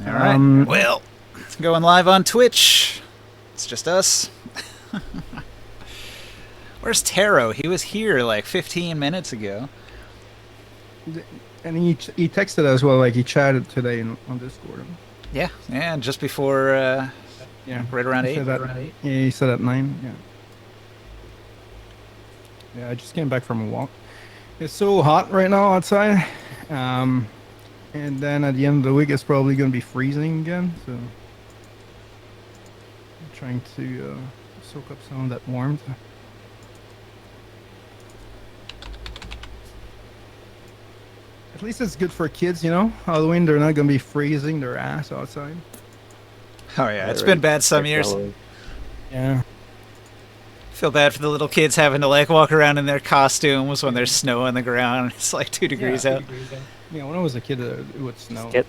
All right. Well, going live on Twitch. It's just us. Where's Taro? He was here like 15 minutes ago. And he texted as well, like he chatted today on Discord. Yeah, just before, Yeah, right around he 8. said that, yeah, he said at 9. Yeah. Yeah, I just came back from a walk. It's so hot right now outside. And then at the end of the week, it's probably going to be freezing again. So I'm trying to soak up some of that warmth. At least it's good for kids, you know. Halloween, they're not going to be freezing their ass outside. Oh, yeah, it's been bad some years. Yeah. Feel bad for the little kids having to like walk around in their costumes when there's snow on the ground. It's like 2 degrees out. Yeah, when I was a kid, it would snow. Get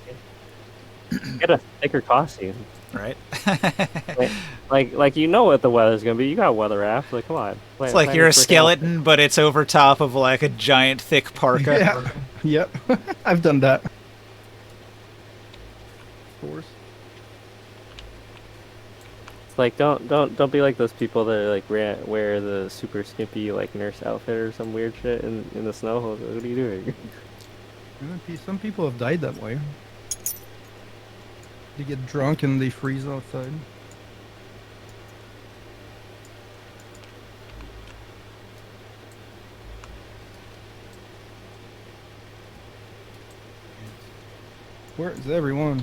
a thicker costume. Right? like you know what the weather's gonna be. You got weather app. Like, come on. It's like you're a skeleton, but it's over top of like a giant thick parka. Yeah. Yep. I've done that. Of course. It's like don't be like those people that like wear the super skimpy like nurse outfit or some weird shit in the snow. What are you doing? Some people have died that way. They get drunk and they freeze outside. Where's everyone?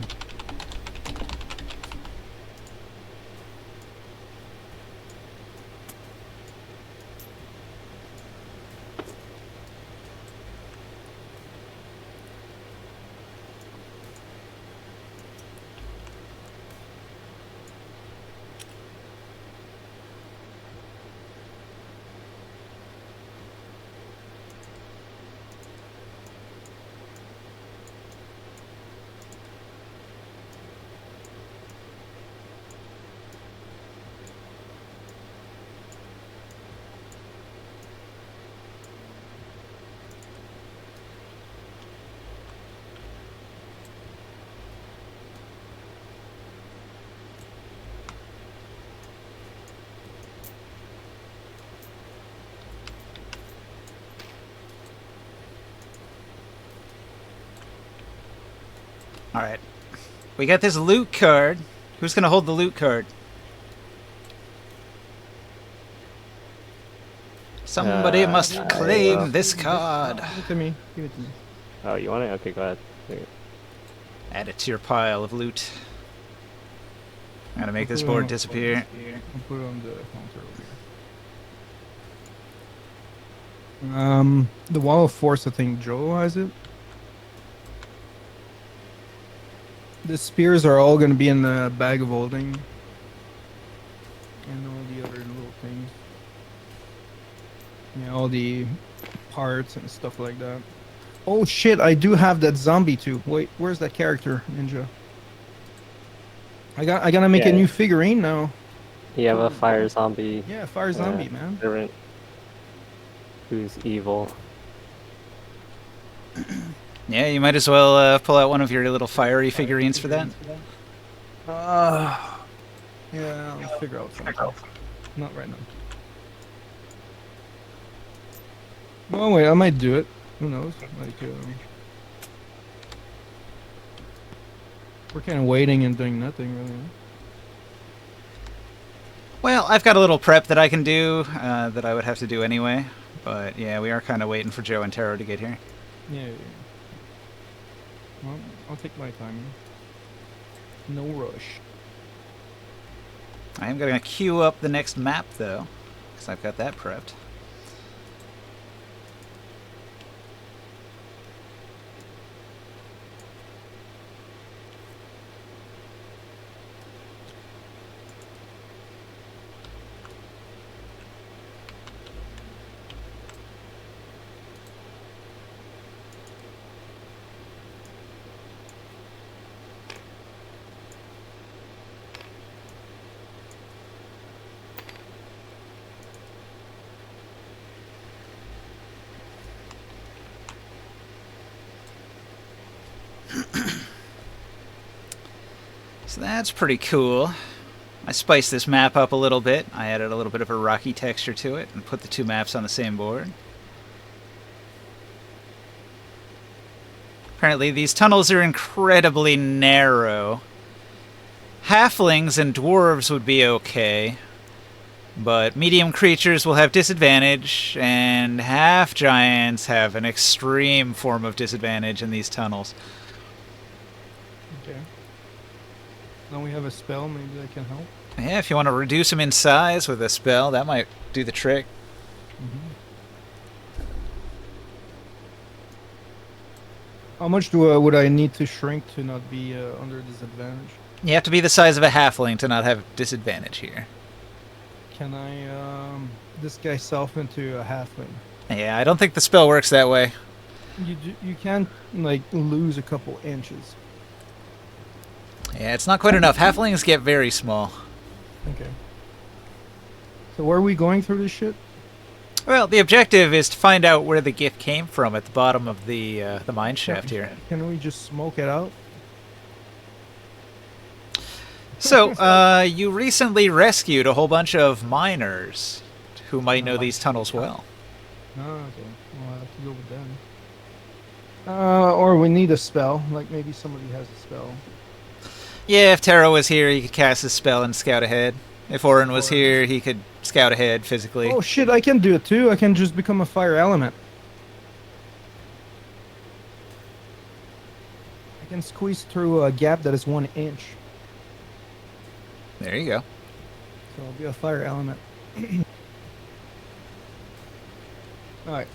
Alright. We got this loot card. Who's gonna hold the loot card? Somebody must claim this card. Give it to me. Give it to me. Oh, you want it? Okay, go ahead. Add it to your pile of loot. I'm gonna make this board disappear. I'll put it on the counter over here. The Wall of Force, I think Joe has it. The spears are all going to be in the bag of holding. And all the other little things. Yeah, all the parts and stuff like that. Oh shit, I do have that zombie too. Wait, where's that character, Ninja? I gotta make a new figurine now. You have a fire zombie. Yeah, fire zombie, man. Servant who's evil. Yeah, you might as well pull out one of your little fiery figurines for that. Yeah, I'll figure out something. Not right now. Oh wait, I might do it. Who knows? Like, we're kind of waiting and doing nothing really. Well, I've got a little prep that I can do that I would have to do anyway. But yeah, we are kind of waiting for Joe and Taro to get here. Yeah. Well, I'll take my time. No rush. I am going to queue up the next map, though, because I've got that prepped. So that's pretty cool. I spiced this map up a little bit. I added a little bit of a rocky texture to it and put the two maps on the same board. Apparently these tunnels are incredibly narrow. Halflings and dwarves would be okay, but medium creatures will have disadvantage, and half-giants have an extreme form of disadvantage in these tunnels. Okay. Now we have a spell, maybe that can help. Yeah, if you want to reduce them in size with a spell, that might do the trick. How much would I need to shrink to not be under disadvantage? You have to be the size of a halfling to not have disadvantage here. Can I disguise self into a halfling? Yeah, I don't think the spell works that way. You can't like lose a couple inches. Yeah, it's not quite enough. Halflings get very small. Okay. So where are we going through this shit? Well, the objective is to find out where the Gith came from at the bottom of the mine shaft here. Can we just smoke it out? So, you recently rescued a whole bunch of miners who might know these tunnels well. Oh, okay. We'll have to go with them. Or we need a spell. Like maybe somebody has a spell. Yeah, if Taro was here, he could cast his spell and scout ahead. If Orin was here, he could scout ahead physically. Oh shit, I can do it too. I can just become a fire element. I can squeeze through a gap that is 1 inch. There you go. So I'll be a fire element. Alright.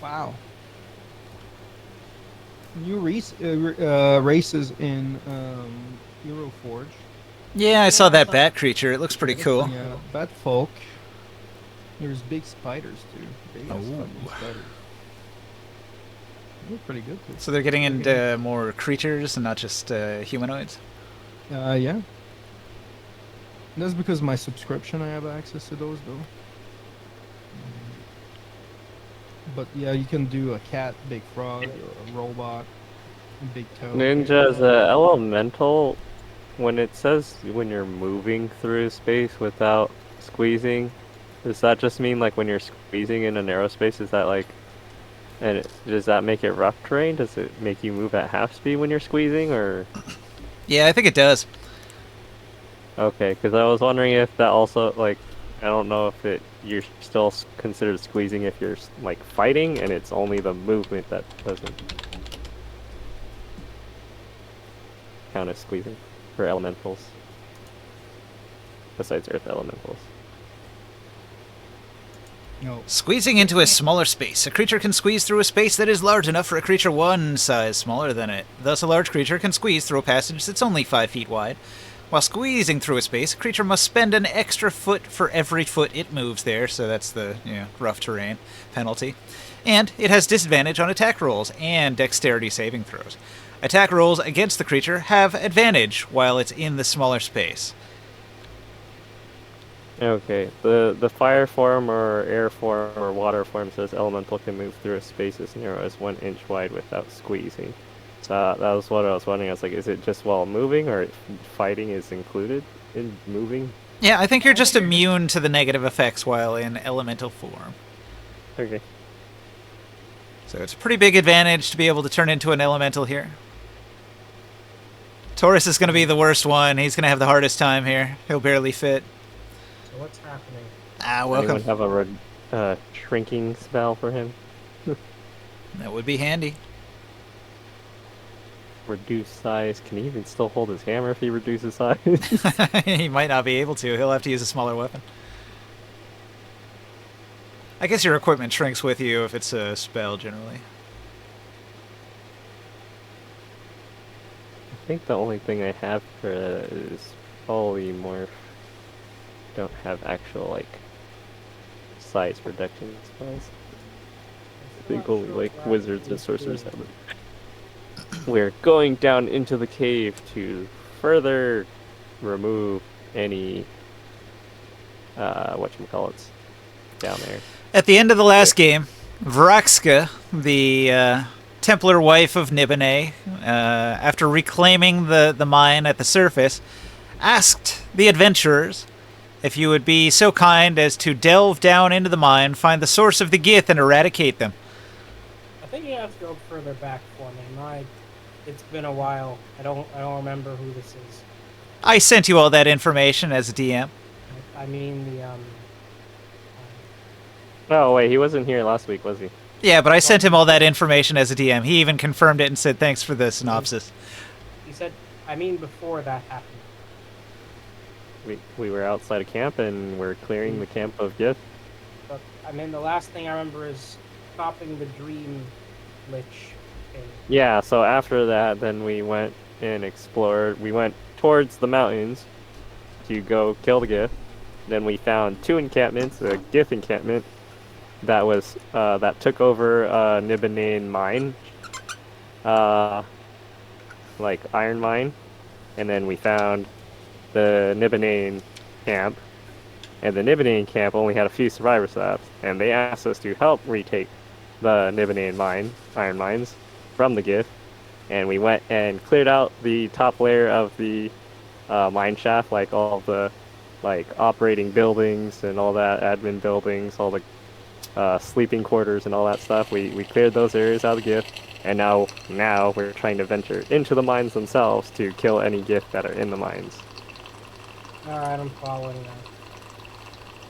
Wow. New races in Euroforge. Yeah, I saw that bat creature. It looks pretty cool. Yeah, bat folk. There's big spiders too. Big ass Ooh. fucking spiders. They look pretty good too. So they're getting into more creatures and not just humanoids? Yeah. That's because my subscription I have access to those though. But yeah, you can do a cat, big frog, or a robot, a big toad. Ninja's elemental. When it says when you're moving through space without squeezing, does that just mean like when you're squeezing in a narrow space? Is that like, does that make it rough terrain? Does it make you move at half speed when you're squeezing, or? Yeah, I think it does. Okay, because I was wondering if that also like, I don't know if you're still considered squeezing if you're like fighting, and it's only the movement that doesn't count as squeezing for elementals. Besides earth elementals. No. Squeezing into a smaller space. A creature can squeeze through a space that is large enough for a creature one size smaller than it. Thus, a large creature can squeeze through a passage that's only 5 feet wide. While squeezing through a space, a creature must spend an extra foot for every foot it moves there, so that's the rough terrain penalty. And it has disadvantage on attack rolls and dexterity saving throws. Attack rolls against the creature have advantage while it's in the smaller space. Okay, the fire form or air form or water form says elemental can move through a space as narrow as 1 inch wide without squeezing. So that was what I was wondering. I was like, is it just while moving, or fighting is included in moving? Yeah, I think you're just immune to the negative effects while in elemental form. Okay. So it's a pretty big advantage to be able to turn into an elemental here. Taurus is going to be the worst one. He's going to have the hardest time here. He'll barely fit. So what's happening? Welcome. Anyone have a shrinking spell for him? That would be handy. Reduce size. Can he even still hold his hammer if he reduces size? He might not be able to. He'll have to use a smaller weapon. I guess your equipment shrinks with you if it's a spell, generally. I think the only thing I have for that is polymorph. Don't have actual like size reduction spells. I think only like wizards and sorcerers have it. We're going down into the cave to further remove any whatchamacallits down there. At the end of the last game, Vraxka, the Templar wife of Nibene, after reclaiming the mine at the surface, asked the adventurers if you would be so kind as to delve down into the mine, find the source of the Gith, and eradicate them. I think you have to go further back for me. It's been a while. I don't remember who this is. I sent you all that information as a DM. I mean the Oh wait, he wasn't here last week, was he? Yeah, but I sent him all that information as a DM. He even confirmed it and said thanks for the synopsis. He said, I mean before that happened. We were outside of camp and we're clearing the camp of Gith. But I mean the last thing I remember is stopping the Dream Lich thing. Yeah, so after that, then we went and explored. We went towards the mountains to go kill the Gith. Then we found 2 encampments, a Gith encampment that was that took over Nibelheim mine, like iron mine, and then we found the Nibelheim camp, and the Nibelheim camp only had a few survivors left, and they asked us to help retake the Nibelheim mine, iron mines, from the Gith, and we went and cleared out the top layer of the mine shaft, like all the operating buildings and all that, admin buildings, all the sleeping quarters and all that stuff. We cleared those areas out of the Gith, and now we're trying to venture into the mines themselves to kill any Gith that are in the mines. Alright, I'm following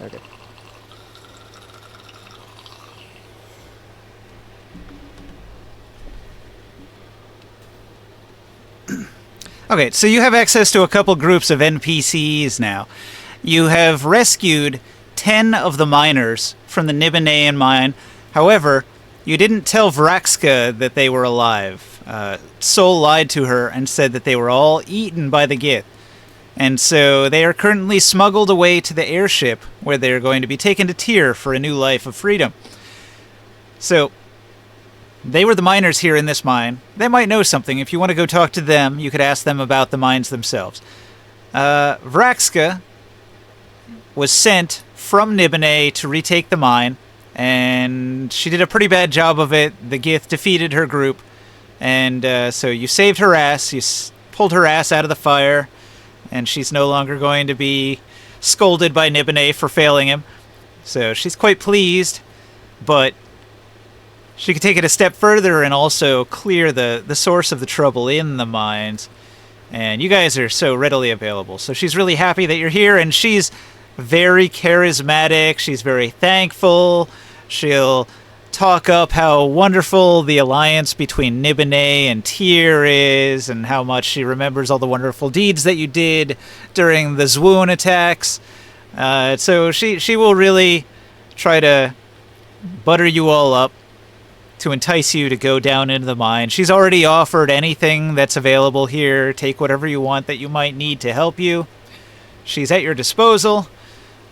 that. Okay. Okay, so you have access to a couple groups of NPCs now. You have rescued 10 of the miners from the Nibelheim mine. However, you didn't tell Vraxka that they were alive. Sol lied to her and said that they were all eaten by the Gith. And so they are currently smuggled away to the airship, where they are going to be taken to Tyr for a new life of freedom. So they were the miners here in this mine. They might know something. If you want to go talk to them, you could ask them about the mines themselves. Vraxka was sent from Nibene to retake the mine, and she did a pretty bad job of it. The Gith defeated her group, and so you saved her ass. You pulled her ass out of the fire, and she's no longer going to be scolded by Nibene for failing him. So she's quite pleased, but she could take it a step further and also clear the source of the trouble in the mines. And you guys are so readily available. So she's really happy that you're here, and she's very charismatic. She's very thankful. She'll talk up how wonderful the alliance between Nibene and Tyr is, and how much she remembers all the wonderful deeds that you did during the Zwoon attacks. So she will really try to butter you all up to entice you to go down into the mine. She's already offered anything that's available here. Take whatever you want that you might need to help you. She's at your disposal,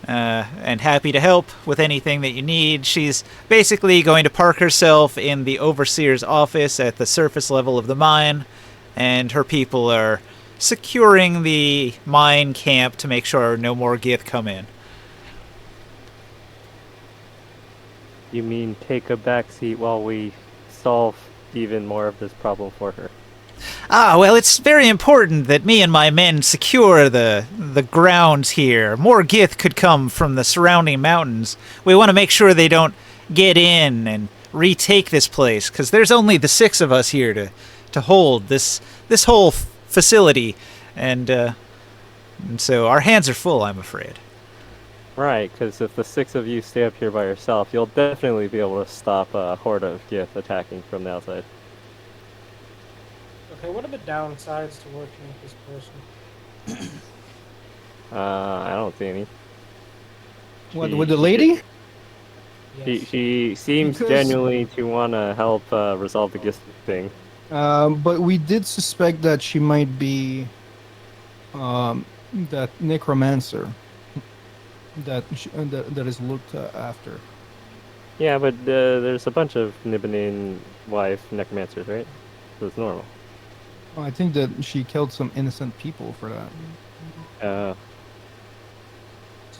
and happy to help with anything that you need. She's basically going to park herself in the overseer's office at the surface level of the mine, and her people are securing the mine camp to make sure no more Gith come in. You mean take a back seat while we solve even more of this problem for her? Ah, well, it's very important that me and my men secure the grounds here. More Gith could come from the surrounding mountains. We want to make sure they don't get in and retake this place, because there's only the 6 of us here to hold this whole facility, and so our hands are full, I'm afraid. Right, because if the 6 of you stay up here by yourself, you'll definitely be able to stop a horde of Gith attacking from the outside. Okay, what are the downsides to working with this person? I don't see any. What, with the lady? Yes. She seems Because- genuinely to want to help resolve the Gith thing. But we did suspect that she might be that necromancer that is looked after. Yeah, but there's a bunch of Nibelheim wife necromancers, right? So it's normal. I think that she killed some innocent people for that.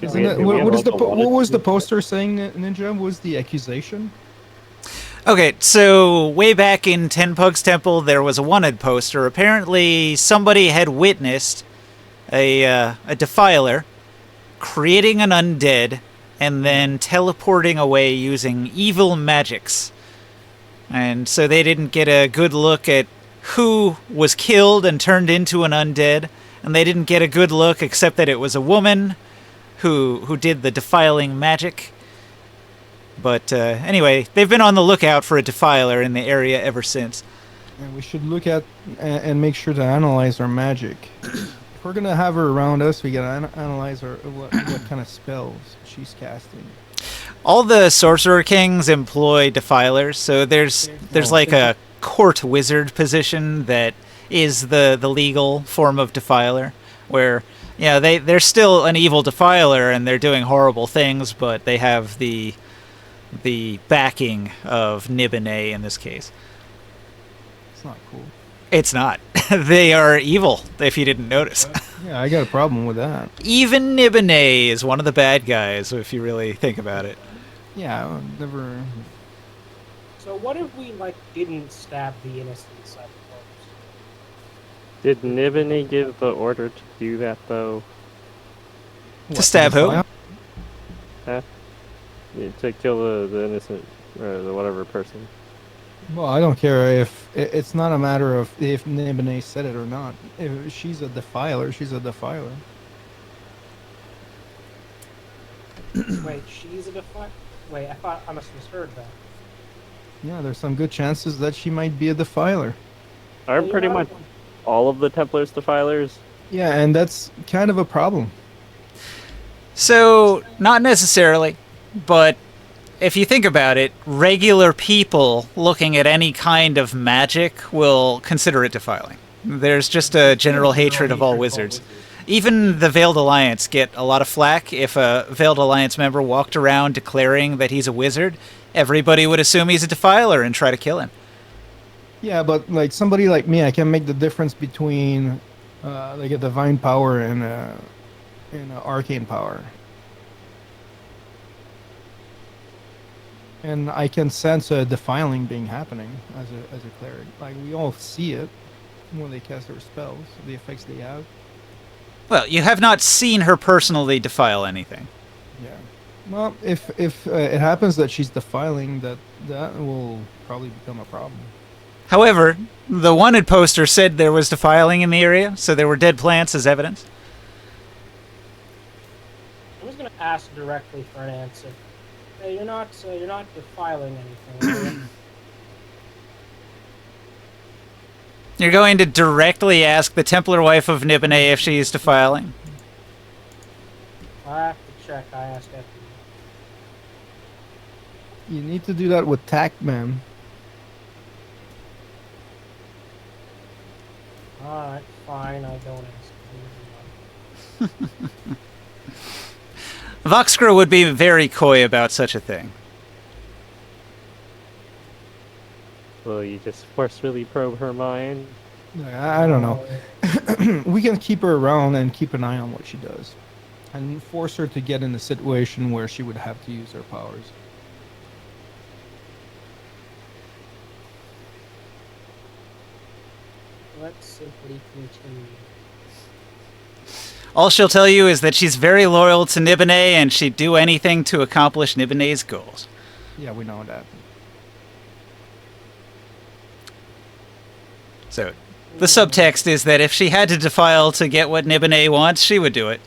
Is Isn't it- it, do we have what all the what was the wanted- poster saying, Ninja? What was the accusation? Okay, so way back in Tenpug's Temple, there was a wanted poster. Apparently, somebody had witnessed a defiler creating an undead and then teleporting away using evil magics. And so they didn't get a good look at who was killed and turned into an undead, and they didn't get a good look except that it was a woman who did the defiling magic. But anyway, they've been on the lookout for a defiler in the area ever since. And we should look at and make sure to analyze our magic. If we're gonna have her around us, we gotta analyze what kind of spells she's casting. All the Sorcerer Kings employ defilers, so there's like a court wizard position that is the legal form of defiler, where they're still an evil defiler and they're doing horrible things, but they have the backing of Nibene in this case. It's not cool. It's not. They are evil, if you didn't notice. Yeah, I got a problem with that. Even Nibene is one of the bad guys, if you really think about it. Yeah, I've never... So what if we, didn't stab the innocent cyberpunk? Did Nibini give the order to do that, though? To stab who? Yeah, to kill the innocent, or the whatever person. Well, I don't care if... It's not a matter of if Nibene said it or not. If she's a defiler, she's a defiler. Wait, she's a defiler? Wait, I thought I must have misheard that. Yeah, there's some good chances that she might be a defiler. Aren't pretty much all of the Templars defilers? Yeah, and that's kind of a problem. So, not necessarily, but if you think about it, regular people looking at any kind of magic will consider it defiling. There's just a general hatred of all wizards. Even the Veiled Alliance get a lot of flack. If a Veiled Alliance member walked around declaring that he's a wizard, everybody would assume he's a defiler and try to kill him. Yeah, but somebody like me, I can make the difference between a divine power and an arcane power. And I can sense a defiling being happening as a cleric. We all see it when they cast their spells, the effects they have. Well, you have not seen her personally defile anything. Yeah. Well, if it happens that she's defiling, that will probably become a problem. However, the wanted poster said there was defiling in the area, so there were dead plants as evidence. I'm just gonna ask directly for an answer. Hey, you're not defiling anything, are you? You're going to directly ask the Templar wife of Nibene if she is defiling? I have to check. I asked everyone. You need to do that with tact, man. Alright, fine. I don't ask. Voxcra would be very coy about such a thing. Will you just forcefully probe her mind? I don't know. We can keep her around and keep an eye on what she does. And force her to get in a situation where she would have to use her powers. Let's simply continue. All she'll tell you is that she's very loyal to Nibene and she'd do anything to accomplish Nibene's goals. Yeah, we know that. So, the subtext is that if she had to defile to get what Nibene wants, she would do it.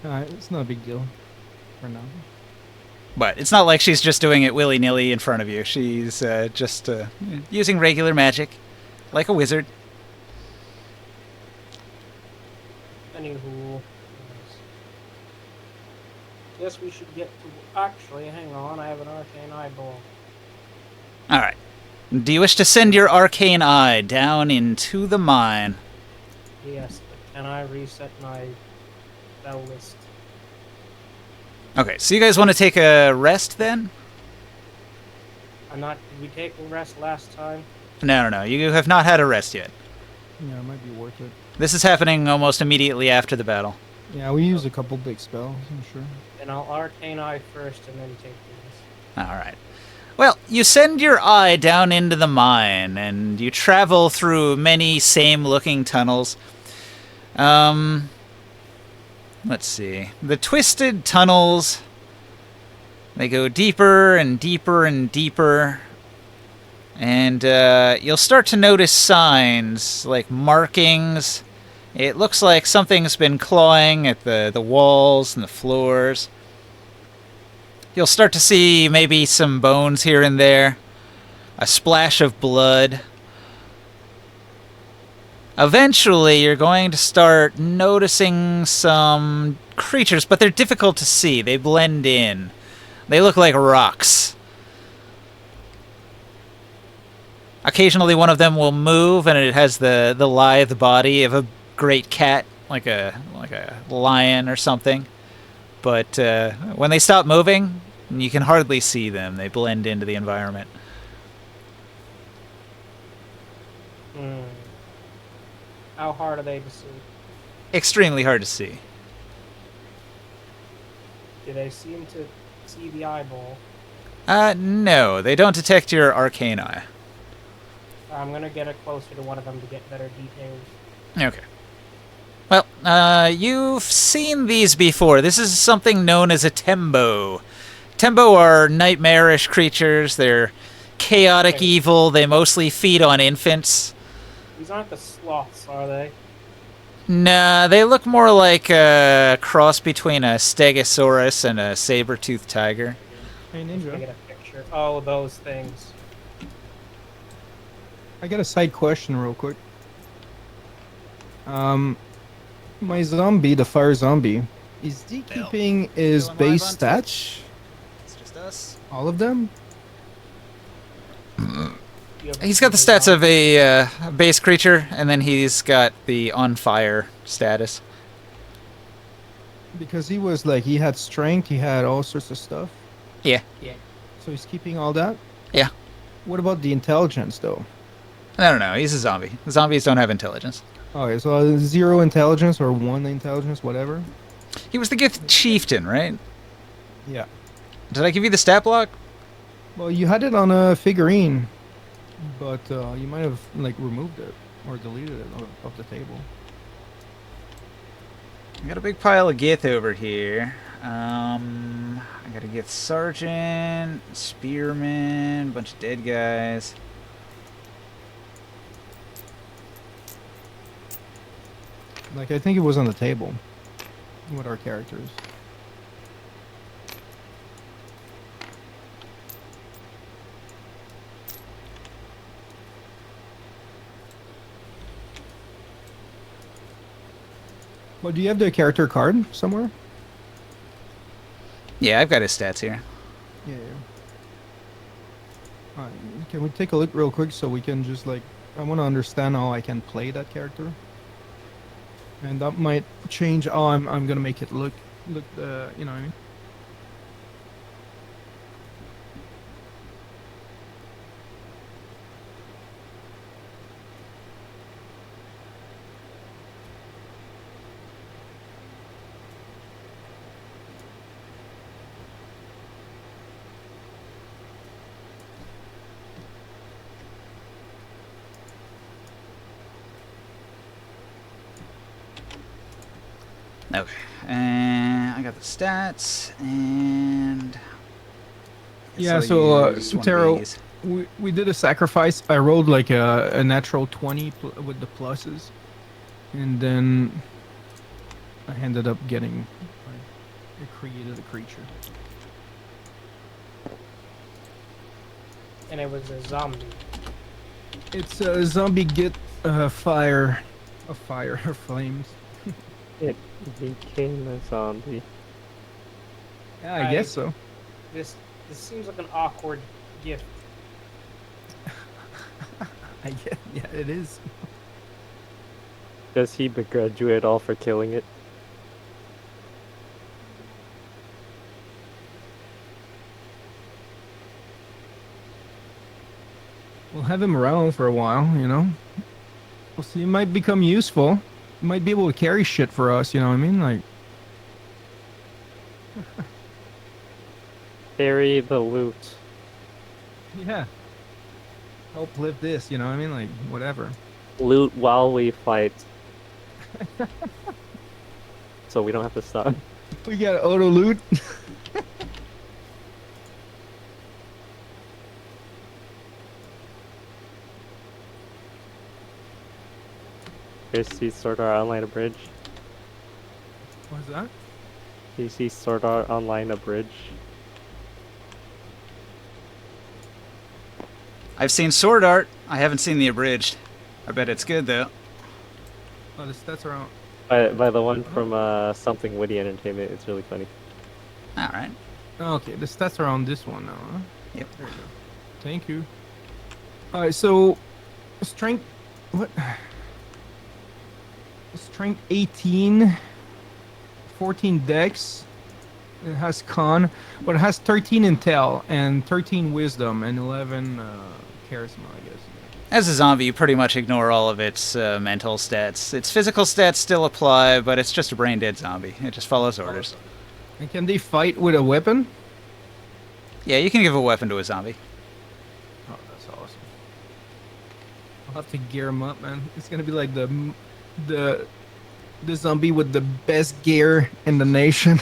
It's not a big deal for now. But it's not like she's just doing it willy-nilly in front of you. She's just using regular magic, like a wizard. Anywho, guess we should get to. Actually, hang on. I have an arcane eyeball. All right. Do you wish to send your arcane eye down into the mine? Yes, but can I reset my spell list? Okay, so you guys want to take a rest then? Did we take a rest last time? No. You have not had a rest yet. Yeah, it might be worth it. This is happening almost immediately after the battle. Yeah, we use a couple big spells, I'm sure. And I'll arcane eye first and then take these. All right. Well, you send your eye down into the mine, and you travel through many same-looking tunnels. Let's see. The twisted tunnels, they go deeper and deeper and deeper. And you'll start to notice signs, like markings. It looks like something's been clawing at the walls and the floors. You'll start to see maybe some bones here and there. A splash of blood. Eventually, you're going to start noticing some creatures, but they're difficult to see. They blend in. They look like rocks. Occasionally, one of them will move, and it has the lithe body of a great cat, like a lion or something. But when they stop moving, you can hardly see them. They blend into the environment. How hard are they to see? Extremely hard to see. Do they seem to see the eyeball? No, they don't detect your arcane eye. I'm gonna get it closer to one of them to get better details. Okay. Well, you've seen these before. This is something known as a tembo. Tembo are nightmarish creatures. They're chaotic Okay. evil. They mostly feed on infants. These aren't the sloths, are they? Nah, they look more like a cross between a stegosaurus and a saber-toothed tiger. Hey, I Ninja. get a picture. Oh, those things. I got a side question real quick. My zombie, the fire zombie, is he Bill. keeping his Going live base on stats? Twitch. It's just us. All of them? You have He's got the something stats else? of a base creature, and then he's got the on fire status. Because he was like, he had strength, he had all sorts of stuff. Yeah. So he's keeping all that? Yeah. What about the intelligence, though? I don't know. He's a zombie. Zombies don't have intelligence. Okay, so 0 intelligence or 1 intelligence, whatever? He was the Gith chieftain, right? Yeah. Did I give you the stat block? Well, you had it on a figurine, but you might have, like, removed it or deleted it off the table. I got a big pile of Gith over here. I got a Gith sergeant, spearman, a bunch of dead guys. Like, I think it was on the table with our characters. Well, do you have the character card somewhere? Yeah, I've got his stats here. Yeah. Can we take a look real quick so we can just, like, I want to understand how I can play that character. And that might change how I'm gonna make it look, you know what I mean? Okay. And I got the stats, and... Yeah, I'll so, use one of Taro, these. we did a sacrifice. I rolled like a natural 20 with the pluses, and then I ended up getting, I created a creature. And it was a zombie. It's a zombie get fire, flames. It became a zombie. Yeah, I guess so. This seems like an awkward gift. I guess, yeah, it is. Does he begrudge you at all for killing it? We'll have him around for a while, you know. We'll see. He might become useful. He might be able to carry shit for us, you know what I mean? Like, Carry the loot. Yeah. Help live this, you know what I mean? Like, whatever. Loot while we fight. So we don't have to stop. We got auto loot. Here's see Sword Art Online Abridged. What's that? You see Sword Art Online Abridged. I've seen Sword Art. I haven't seen the abridged. I bet it's good though. Oh, the stats are on. By the one from Something Witty Entertainment. It's really funny. All right. Okay, the stats are on this one now, huh? Yep. There you go. Thank you. Alright, so strength what? Strength 18, 14 dex. It has con, but it has 13 intel and 13 wisdom and 11 charisma, I guess. As a zombie, you pretty much ignore all of its mental stats. Its physical stats still apply, but it's just a brain-dead zombie. It just follows orders. And can they fight with a weapon? Yeah, you can give a weapon to a zombie. Oh, that's awesome. I'll have to gear him up, man. It's gonna be like the zombie with the best gear in the nation.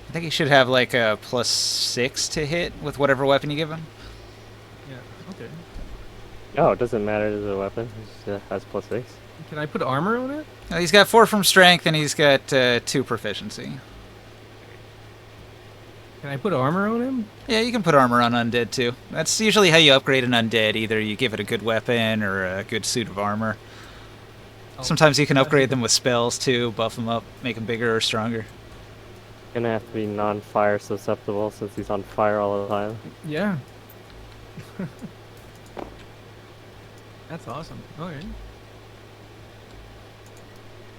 I think he should have like a +6 to hit with whatever weapon you give him. Yeah. Okay. Oh, it doesn't matter as a weapon. It has +6. Can I put armor on it? He's got 4 from strength and he's got 2 proficiency. Can I put armor on him? Yeah, you can put armor on undead too. That's usually how you upgrade an undead. Either you give it a good weapon or a good suit of armor. Oh. Sometimes you can upgrade them with spells too, buff them up, make them bigger or stronger. Gonna have to be non-fire susceptible since he's on fire all the time. Yeah. That's awesome. Okay.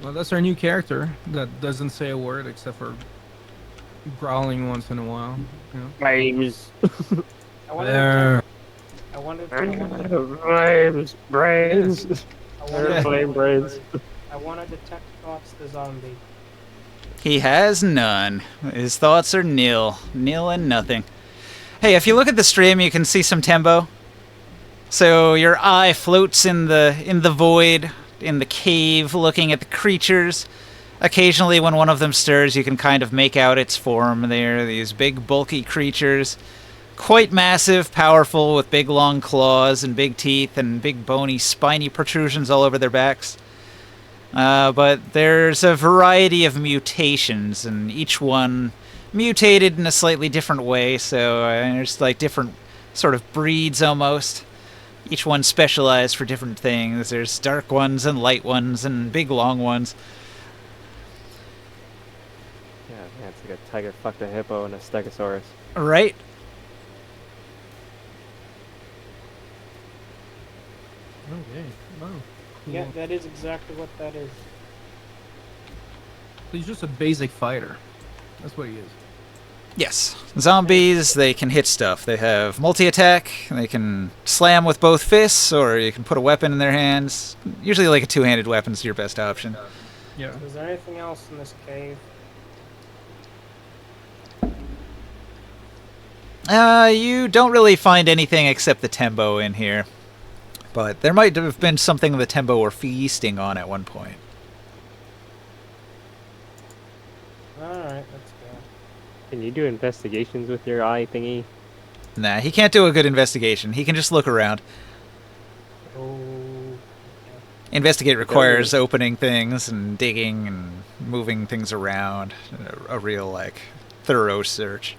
Well, that's our new character that doesn't say a word except for growling once in a while. You know? Brains. I wanted There. I wanted Brains. Yeah. Flame brains. I wanted to tech thoughts the zombie. He has none. His thoughts are nil. Nil and nothing. Hey, if you look at the stream, you can see some tempo. So your eye floats in the void, in the cave, looking at the creatures. Occasionally, when one of them stirs, you can kind of make out its form. They're these big, bulky creatures. Quite massive, powerful, with big, long claws and big teeth and big, bony, spiny protrusions all over their backs. But there's a variety of mutations, and each one mutated in a slightly different way, so there's like different sort of breeds almost. Each one specialized for different things. There's dark ones and light ones and big long ones. Yeah, man, it's like a tiger fucked a hippo and a stegosaurus. Right? Okay. Wow. Cool. Yeah, that is exactly what that is. He's just a basic fighter. That's what he is. Yes. Zombies, they can hit stuff. They have multi-attack, they can slam with both fists, or you can put a weapon in their hands. Usually like a two-handed weapon's your best option. Yeah. Is there anything else in this cave? You don't really find anything except the tembo in here. But there might have been something the tembo were feasting on at one point. Alright, let's go. Can you do investigations with your eye thingy? Nah, he can't do a good investigation. He can just look around. Oh. Investigate requires opening things and digging and moving things around. A real, like, thorough search.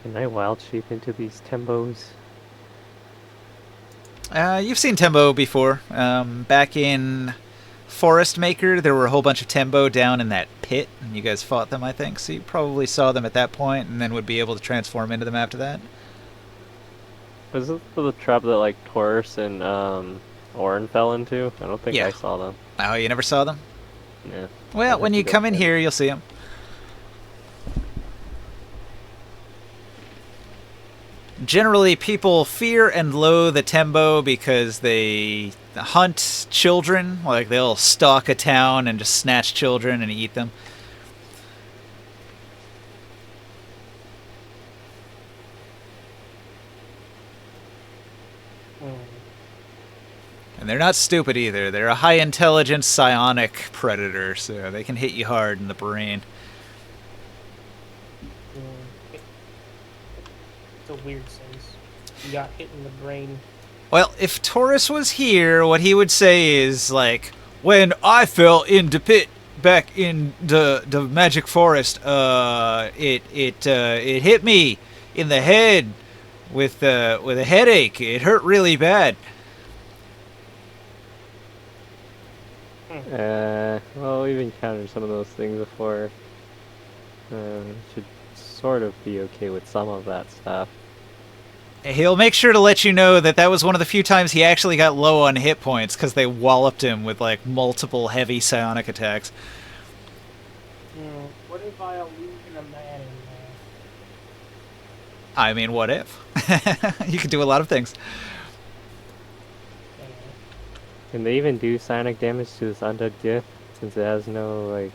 Can I wild shape into these tembos? You've seen tembo before. Back in Forest Maker, there were a whole bunch of tembo down in that pit, and you guys fought them, I think. So you probably saw them at that point, and then would be able to transform into them after that. Was this the trap that like Taurus and Orin fell into? I don't think Yeah. I saw them. Oh, you never saw them? Yeah. Well, I'd when have you to go come in check. here, you'll see them. generally people fear and loathe a tembo because they hunt children. Like, they'll stalk a town and just snatch children and eat them. And they're not stupid either. They're a high-intelligence psionic predator, so they can hit you hard in the brain. It's a weird sense. You got hit in the brain. Well, if Taurus was here, what he would say is, like, when I fell in the pit back in the magic forest, it hit me in the head with a headache. It hurt really bad. Well, we've encountered some of those things before. Should sort of be okay with some of that stuff. He'll make sure to let you know that that was one of the few times he actually got low on hit points because they walloped him with, like, multiple heavy psionic attacks. What if I illusion a man in there? I mean, what if? You could do a lot of things. Can they even do psionic damage to this undead Gith since it has no, like,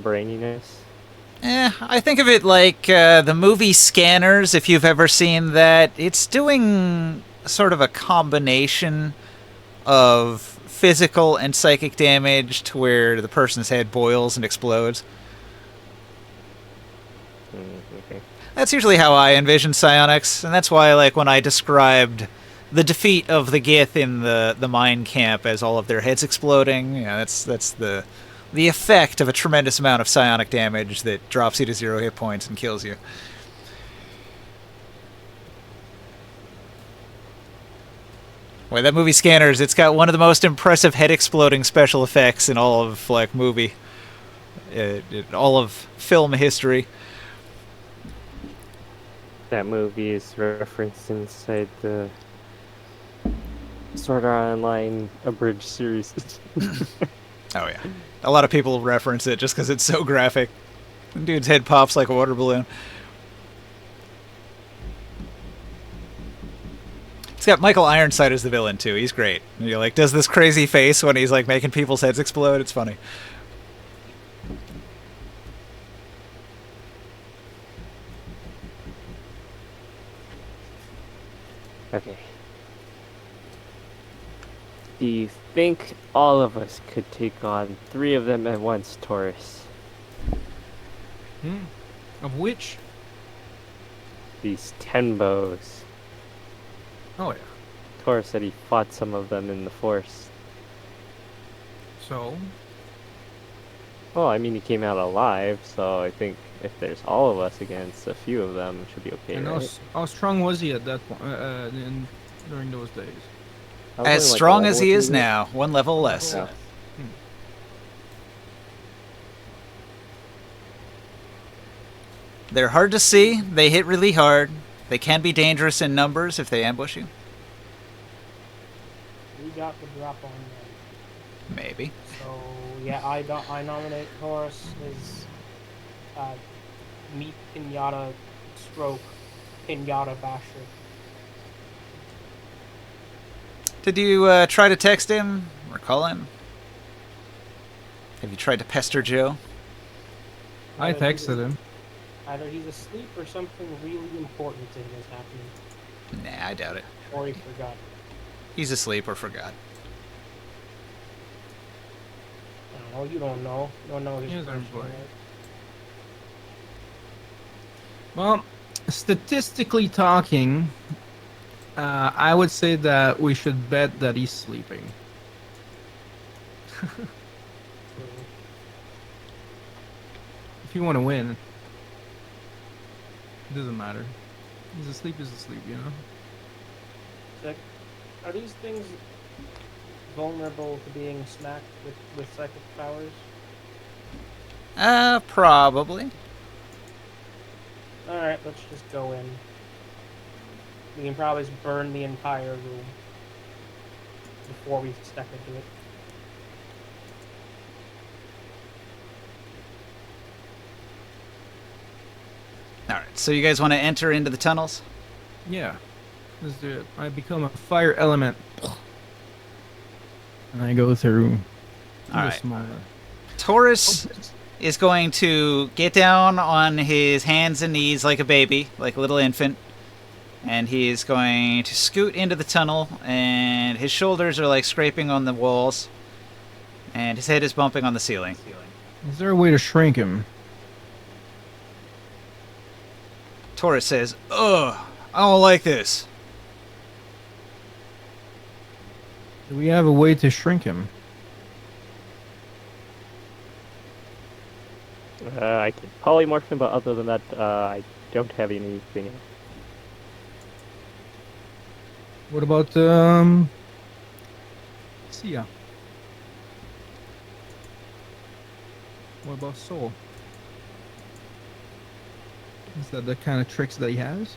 braininess? I think of it like the movie Scanners, if you've ever seen that. It's doing sort of a combination of physical and psychic damage to where the person's head boils and explodes. Okay. That's usually how I envision psionics, and that's why, like, when I described the defeat of the Gith in the mine camp as all of their heads exploding, you know, that's the effect of a tremendous amount of psionic damage that drops you to 0 hit points and kills you. Well, that movie Scanners, it's got one of the most impressive head-exploding special effects in all of, like, movie. All of film history. That movie is referenced inside the Sword Art Online abridged series. Oh, yeah. A lot of people reference it just because it's so graphic. The dude's head pops like a water balloon. It's got Michael Ironside as the villain, too. He's great. And you're like, does this crazy face when he's, like, making people's heads explode? It's funny. Okay. Do you think all of us could take on 3 of them at once, Taurus? Of which? These Tenbos. Oh, yeah. Taurus said he fought some of them in the forest. So? Well, I mean, he came out alive, so I think if there's all of us against a few of them, it should be okay, And right? how strong was he at that point, during those days? Probably As like strong level as he with is you. now. 1 level less. Yeah. They're hard to see. They hit really hard. They can be dangerous in numbers if they ambush you. We got the drop on them. Maybe. So yeah, I nominate Taurus as Meat Pinata Stroke Pinata Basher. Did you try to text him or call him? Have you tried to pester Joe? I texted him. Either he's asleep or something really important to him is happening. Nah, I doubt it. Or he forgot. He's asleep or forgot. I don't know, you don't know. You don't know his He doesn't personal play. life. Well, statistically talking, I would say that we should bet that he's sleeping. If you want to win, it doesn't matter. He's asleep, you know? Like, are these things vulnerable to being smacked with psychic powers? Probably. Alright, let's just go in. We can probably just burn the entire room before we step into it. Alright, so you guys want to enter into the tunnels? Yeah. Let's do it. I become a fire element. And I go through All the right. smaller. Taurus is going to get down on his hands and knees like a baby, like a little infant, and he's going to scoot into the tunnel, and his shoulders are like scraping on the walls, and his head is bumping on the ceiling. Is there a way to shrink him? Taurus says, "Ugh, I don't like this." Do we have a way to shrink him? I can polymorph him, but other than that, I don't have anything else. What about Sia? What about Soul? Is that the kind of tricks that he has?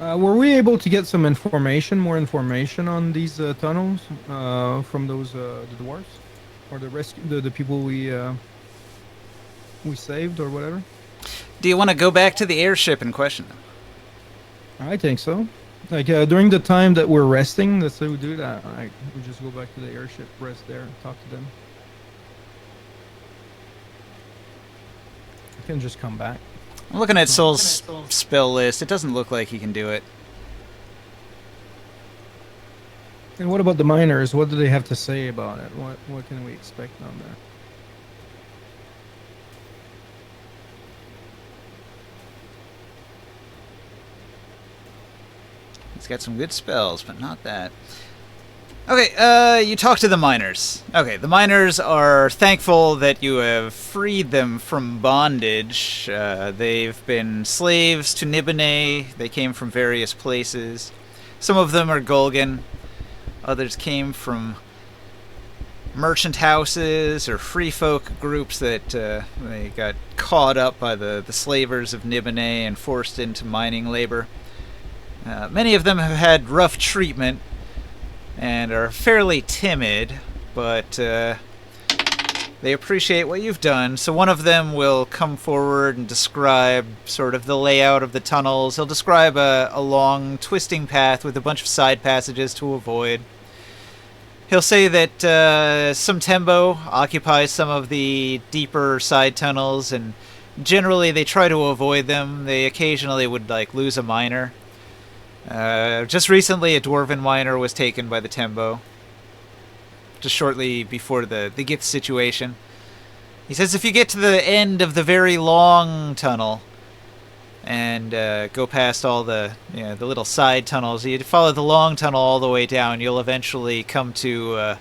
Were we able to get some more information on these tunnels from those the dwarves or the people we saved or whatever? Do you want to go back to the airship and question them? I think so. Like during the time that we're resting, let's say we do that. We just go back to the airship, rest there, and talk to them. I can just come back. I'm looking at Soul's spell list. It doesn't look like he can do it. And what about the miners? What do they have to say about it? What can we expect on that? He's got some good spells, but not that. Okay, you talk to the miners. Okay, the miners are thankful that you have freed them from bondage. They've been slaves to Nibene. They came from various places. Some of them are Golgan. Others came from merchant houses or free folk groups that they got caught up by the slavers of Nibene and forced into mining labor. Many of them have had rough treatment and are fairly timid, but they appreciate what you've done. So one of them will come forward and describe sort of the layout of the tunnels. He'll describe a long twisting path with a bunch of side passages to avoid. He'll say that some Tembo occupies some of the deeper side tunnels, and generally they try to avoid them. They occasionally would lose a miner. Just recently, a dwarven miner was taken by the Tembo. Just shortly before the Gith situation. He says if you get to the end of the very long tunnel and go past all the little side tunnels, you follow the long tunnel all the way down, you'll eventually come to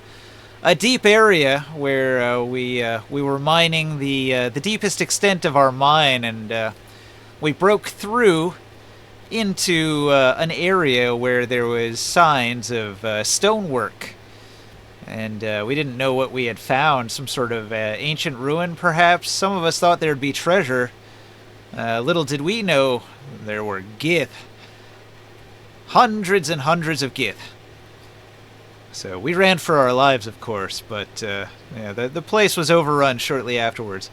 a deep area where we were mining the deepest extent of our mine, and we broke through into an area where there was signs of stonework, and we didn't know what we had found. Some sort of ancient ruin, perhaps. Some of us thought there'd be treasure. Little did we know there were Gith. Hundreds and hundreds of Gith. So we ran for our lives, of course, but the place was overrun shortly afterwards.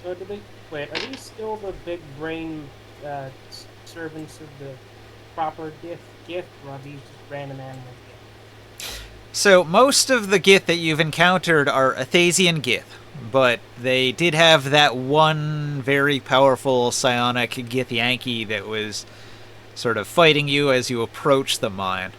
So do they wait? Are these still the big brain servants of the proper Gith, or are these just random animal Gith? So most of the Gith that you've encountered are Athasian Gith, but they did have that one very powerful psionic Gith Yankee that was sort of fighting you as you approach the mine.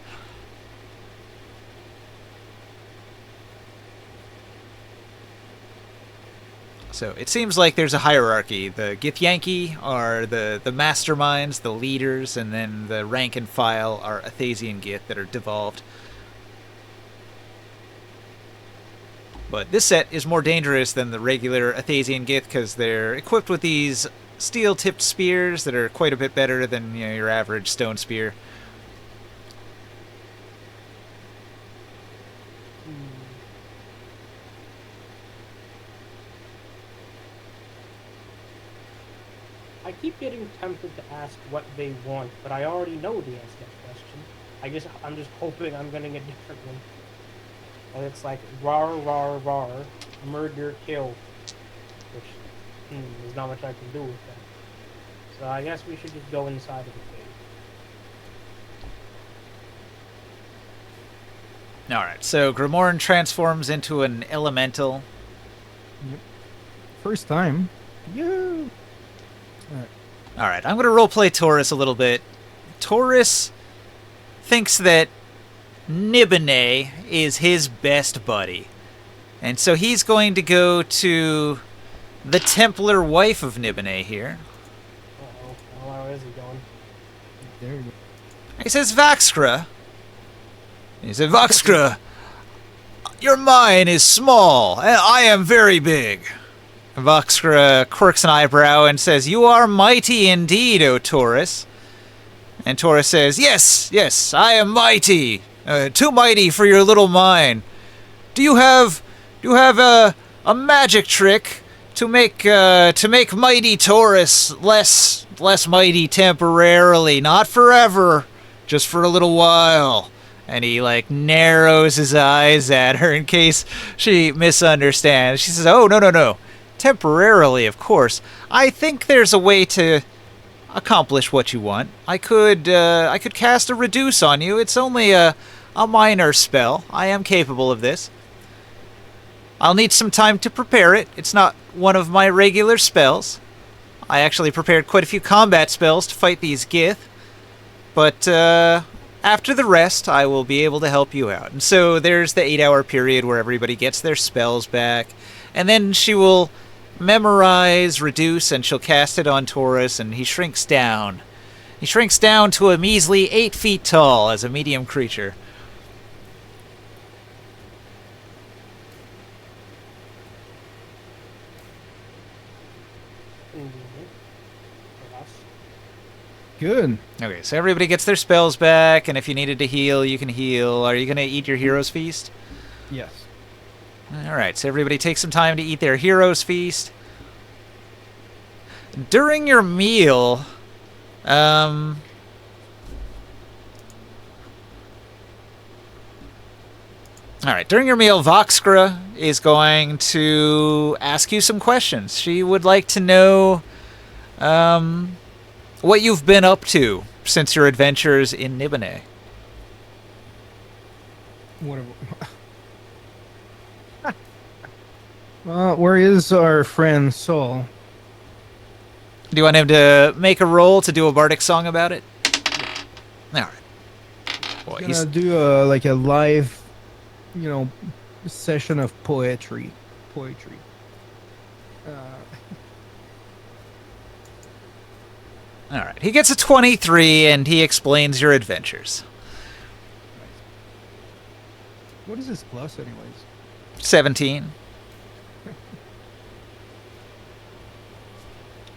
So it seems like there's a hierarchy. The Gith Yankee are the masterminds, the leaders, and then the rank and file are Athasian Gith that are devolved. But this set is more dangerous than the regular Athasian Gith because they're equipped with these steel-tipped spears that are quite a bit better than your average stone spear. I keep getting tempted to ask what they want, but I already know the answer to that question. I'm just hoping I'm getting a different one. And it's like rar rar rar, murder kill, which there's not much I can do with that. So I guess we should just go inside of the cave. Alright, so Grimorn transforms into an elemental. Yep. First time. Yeah. Alright, I'm going to roleplay Taurus a little bit. Taurus thinks that Nibene is his best buddy. And so he's going to go to the Templar wife of Nibene here. Uh-oh. Where is he going? There you go. He says, Vaxkra. He said, Vaxkra, your mind is small, and I am very big. Vaxkra quirks an eyebrow and says, you are mighty indeed, O Taurus. And Taurus says, yes, I am mighty. Too mighty for your little mind. Do you have a magic trick to make mighty Taurus less mighty temporarily, not forever, just for a little while? And he narrows his eyes at her in case she misunderstands. She says, "Oh, no. Temporarily, of course. I think there's a way to accomplish what you want. I could cast a reduce on you. It's only a minor spell. I am capable of this. I'll need some time to prepare it. It's not one of my regular spells. I actually prepared quite a few combat spells to fight these Gith. But after the rest, I will be able to help you out." And so there's the 8-hour period where everybody gets their spells back. And then she will memorize reduce, and she'll cast it on Taurus, and he shrinks down. He shrinks down to a measly 8 feet tall as a medium creature. For us. Good. Okay, so everybody gets their spells back, and if you needed to heal, you can heal. Are you going to eat your hero's feast? Yes. Alright, so everybody take some time to eat their hero's feast. During your meal, alright, during your meal, Voxkra is going to ask you some questions. She would like to know what you've been up to since your adventures in Nibene. Where is our friend Saul? Do you want him to make a roll to do a bardic song about it? Alright. Boy, He's gonna do a live, session of poetry. Alright, he gets a 23 and he explains your adventures. What is his plus, anyways? 17.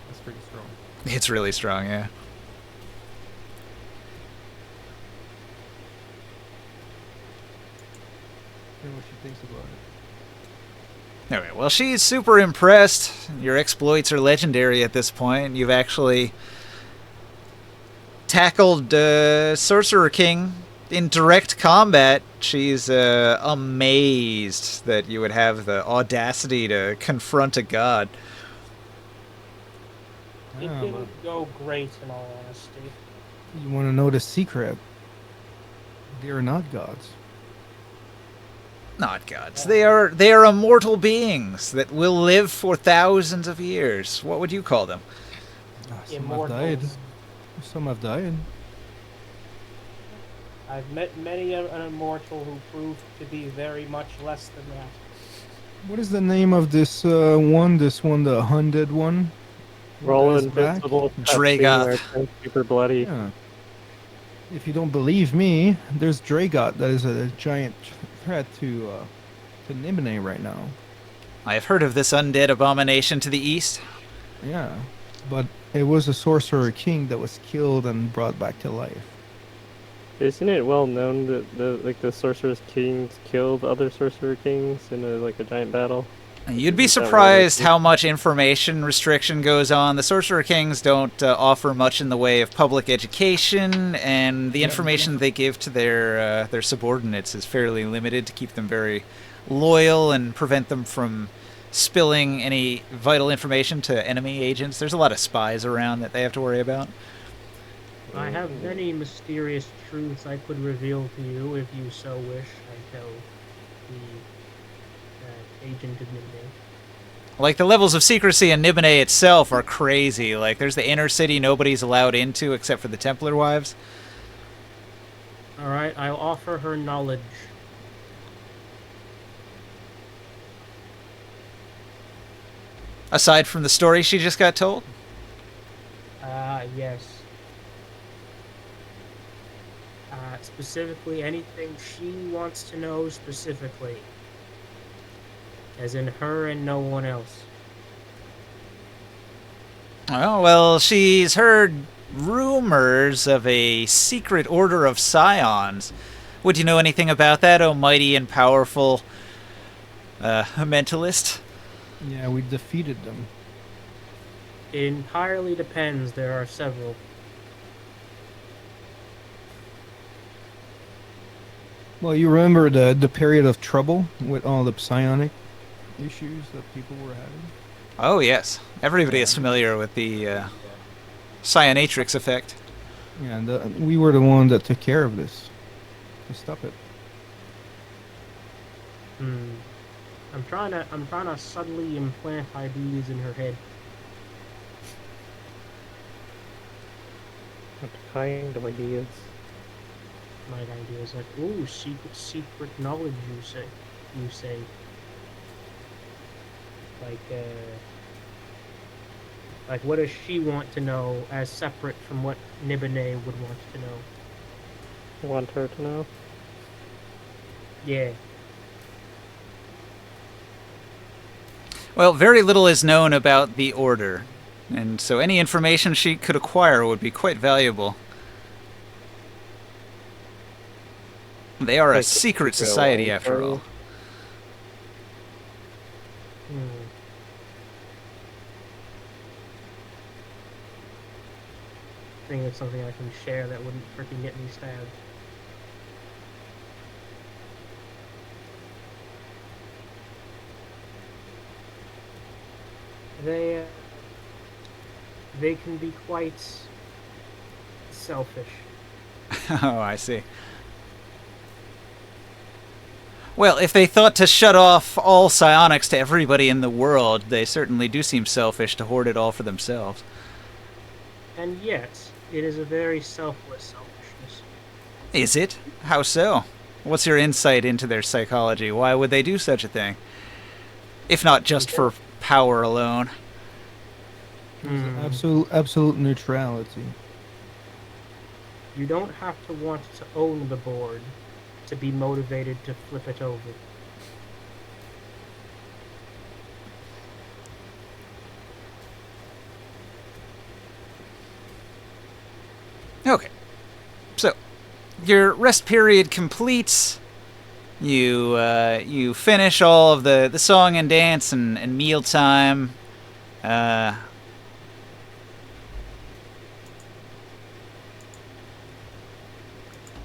That's pretty strong. It's really strong, yeah. And what she thinks about it. Alright, well, she's super impressed. Your exploits are legendary at this point. You've actually tackled Sorcerer King in direct combat. She's amazed that you would have the audacity to confront a god. It didn't go great, in all honesty. You want to know the secret? They are not gods. Not gods. They are immortal beings that will live for thousands of years. What would you call them? Some have died. Immortals. Some have died. I've met many an immortal who proved to be very much less than that. What is the name of this one? This one, the hunted one? Roll That is back? invincible. Dragoth. Super bloody. Yeah. If you don't believe me, there's Dragoth. That is a giant threat to Nibene right now. I have heard of this undead abomination to the east. Yeah, but it was a sorcerer king that was killed and brought back to life. Isn't it well known that the sorcerer's kings killed other sorcerer kings in a giant battle? You'd be Is that what it surprised is? how much information restriction goes on. The Sorcerer Kings don't offer much in the way of public education, and the Yeah. information they give to their subordinates is fairly limited to keep them very loyal and prevent them from spilling any vital information to enemy agents. There's a lot of spies around that they have to worry about. I have many mysterious truths I could reveal to you if you so wish, I tell the agent of Nimue. Like, the levels of secrecy in Nibene itself are crazy. Like, there's the inner city nobody's allowed into except for the Templar wives. Alright, I'll offer her knowledge. Aside from the story she just got told. Yes. Specifically, anything she wants to know specifically. As in her and no one else. Oh, well, she's heard rumors of a secret order of scions. Would you know anything about that, oh mighty and powerful mentalist? Yeah, we defeated them. It entirely depends. There are several. Well, you remember the period of trouble with all the psionic issues that people were having? Oh, yes. Everybody is familiar with the Cyanatrix effect. Yeah, and we were the one that took care of this to stop it. I'm trying to subtly implant ideas in her head. What kind of ideas? My ideas like, ooh, secret knowledge. You say. Like, what does she want to know as separate from what Nibene would want to know? Want her to know? Yeah. Well, very little is known about the Order, and so any information she could acquire would be quite valuable. They are a Like, secret go society, on, after sorry. all. Think of something I can share that wouldn't freaking get me stabbed. They can be quite selfish. Oh, I see. Well, if they thought to shut off all psionics to everybody in the world, they certainly do seem selfish to hoard it all for themselves. And yet, it is a very selfless selfishness. Is it? How so? What's your insight into their psychology? Why would they do such a thing? If not just for power alone. Absolute neutrality. You don't have to want to own the board to be motivated to flip it over. Okay. So, your rest period completes. You finish all of the song and dance and mealtime.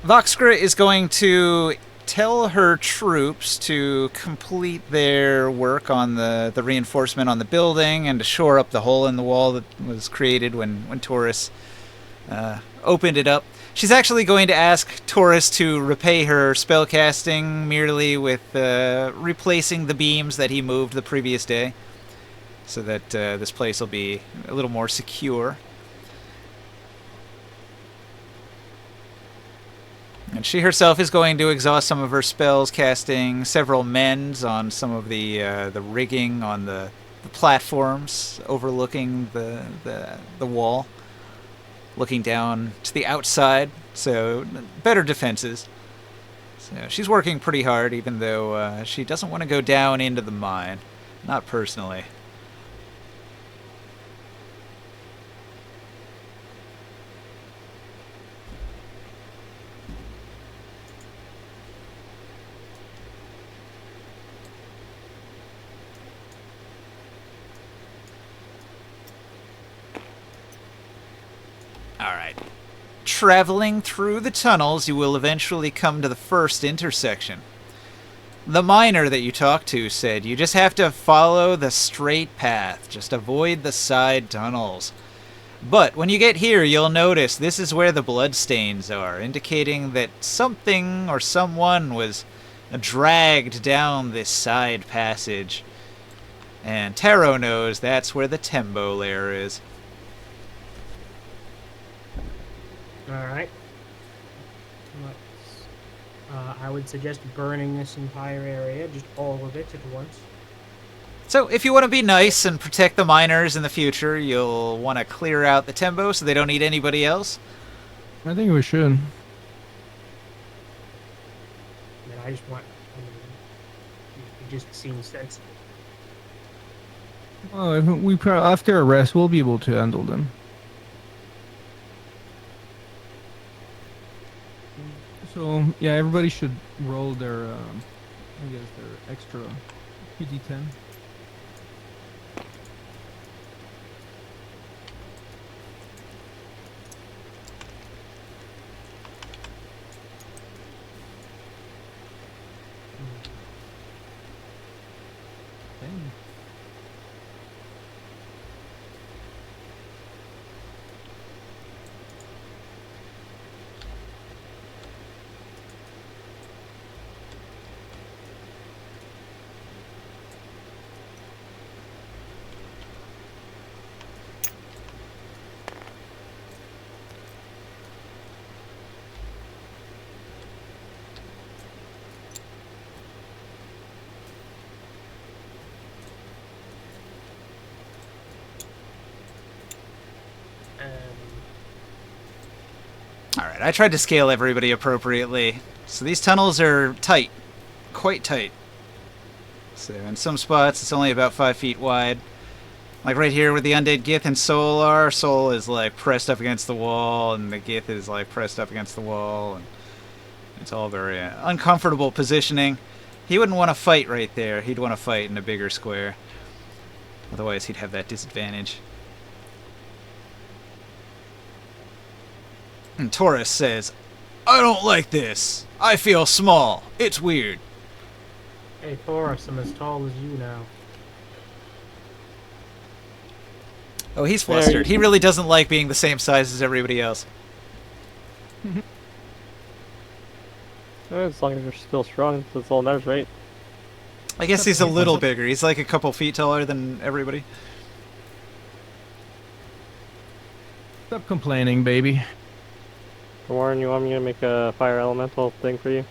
Voxcra is going to tell her troops to complete their work on the reinforcement on the building and to shore up the hole in the wall that was created when Taurus opened it up. She's actually going to ask Taurus to repay her spellcasting merely with replacing the beams that he moved the previous day, so that this place will be a little more secure. And she herself is going to exhaust some of her spells, casting several mends on some of the rigging on the platforms overlooking the wall, looking down to the outside, so better defenses. So she's working pretty hard, even though she doesn't want to go down into the mine. Not personally. Alright. Traveling through the tunnels, you will eventually come to the first intersection. The miner that you talked to said you just have to follow the straight path. Just avoid the side tunnels. But when you get here, you'll notice this is where the bloodstains are, indicating that something or someone was dragged down this side passage. And Taro knows that's where the Tembo lair is. Alright. I would suggest burning this entire area, just all of it at once. So if you want to be nice and protect the miners in the future, you'll want to clear out the Tembo so they don't eat anybody else. I think we should. I mean, I just want... it just seems sensible. Well, after a rest, we'll be able to handle them. So yeah, everybody should roll their, I guess their extra PD10. Dang. Alright, I tried to scale everybody appropriately. So these tunnels are tight. Quite tight. So in some spots, it's only about 5 feet wide. Like right here where the undead Gith and Soul are, Soul is like pressed up against the wall, and the Gith is like pressed up against the wall, and it's all very uncomfortable positioning. He wouldn't want to fight right there. He'd want to fight in a bigger square. Otherwise, he'd have that disadvantage. And Taurus says, I don't like this. I feel small. It's weird. Hey, Taurus, I'm as tall as you now. Oh, he's flustered. He really doesn't like being the same size as everybody else. As long as you're still strong, that's all that matters, right? I guess he's a little bigger. He's like a couple feet taller than everybody. Stop complaining, baby. Warren, you want me to make a fire elemental thing for you?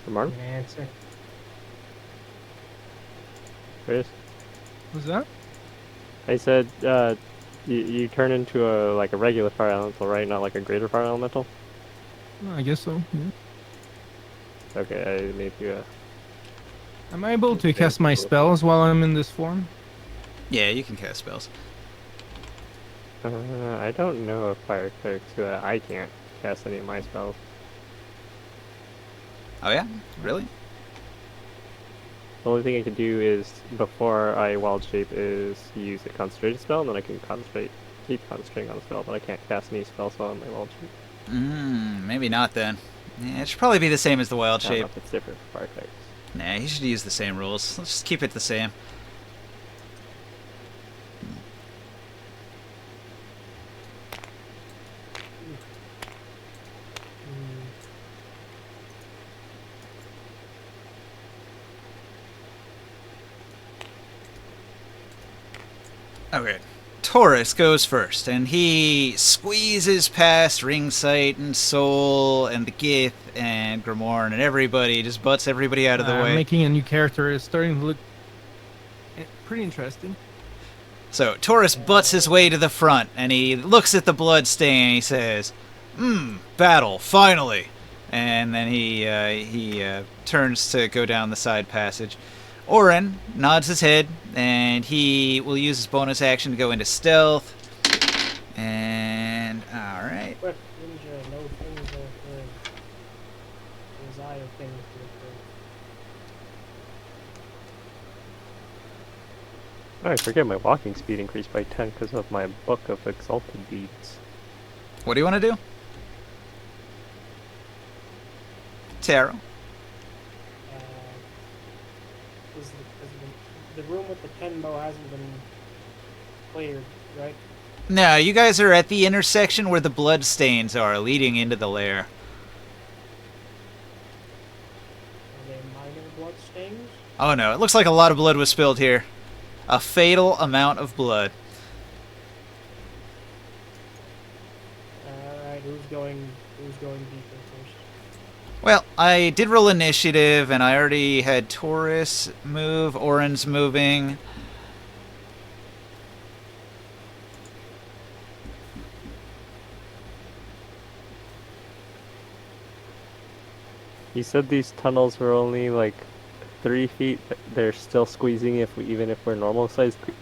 Martin? An answer. Chris? What's that? I said, you turn into a regular fire elemental, right? Not like a greater fire elemental? I guess so. Yeah. Okay, I made you a... Am I able to cast my spells while I'm in this form? Yeah, you can cast spells. I don't know if fire clerics do that. I can't cast any of my spells. Oh yeah? Really? The only thing I can do is, before I wild shape, is use a concentrated spell, and then I can keep concentrating on a spell, but I can't cast any spells while I'm my wild shape. Maybe not then. Yeah, it should probably be the same as the wild I don't know shape. if it's different for fire clerics. Nah, you should use the same rules. Let's just keep it the same. Okay. Taurus goes first, and he squeezes past Ringsight and Soul and the Gith and Grimoire and everybody, just butts everybody out of the way. Making a new character is starting to look pretty interesting. So Taurus butts his way to the front, and he looks at the blood stain, and he says, battle, finally. And then he turns to go down the side passage. Orin nods his head, and he will use his bonus action to go into stealth. And, alright. Quick, ninja, no things are good. Desire things to occur. Oh, I forget my walking speed increased by 10 because of my book of exalted deeds. What do you want to do? Tarot. Is the room with the Tenbo hasn't been cleared, right? No, you guys are at the intersection where the blood stains are, leading into the lair. Are they minor blood stains? Oh no, it looks like a lot of blood was spilled here. A fatal amount of blood. Alright, who's going deeper first? Well, I did roll initiative, and I already had Taurus move. Orin's moving. You said these tunnels were only like 3 feet. They're still squeezing even if we're normal sized creatures.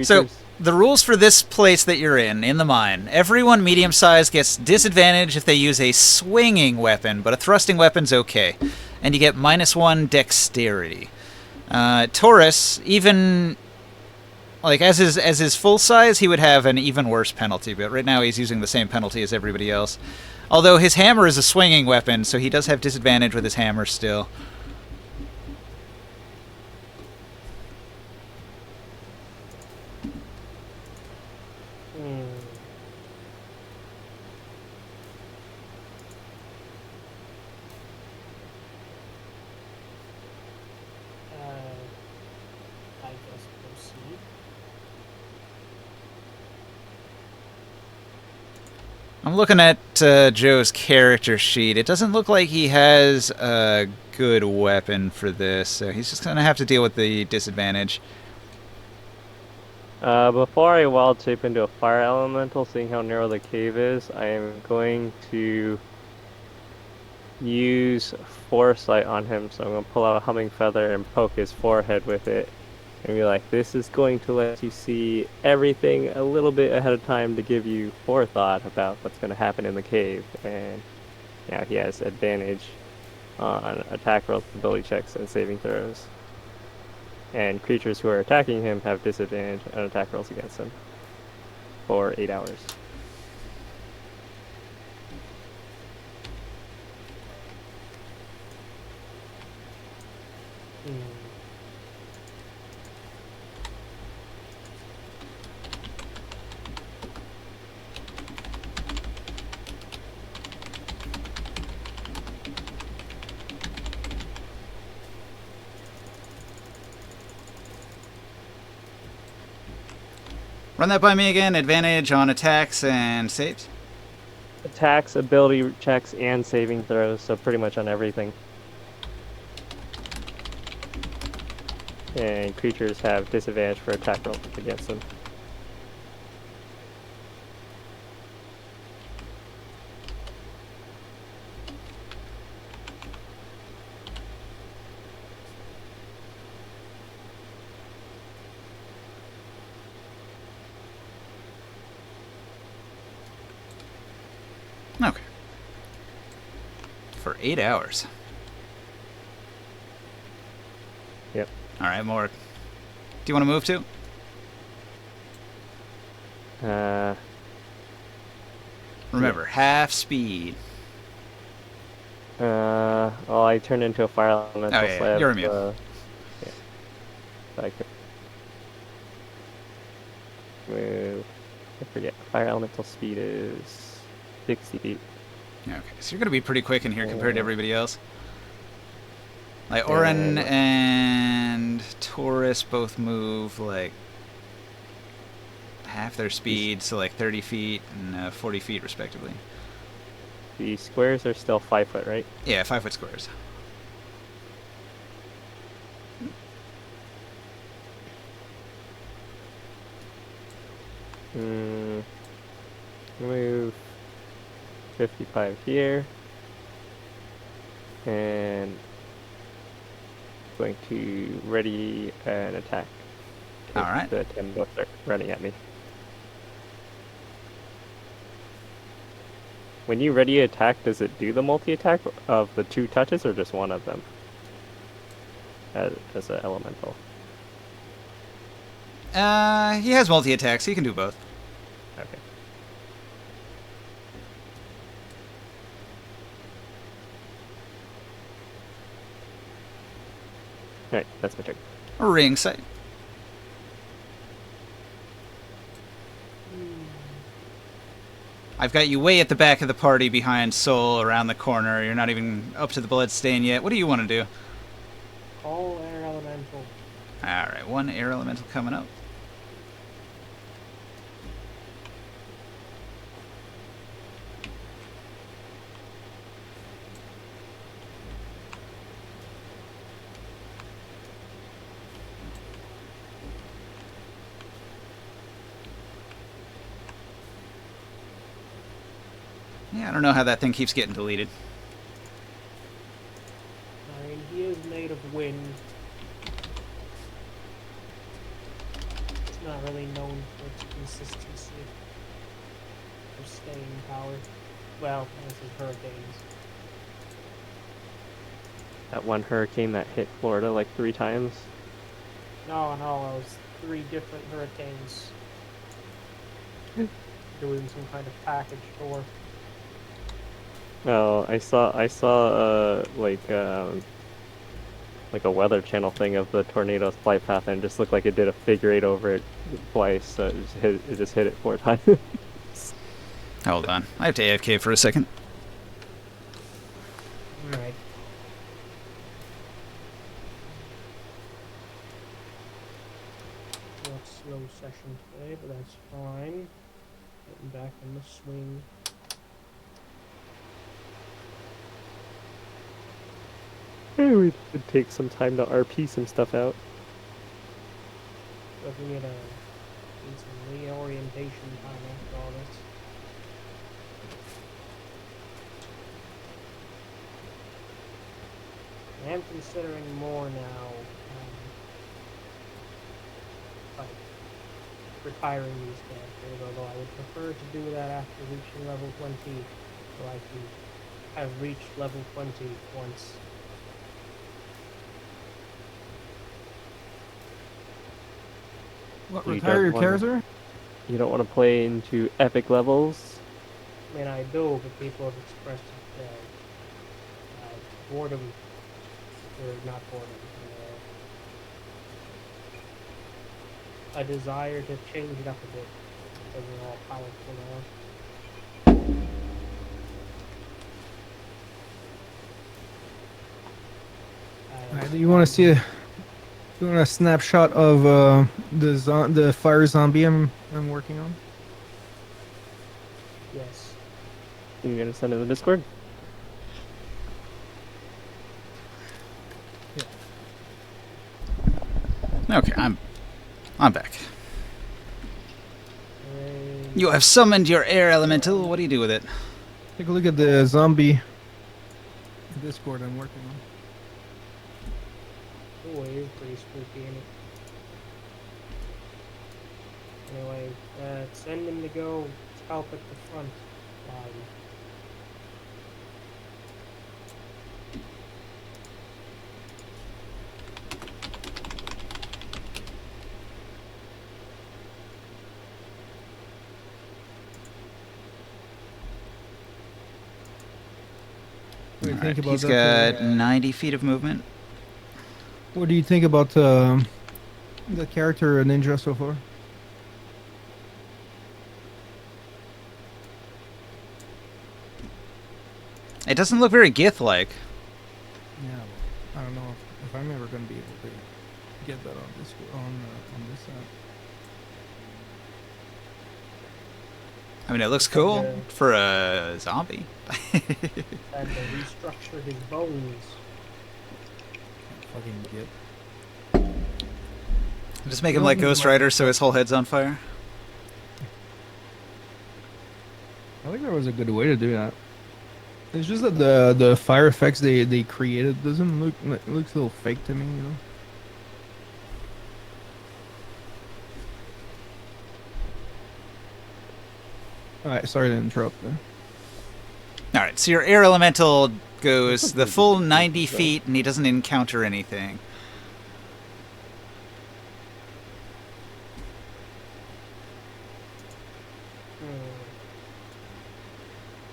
So, the rules for this place that you're in the mine, everyone medium-sized gets disadvantage if they use a swinging weapon, but a thrusting weapon's okay. And you get -1 dexterity. Taurus, even like as his full size, he would have an even worse penalty, but right now he's using the same penalty as everybody else. Although his hammer is a swinging weapon, so he does have disadvantage with his hammer still. I guess proceed. I'm looking at Joe's character sheet. It doesn't look like he has a good weapon for this, so he's just going to have to deal with the disadvantage. Before I wild shape into a fire elemental, seeing how narrow the cave is, I am going to use foresight on him. So I'm going to pull out a humming feather and poke his forehead with it. And be like, this is going to let you see everything a little bit ahead of time to give you forethought about what's going to happen in the cave. And yeah, he has advantage on attack rolls, ability checks, and saving throws. And creatures who are attacking him have disadvantage on attack rolls against him for 8 hours. Run that by me again. Advantage on attacks and saves. Attacks, ability checks, and saving throws, so pretty much on everything. And creatures have disadvantage for attack rolls against them. Okay. For 8 hours. Yep. Alright, more. Do you want to move to? Remember, half speed. Well, I turned into a fire elemental, Oh, yeah, so I have, you're immune. Yeah. So I could move. I forget. Fire elemental speed is 60 feet. Okay, so you're going to be pretty quick in here compared to everybody else. Like, Yeah. Orin and Taurus both move, like, half their speed, so like 30 feet and 40 feet, respectively. The squares are still 5 foot, right? Yeah, 5 foot squares. Move 55 here. And going to ready an attack. All right. The 10 both are running at me. When you ready attack, does it do the multi-attack of the 2 touches or just one of them? As an elemental. He has multi-attacks, so he can do both. Okay. Alright, that's my turn. Ring sight. I've got you way at the back of the party behind Soul around the corner. You're not even up to the bloodstain yet. What do you want to do? Call air elemental. Alright, 1 air elemental coming up. Yeah, I don't know how that thing keeps getting deleted. I mean, he is made of wind. It's not really known for its consistency or staying power. Well, this is hurricanes. That one hurricane that hit Florida like 3 times. No, it was 3 different hurricanes doing some kind of package tour. Oh, I saw like a Weather Channel thing of the tornado's flight path, and it just looked like it did a figure 8 over it twice. So it just hit it 4 times. Hold on. I have to AFK for a second. Alright. Slow session today, but that's fine. Getting back in the swing. We could take some time to RP some stuff out. So if we need some reorientation time after all this. I am considering more now, like retiring these characters, although I would prefer to do that after reaching level 20, so I can have reached level 20 once. What, You retire don't your wanna- character? You don't want to play into epic levels. I mean, I do, but people have expressed boredom, or not boredom, a desire to change it up a bit, because we're all powerful now. Do you want to see you want a snapshot of the fire zombie I'm working on? Yes. You're gonna send it in the Discord. Okay, I'm back. And You have summoned your air elemental. What do you do with it? Take a look at the zombie Discord I'm working on. oh, it is pretty spooky, ain't it? Anyway, send him to go help at the front line. What do you Alright, think about he's that? got 90 feet of movement. What do you think about the character ninja so far? It doesn't look very Gith-like. Yeah, well, I don't know if I'm ever going to be able to get that on this app. I mean, it looks cool for a zombie. And to restructure his bones. Fucking get. Just make him like Ghost Rider so his whole head's on fire. I think that was a good way to do that. It's just that the fire effects they created doesn't look it looks a little fake to me, you know. All right, sorry to interrupt there. All right, so your air elemental goes the full 90 feet, and he doesn't encounter anything.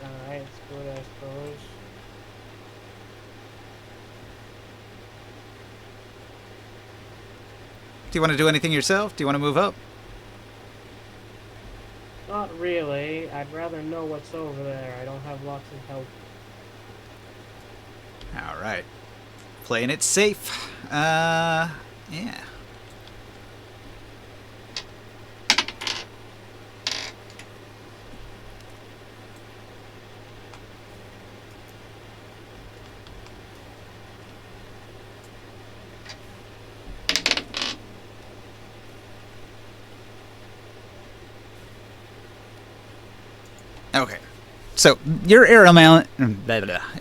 Alright, it's good, I suppose. Do you want to do anything yourself? Do you want to move up? Not really. I'd rather know what's over there. I don't have lots of help. All right. Playing it safe. Yeah. Okay. So your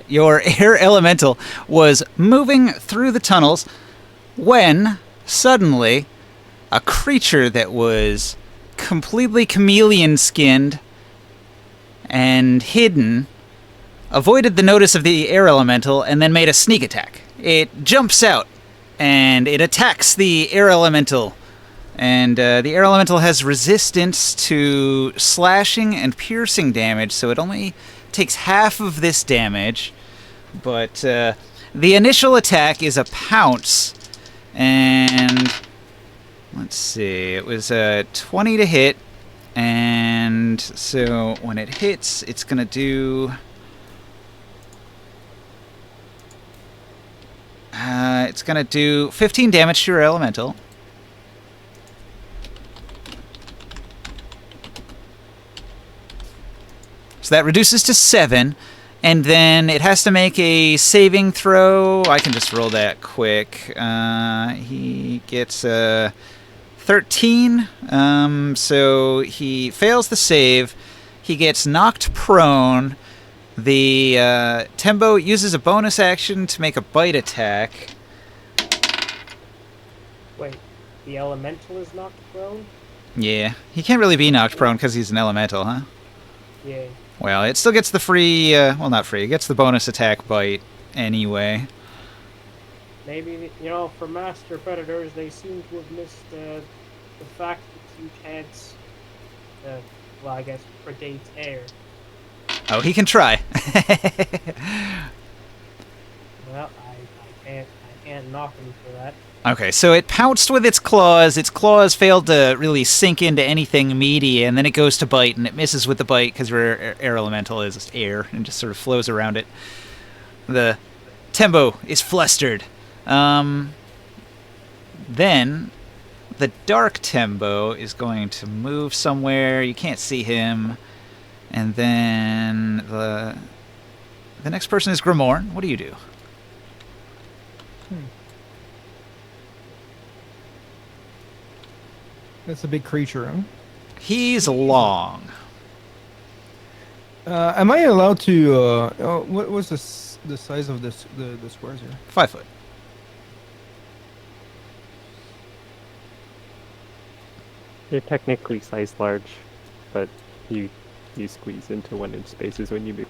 your air elemental was moving through the tunnels when suddenly a creature that was completely chameleon skinned and hidden avoided the notice of the air elemental and then made a sneak attack. It jumps out and it attacks the air elemental. And the air elemental has resistance to slashing and piercing damage, so it only takes half of this damage. But the initial attack is a pounce, and let's see, it was 20 to hit, and so when it hits, it's gonna do. It's gonna do 15 damage to your elemental. So that reduces to 7, and then it has to make a saving throw. I can just roll that quick. He gets 13, so he fails the save. He gets knocked prone. The Tembo uses a bonus action to make a bite attack. Wait, the elemental is knocked prone? Yeah, he can't really be knocked prone because he's an elemental, huh? Yeah. Well, it still gets the free, well, not free, it gets the bonus attack bite anyway. Maybe, you know, for master predators, they seem to have missed the fact that you can't, well, I guess, predate air. Oh, he can try. Well, I can't knock him for that. Okay, so it pounced with its claws. Its claws failed to really sink into anything meaty, and then it goes to bite, and it misses with the bite because your air elemental is air and just sort of flows around it. The Tembo is flustered. Then the Dark Tembo is going to move somewhere. You can't see him. And then the next person is Grimorn. What do you do? That's a big creature, huh? He's long. Am I allowed to? What was the size of the squares here? 5 foot. You're technically size large, but you squeeze into 1-inch spaces when you move.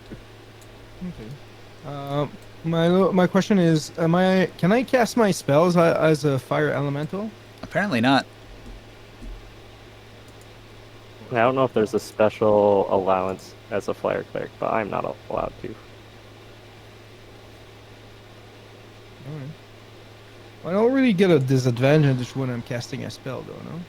Okay. My question is, can I cast my spells as a fire elemental? Apparently not. I don't know if there's a special allowance as a flyer cleric, but I'm not allowed to. Alright. I don't really get a disadvantage when I'm casting a spell, though, no?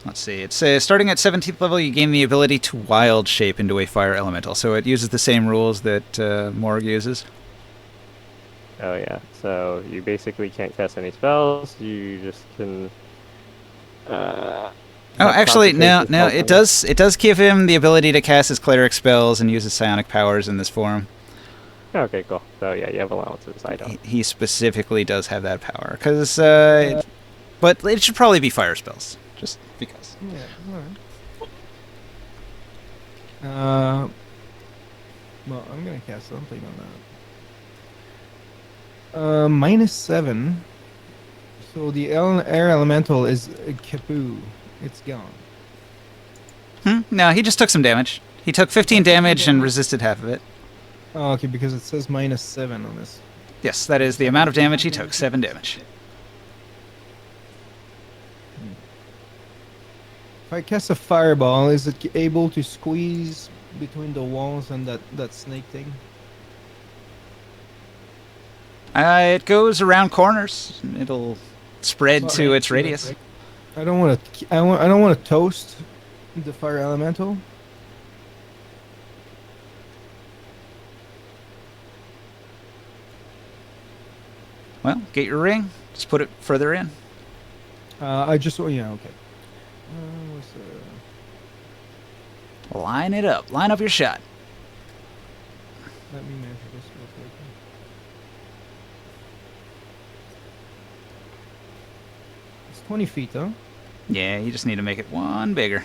Let's see. It's starting at 17th level, you gain the ability to wild shape into a fire elemental. So it uses the same rules that Morg uses. Oh yeah, so you basically can't cast any spells, you just can... Oh, actually, no, it does give him the ability to cast his cleric spells and use his psionic powers in this form. Okay, cool. So yeah, you have allowances, I don't. He specifically does have that power, because... but it should probably be fire spells. just because. Yeah, alright. Well, I'm gonna cast something on that. -7. So the air elemental is kapoo. It's gone. No, he just took some damage. He took 15 damage and resisted half of it. Oh, okay, because it says -7 on this. Yes, that is the amount of damage he took. 7 damage. If I cast a fireball, is it able to squeeze between the walls and that snake thing? It goes around corners. It'll spread to its radius. I don't want to. I don't want to toast the fire elemental. Well, get your ring. Just put it further in. I just. Oh, yeah. Okay. What's Line it up. Line up your shot. Let me measure this real quick. It's 20 feet, huh? Yeah, you just need to make it one bigger.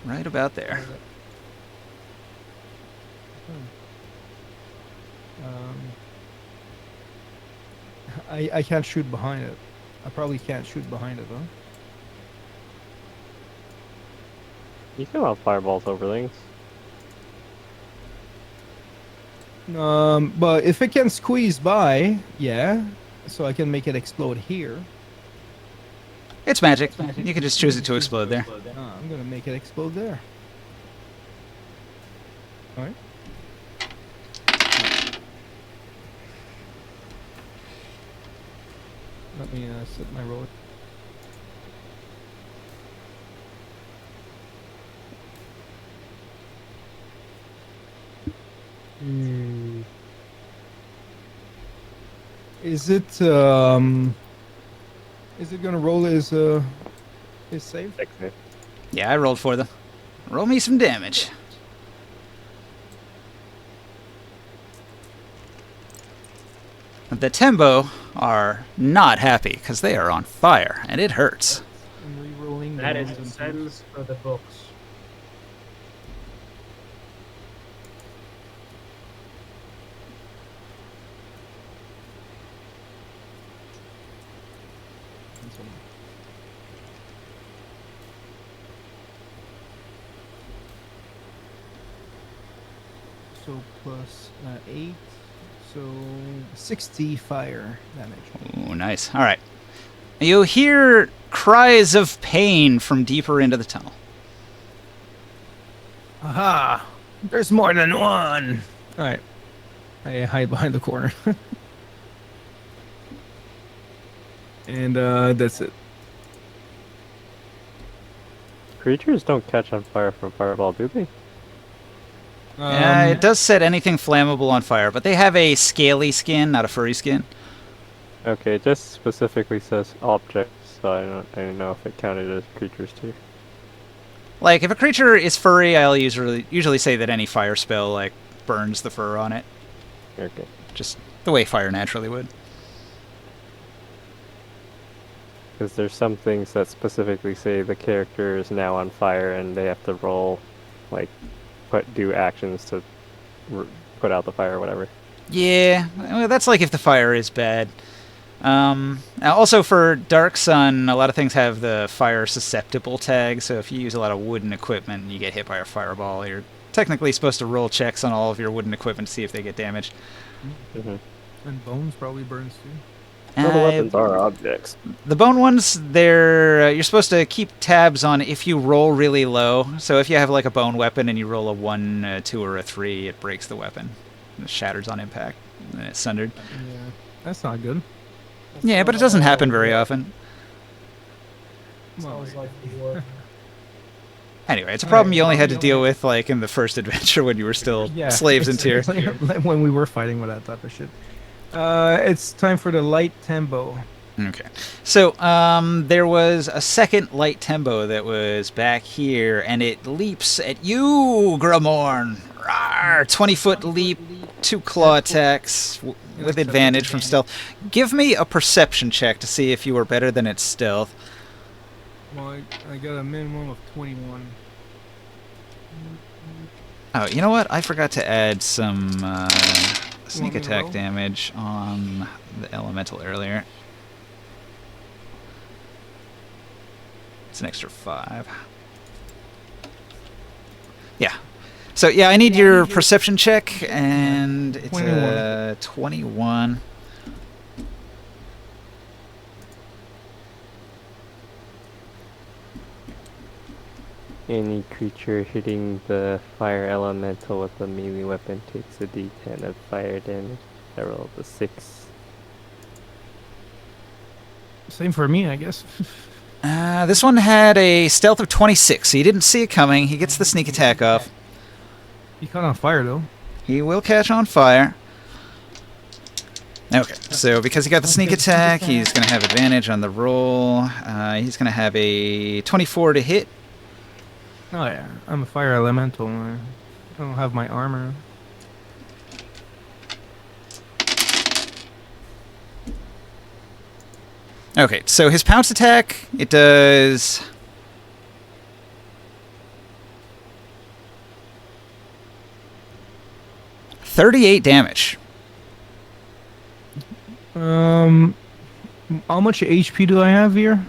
Right about there. I can't shoot behind it. I probably can't shoot behind it, huh? You can have fireballs over things. But if it can squeeze by, yeah, so I can make it explode here. It's magic. You can just choose it to explode there. I'm gonna make it explode there. All right. Let me set my roll. Is it gonna roll as save? Yeah, I rolled for them. Roll me some damage. The Tembo are not happy because they are on fire and it hurts. I'm re-rolling. That is a sentence for the books. So plus 8, so 60 fire damage. Ooh, nice. All right. You hear cries of pain from deeper into the tunnel. Aha! There's more than one! Alright. I hide behind the corner. And that's it. Creatures don't catch on fire from fireball, do they? Yeah, it does set anything flammable on fire, but they have a scaly skin, not a furry skin. Okay, it just specifically says objects, so I don't know if it counted as creatures too. Like, if a creature is furry, I'll usually say that any fire spell, like, burns the fur on it. Okay. Just the way fire naturally would. Because there's some things that specifically say the character is now on fire and they have to roll, like, do actions to put out the fire or whatever. Yeah, well, that's like if the fire is bad. Also, for Dark Sun, a lot of things have the fire susceptible tag, so if you use a lot of wooden equipment and you get hit by a fireball, you're technically supposed to roll checks on all of your wooden equipment to see if they get damaged. Mm-hmm. And bones probably burns too. All the weapons are objects. The bone ones, they're you're supposed to keep tabs on if you roll really low. So if you have like a bone weapon and you roll a 1, a 2, or a 3, it breaks the weapon. It shatters on impact, and it's sundered. Yeah, that's not good. Yeah, but it doesn't happen very often. Sounds like war. Anyway, it's a problem you only had to deal with like in the first adventure when you were still slaves in tier. Like when we were fighting with that type of shit. It's time for the light tembo. Okay. So, there was a second light tembo that was back here, and it leaps at you, Gramorn. Rawr, 20-foot leap, 2 claw attacks with advantage from stealth. Give me a perception check to see if you are better than its stealth. Well, I got a minimum of 21. Oh, you know what? I forgot to add some sneak me to attack roll? damage on the elemental earlier. It's an extra 5. Yeah. So, yeah, I need your perception check, and it's 21. 21. Any creature hitting the fire elemental with a melee weapon takes a d10 of fire damage. I rolled a 6. Same for me, I guess. This one had a stealth of 26, so he didn't see it coming. He gets the sneak attack off. He caught on fire, though. He will catch on fire. Okay, so because he got the sneak attack, he's going to have advantage on the roll. He's going to have a 24 to hit. Oh, yeah. I'm a fire elemental. I don't have my armor. Okay, so his pounce attack, it does 38 damage. How much HP do I have here?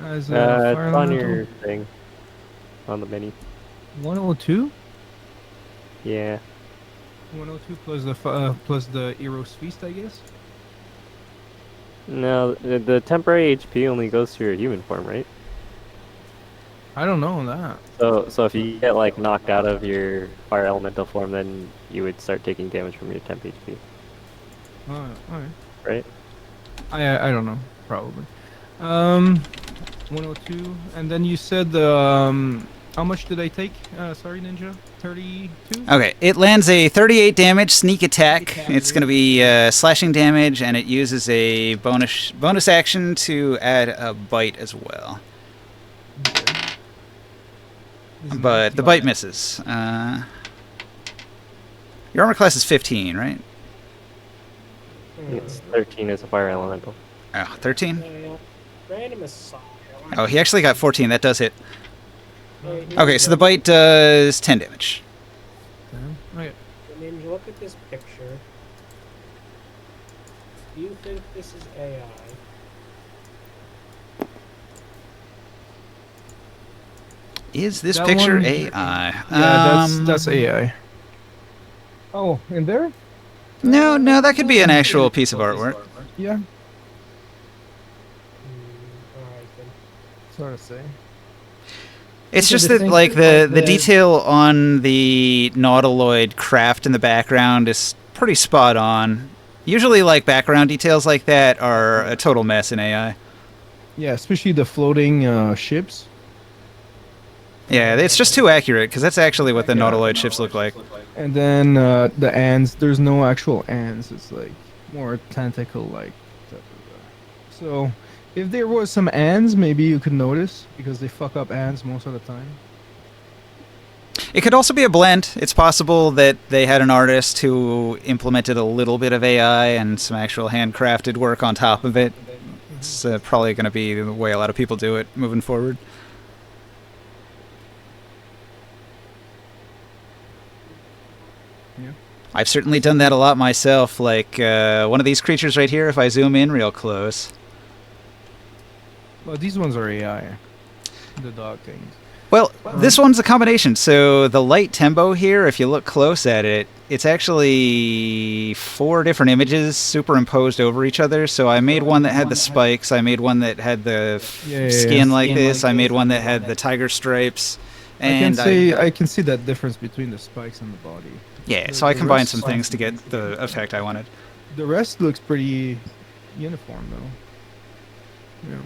As a fire It's on elemental? your thing. On the menu. 102? Yeah. 102 plus the Eros Feast, I guess. No, the temporary HP only goes to your human form, right? I don't know that. So if you get like knocked out of your fire elemental form, then you would start taking damage from your temp HP, Alright. right? I don't know, probably. 102, and then you said how much did I take? Sorry, Ninja. 32. Okay, it lands a 38 damage sneak attack. It's going to be slashing damage, and it uses a bonus action to add a bite as well. But the bite misses. Your armor class is 15, right? It's 13 as a fire elemental. Oh, 13? Random aside. Oh, he actually got 14. That does hit. Hey, Okay, so the bite does 10 damage. Okay. Ninja, look at this picture. Do you think this is AI? Is this That picture one- AI? Yeah, that's AI. Oh, in there? No, that could be an actual piece of artwork. Yeah. Alright then. It's hard to say. It's just that, like, the detail on the nautiloid craft in the background is pretty spot on. Usually, like, background details like that are a total mess in AI. Yeah, especially the floating ships. Yeah, it's just too accurate, because that's actually what the nautiloid ships look like. And then the ants, there's no actual ants. It's like more tentacle-like. So, if there was some ants, maybe you could notice, because they fuck up ants most of the time. It could also be a blend. It's possible that they had an artist who implemented a little bit of AI and some actual handcrafted work on top of it. It's probably going to be the way a lot of people do it moving forward. Yeah. I've certainly done that a lot myself, like one of these creatures right here, if I zoom in real close. Well, these ones are AI. The dog things. Well, this one's a combination. So the light tempo here, if you look close at it, it's actually 4 different images superimposed over each other. So I made one that had the spikes, I made one that had the skin like this, I made one that had the tiger stripes. And I can see that difference between the spikes and the body. yeah, so I combined some things to get the effect I wanted. The rest looks pretty uniform, though. Yeah.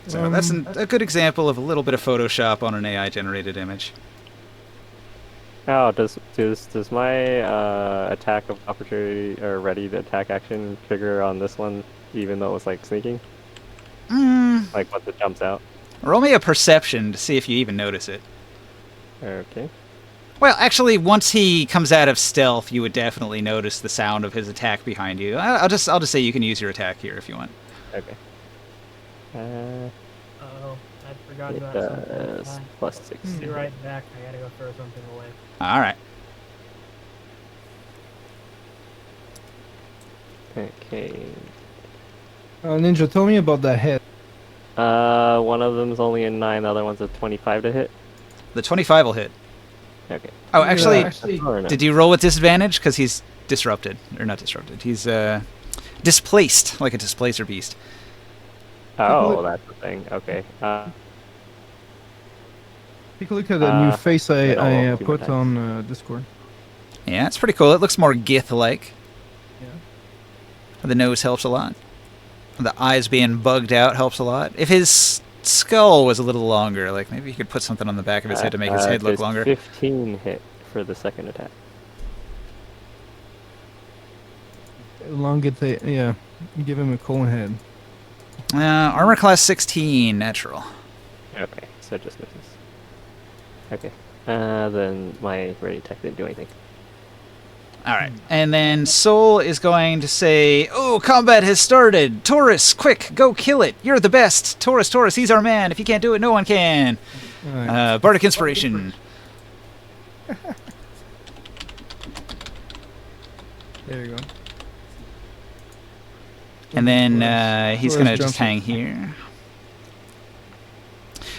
So that's a good example of a little bit of Photoshop on an AI-generated image. Oh, does my attack of opportunity or ready to attack action trigger on this one, even though it was like sneaking? Like once it jumps out. Roll me a perception to see if you even notice it. Okay. Well, actually, once he comes out of stealth, you would definitely notice the sound of his attack behind you. I'll just say you can use your attack here if you want. Okay. Oh, I forgot It about does something. plus 6. Be right back. I gotta go throw something away. All right. Okay. Ninja, tell me about that head. One of them's only a 9, the other one's a 25 to hit. The 25 will hit. Okay. Oh, Yeah, actually, actually- Or no? did you roll with disadvantage? Because he's disrupted. Or not disrupted. He's displaced, like a displacer beast. Oh, that's the thing. Okay. Take a look at the new face I don't do put attacks. on Discord. Yeah, it's pretty cool. It looks more Gith-like. Yeah. The nose helps a lot. The eyes being bugged out helps a lot. If his skull was a little longer, like maybe you could put something on the back of his head to make his head look does longer. 15 hit for the second attack. Elongate the, yeah. Give him a cone head. Armor class 16, natural. Okay, so it just misses. Okay. Then my ready attack didn't do anything. All right. And then Soul is going to say, "Oh, combat has started. Taurus, quick, go kill it. You're the best. Taurus, he's our man. If he can't do it, no one can." Alright. Bardic Inspiration. There you go. And then he's Taurus going to just jumps hang in. here.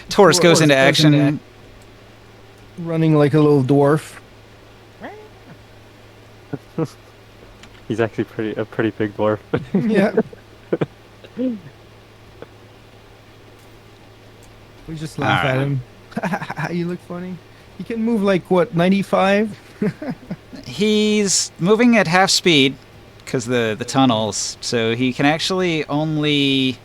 Taurus goes into action. Running like a little dwarf. He's actually a pretty big dwarf. Yeah. We just laugh at him. You look funny. He can move like what, 95? He's moving at half speed because the tunnels, so he can actually only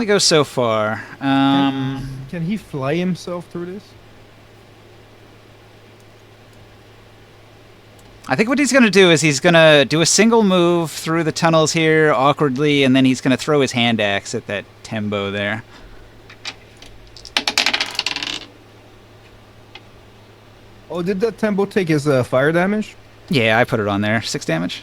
go so far. Can he fly himself through this? I think what he's going to do is he's going to do a single move through the tunnels here awkwardly, and then he's going to throw his hand axe at that Tembo there. Oh, did that tempo take his fire damage? Yeah, I put it on there. 6 damage.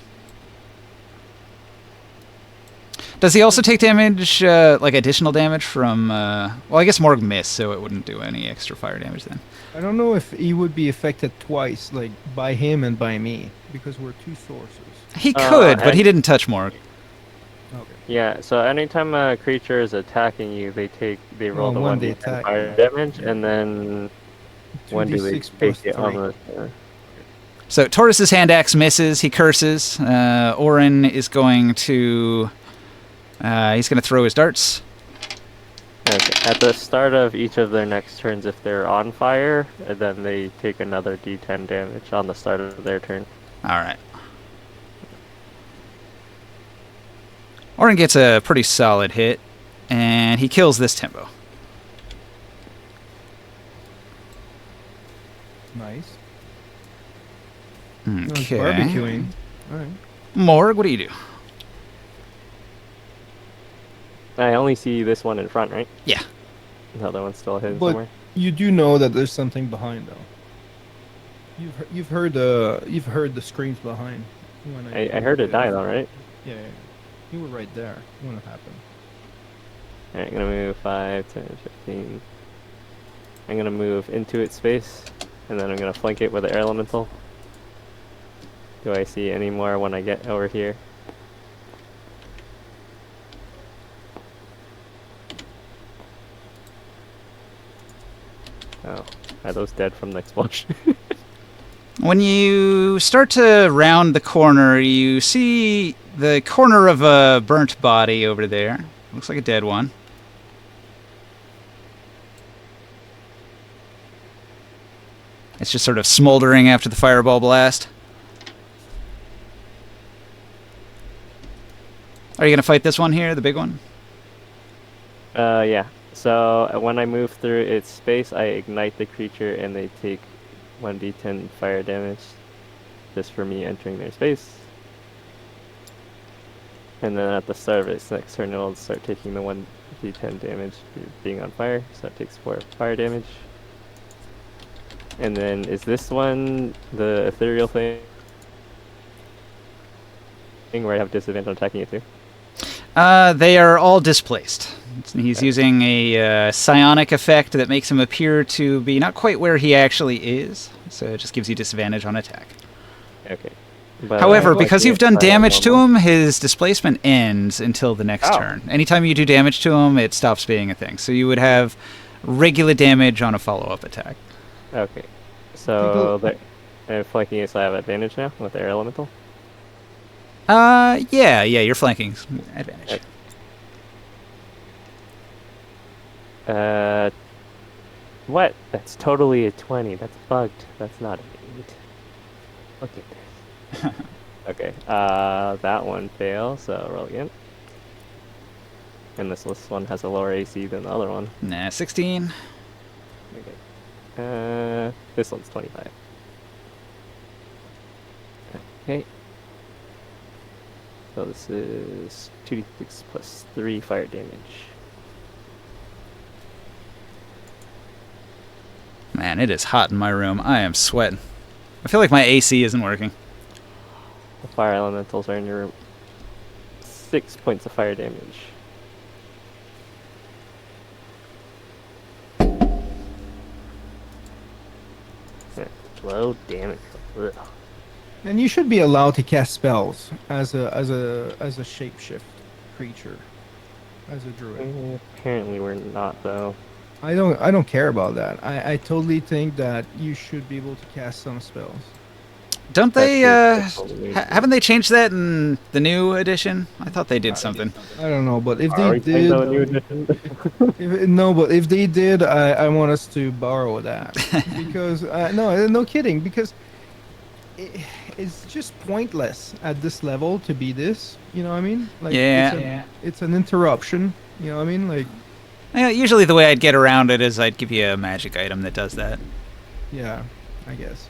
Does he also take damage, like additional damage from... well, I guess Morg missed, so it wouldn't do any extra fire damage then. I don't know if he would be affected twice, like by him and by me, because we're two sources. He could, but he didn't touch Morg. Okay. Yeah, so anytime a creature is attacking you, they roll the 1 1d10 attack. fire damage, and then 1 do they 2d6 plus take it on 3. the... So Taurus's hand axe misses. He curses. Orin is going to... he's going to throw his darts. Okay. At the start of each of their next turns, if they're on fire, then they take another d10 damage on the start of their turn. All right. Orin gets a pretty solid hit, and he kills this Tembo. Nice. No, it's Okay. barbecuing. Alright. Morg, what do you do? I only see this one in front, right? Yeah. The other one's still hidden But somewhere. you do know that there's something behind, though. You've heard the screams behind. When I heard it die, though, right? Yeah, you were right there when it happened. Alright, I'm gonna move 5, 10, 15. I'm gonna move into its space, and then I'm gonna flank it with an air elemental. Do I see any more when I get over here? Oh, are those dead from the explosion? When you start to round the corner, you see the corner of a burnt body over there. Looks like a dead one. It's just sort of smoldering after the fireball blast. Are you going to fight this one here, the big one? Yeah. So when I move through its space, I ignite the creature and they take 1d10 fire damage just for me entering their space. And then at the start of its next turn, it'll start taking the 1d10 damage for being on fire. So it takes 4 fire damage. And then is this one the ethereal thing where I have disadvantage on attacking it too? They are all displaced. He's Okay. using a psionic effect that makes him appear to be not quite where he actually is, so it just gives you disadvantage on attack. Okay. But However, well, because I you've done can't fire damage to normal. him, his displacement ends until the next Oh. turn. Anytime you do damage to him, it stops being a thing. So you would have regular damage on a follow-up attack. Okay. So flanking is I have advantage now with air elemental. Yeah, you're flanking advantage. What? That's totally a 20. That's bugged. That's not an 8. Look at this. Okay. That one fails. So roll again. And this one has a lower AC than the other one. Nah, 16. Okay. This one's 25. Okay. So this is 2d6 plus 3 fire damage. Man, it is hot in my room. I am sweating. I feel like my AC isn't working. The fire elementals are in your room. 6 points of fire damage. Low damage. Ugh. And you should be allowed to cast spells as a shapeshift creature, as a druid. Apparently we're not though. I don't care about that. I totally think that you should be able to cast some spells. Don't they, That's totally haven't they changed that in the new edition? I thought they did something. I don't know, but if Are they we playing did, on a new edition? but if they did, I want us to borrow that because no kidding, because it's just pointless at this level to be this. You know what I mean? Like, Yeah. it's an interruption. You know what I mean? Like, Yeah, usually the way I'd get around it is I'd give you a magic item that does that. yeah, I guess.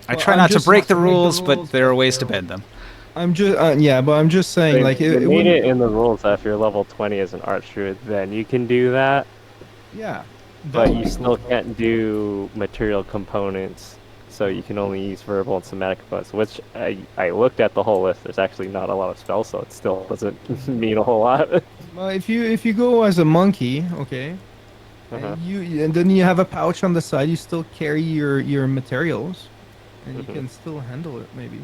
I Well, try I'm not to just break not the to break the rules, but rules, there are but ways there to are bend them. I'm just but I'm just saying, like, They it made wouldn't- it in the rules that if you're level 20 as an archdruid, then you can do that, yeah. that but would you be still cool. can't do material components. So you can only use verbal and somatic components, which I looked at the whole list. There's actually not a lot of spells, so it still doesn't mean a whole lot. Well, if you go as a monkey, okay, Uh-huh. and then you have a pouch on the side, you still carry your materials, and you Mhm. can still handle it maybe.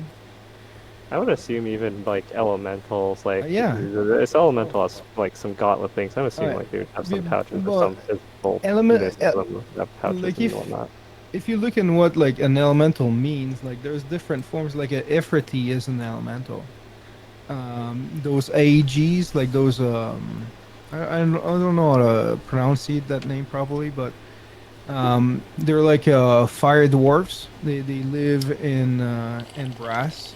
I would assume even like elementals, like Yeah. this elemental has like some gauntlet things. I'm assuming Alright. like they would have some Be- pouches well, or some physical element- units el- of them have pouches like and whatnot. If you look in what like an elemental means, like there's different forms. Like a Ifriti is an elemental. Those AEGs, like those I don't know how to pronounce that name properly, but they're like fire dwarfs. They live in brass.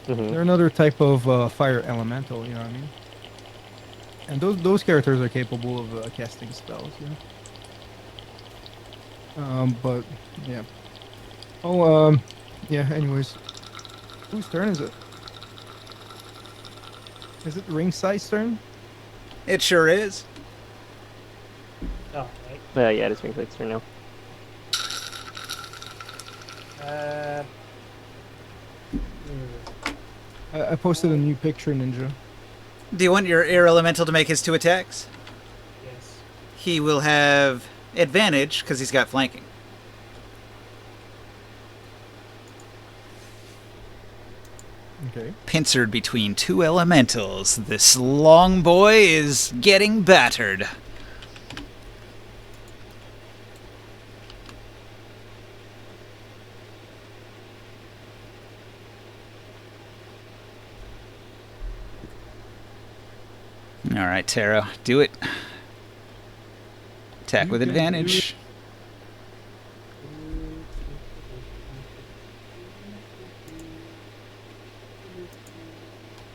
Mhm. They're another type of fire elemental. You know what I mean? And those characters are capable of casting spells. Yeah. But yeah. Oh, yeah. Anyways, whose turn is it? Is it Ringside's turn? It sure is. Oh, right. Yeah, just makes its turn now. I posted a new picture, Ninja. Do you want your air elemental to make his 2 attacks? Yes. He will have advantage because he's got flanking. Okay. Pincered between 2 elementals, this long boy is getting battered. All right, Taro, do it. Attack You with can do advantage.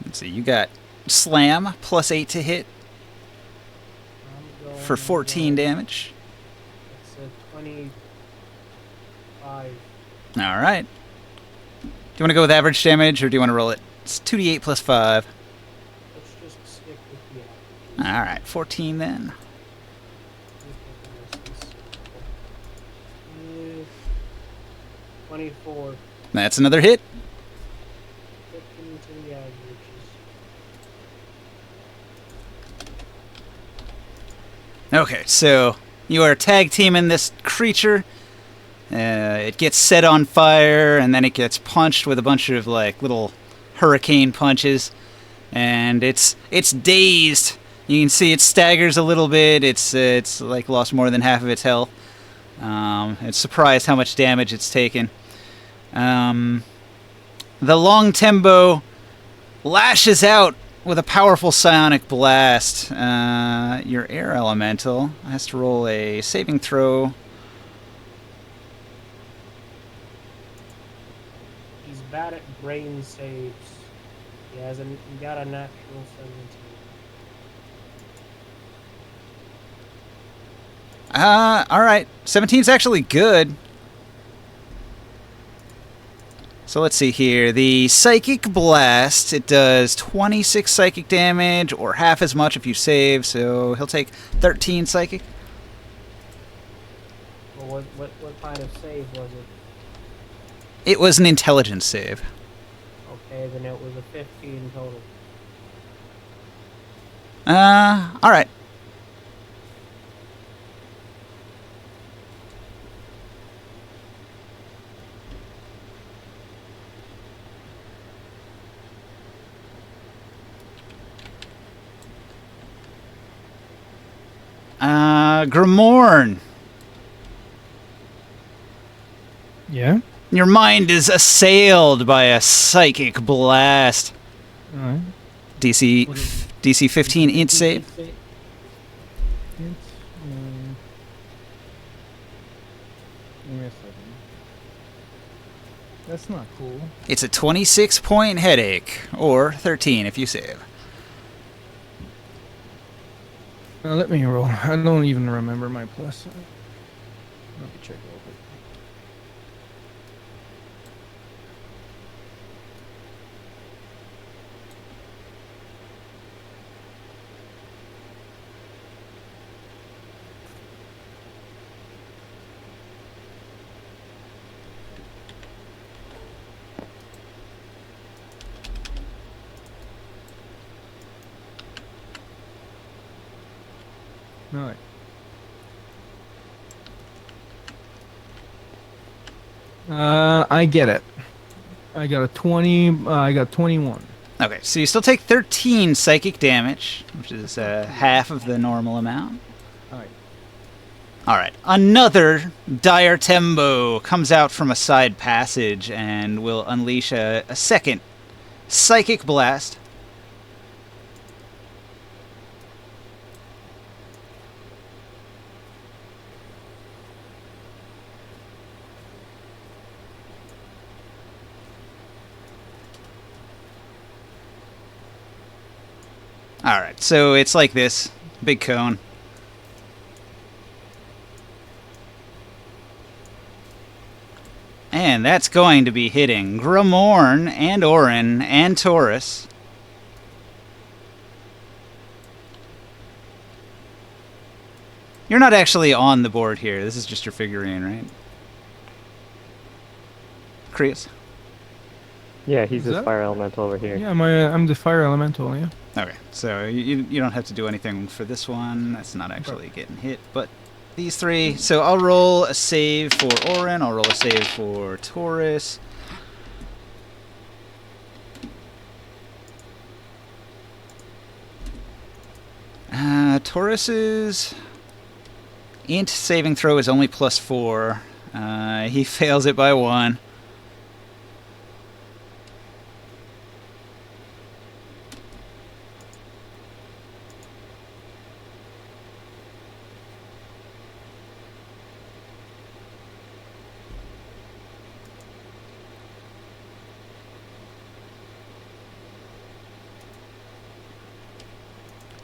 Let's see, you got slam plus 8 to hit I'm for going, 14 damage. It's a 25. All right. Do you want to go with average damage or do you want to roll it? It's 2d8 plus 5. Let's just stick with the average. All right, 14 then. 24. That's another hit. 15 to the averages. Okay, so you are tag teaming this creature. It gets set on fire, and then it gets punched with a bunch of like little hurricane punches, and it's dazed. You can see it staggers a little bit. It's like lost more than half of its health. It's surprised how much damage it's taken. The long tembo lashes out with a powerful psionic blast. Your air elemental has to roll a saving throw. He's bad at brain saves. He got a natural 17. Alright. 17's actually good. So let's see here. The Psychic Blast, it does 26 psychic damage, or half as much if you save, so he'll take 13 psychic. Well, what kind of save was it? It was an intelligence save. Okay, then it was a 15 total. Alright. Grimorn, Yeah. your mind is assailed by a psychic blast. All right. DC What is- DC 15 int save. It's, give me a second. That's not cool. It's a 26-point headache, or 13 if you save. Let me roll. I don't even remember my plus. Let me check real quick. All right. I get it. I got a 20. I got 21. Okay, so you still take 13 psychic damage, which is half of the normal amount. All right. Alright, another dire tembo comes out from a side passage and will unleash a second psychic blast. Alright, so it's like this. Big cone. And that's going to be hitting Grimorn and Orin and Taurus. You're not actually on the board here. This is just your figurine, right? Krios? Yeah, he's Is this that- fire elemental over here. Yeah, I'm the fire elemental. Yeah. Okay, so you don't have to do anything for this one. That's not actually getting hit, but these three. So I'll roll a save for Orin. I'll roll a save for Taurus. Taurus's int saving throw is only +4. He fails it by 1.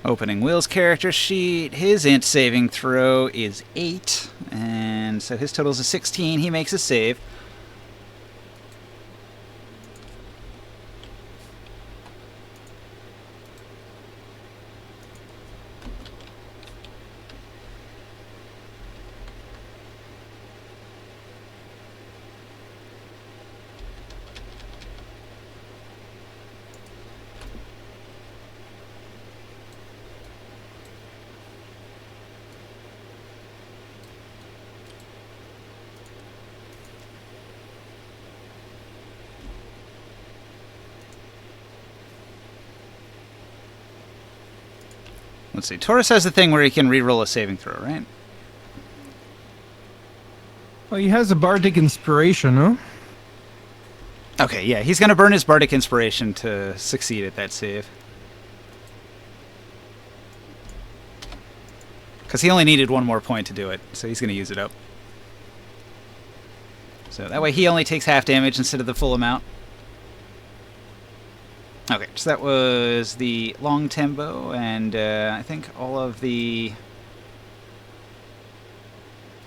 Opening Will's character sheet. His int saving throw is 8, and so his total is a 16. He makes a save. Let's see. Taurus has the thing where he can re-roll a saving throw, right? Well, he has a bardic inspiration, huh? Okay, yeah, he's going to burn his bardic inspiration to succeed at that save. Because he only needed one more point to do it, so he's going to use it up. So that way he only takes half damage instead of the full amount. Okay, so that was the long tempo, and I think all of the...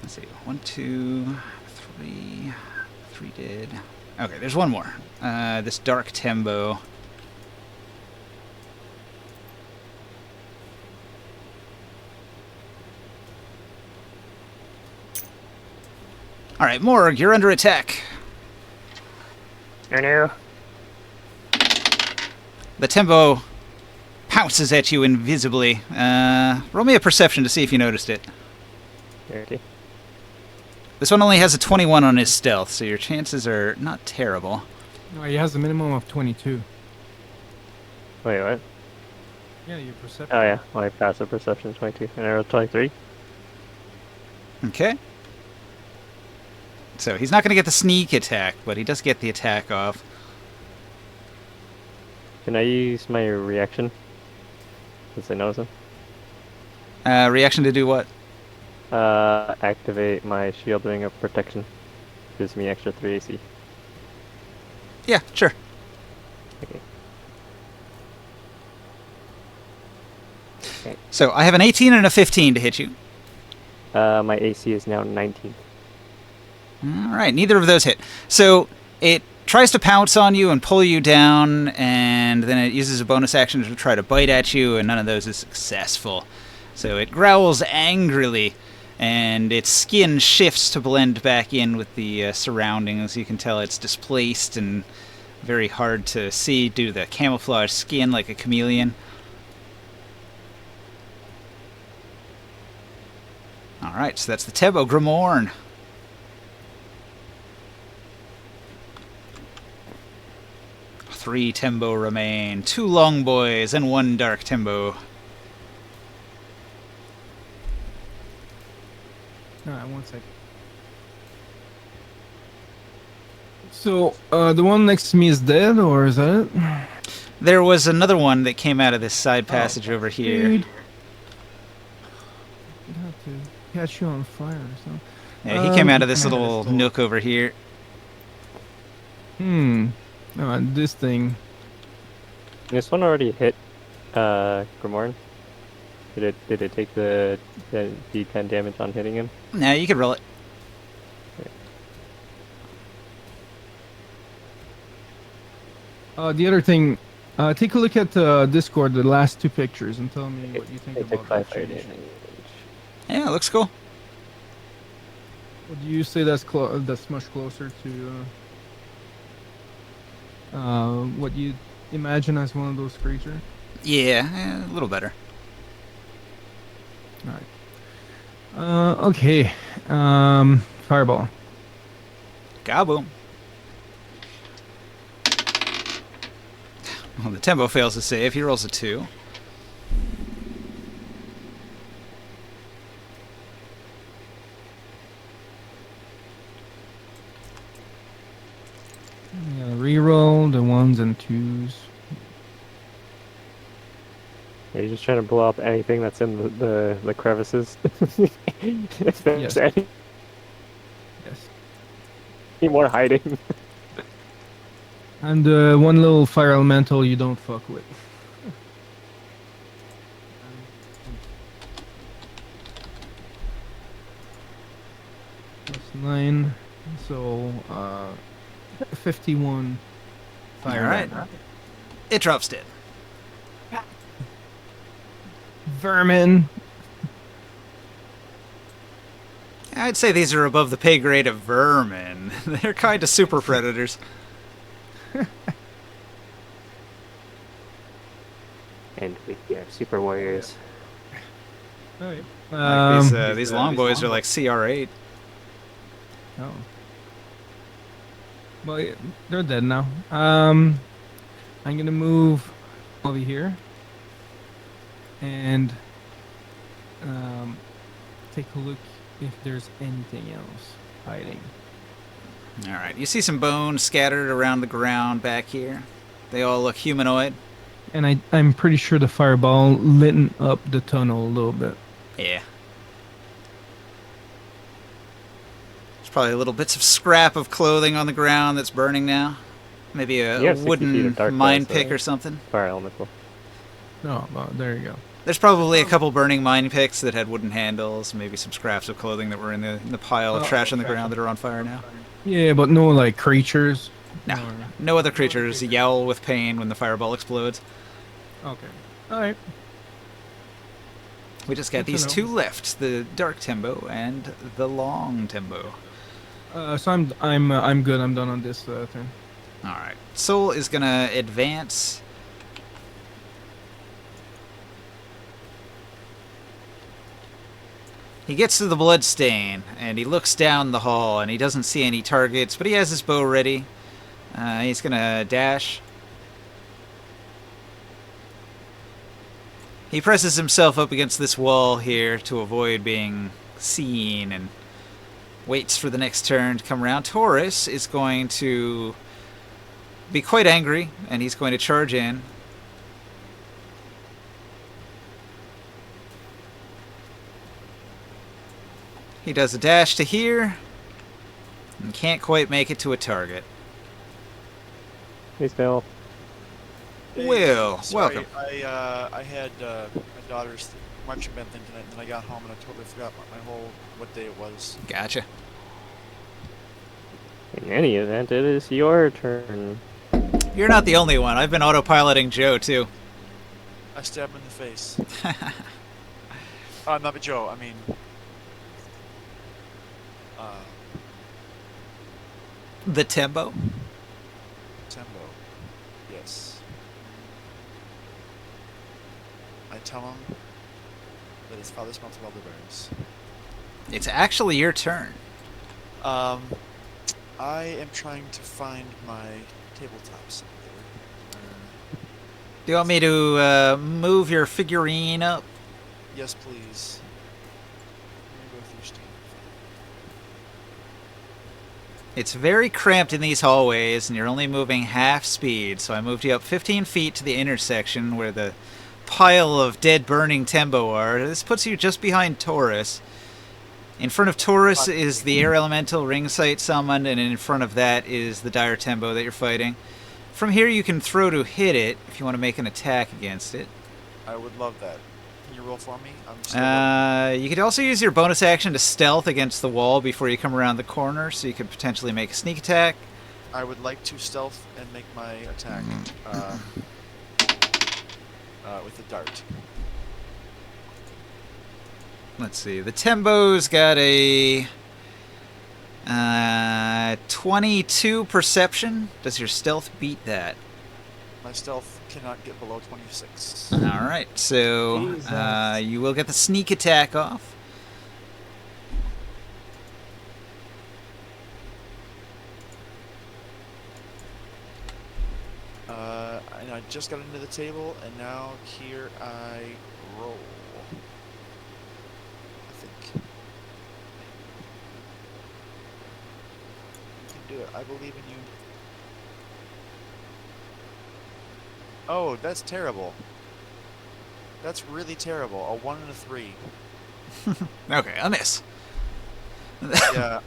Let's see, 1, 2, 3... 3 did... Okay, there's one more. This dark tempo. Alright, Morg, you're under attack. No. The tempo pounces at you invisibly. Roll me a perception to see if you noticed it. Okay. This one only has a 21 on his stealth, so your chances are not terrible. No, he has a minimum of 22. Wait, what? Yeah, your perception. Oh yeah, my passive perception is 22, and I rolled 23. Okay. So he's not going to get the sneak attack, but he does get the attack off. Can I use my reaction? Since I notice him? Reaction to do what? Activate my shield ring of protection. Gives me extra 3 AC. Yeah, sure. Okay. So I have an 18 and a 15 to hit you. My AC is now 19. All right, neither of those hit. So it tries to pounce on you and pull you down, and then it uses a bonus action to try to bite at you, and none of those is successful. So it growls angrily, and its skin shifts to blend back in with the surroundings. You can tell it's displaced and very hard to see due to the camouflage skin like a chameleon. Alright, so that's the Tebo Grimorn. Three Tembo remain, 2 long boys and 1 dark Tembo. Alright, 1 second. So, the one next to me is dead, or is that it? There was another one that came out of this side passage over here. Dude. I'd have to catch you on fire or something. Yeah, he came out of this little nook over here. Oh, this thing. This one already hit Grimorn. Did it take the D10 damage on hitting him? Nah, you could roll it. The other thing, take a look at Discord, the last 2 pictures, and tell me what you think It took about 5 that fire change. damage. Yeah, looks cool. Would you say that's much closer to what you imagine as one of those creatures? Yeah, a little better. Alright. Okay. Fireball. Gaboom. Well, the Tembo fails to save. He rolls a 2. Yeah, reroll the 1s and 2s. Are you just trying to blow up anything that's in the crevices? If there's Yes. any Yes. more hiding. And one little fire elemental you don't fuck with. That's 9. So 51 fire. Alright. damage. It drops dead. Vermin. I'd say these are above the pay grade of vermin. They're kind of super predators. And we are super warriors. Alright. Like these long boys are like CR8. Oh. Well, yeah, they're dead now. I'm gonna move over here, and take a look if there's anything else hiding. All right. You see some bones scattered around the ground back here. They all look humanoid. And I'm pretty sure the fireball lit up the tunnel a little bit. Yeah. There's probably little bits of scrap of clothing on the ground that's burning now. Maybe You a have 60 feet wooden of dark mine glass, pick though. or something. Fire elemental. Oh, well, there you go. There's probably a couple burning mine picks that had wooden handles, maybe some scraps of clothing that were in the pile of trash on the ground that are on fire now. Yeah, but no like creatures. No. Or- No other creatures yowl with pain when the fireball explodes. Okay. All right. We just got Good to these know. two left, the dark tembo and the long tembo. So I'm good. I'm done on this turn. All right. Soul is going to advance. He gets to the bloodstain, and he looks down the hall, and he doesn't see any targets, but he has his bow ready. He's going to dash. He presses himself up against this wall here to avoid being seen, and waits for the next turn to come around. Taurus is going to be quite angry, and he's going to charge in. He does a dash to here, and can't quite make it to a target. Hey, Phil. Hey, Will, sorry, welcome. I had my daughter's marching band thing tonight, and then I got home and I totally forgot what day it was. Gotcha. In any event, it is your turn. You're not the only one. I've been autopiloting Joe, too. I stabbed him in the face. Not Joe. I mean, The tembo? Tembo. Yes. I tell him that his father smells of elderberries. It's actually your turn. I am trying to find my tabletops. Do you want me to move your figurine up? Yes, please. Let me go through Steve. It's very cramped in these hallways, and you're only moving half speed, so I moved you up 15 feet to the intersection where the pile of dead burning tembo are. This puts you just behind Taurus. In front of Taurus is the air elemental ring sight summoned, and in front of that is the dire tembo that you're fighting. From here you can throw to hit it if you want to make an attack against it. I would love that. Can you roll for me? I'm still You could also use your bonus action to stealth against the wall before you come around the corner, so you could potentially make a sneak attack. I would like to stealth and make my attack with the dart. Let's see. The tembo's got a 22 perception. Does your stealth beat that? My stealth cannot get below 26. All right. So Jesus. you will get the sneak attack off. And I just got into the table, and now here I roll. I think. You can do it. I believe in you. Oh, that's terrible. That's really terrible. A 1 and a 3. Okay, a miss. Yeah.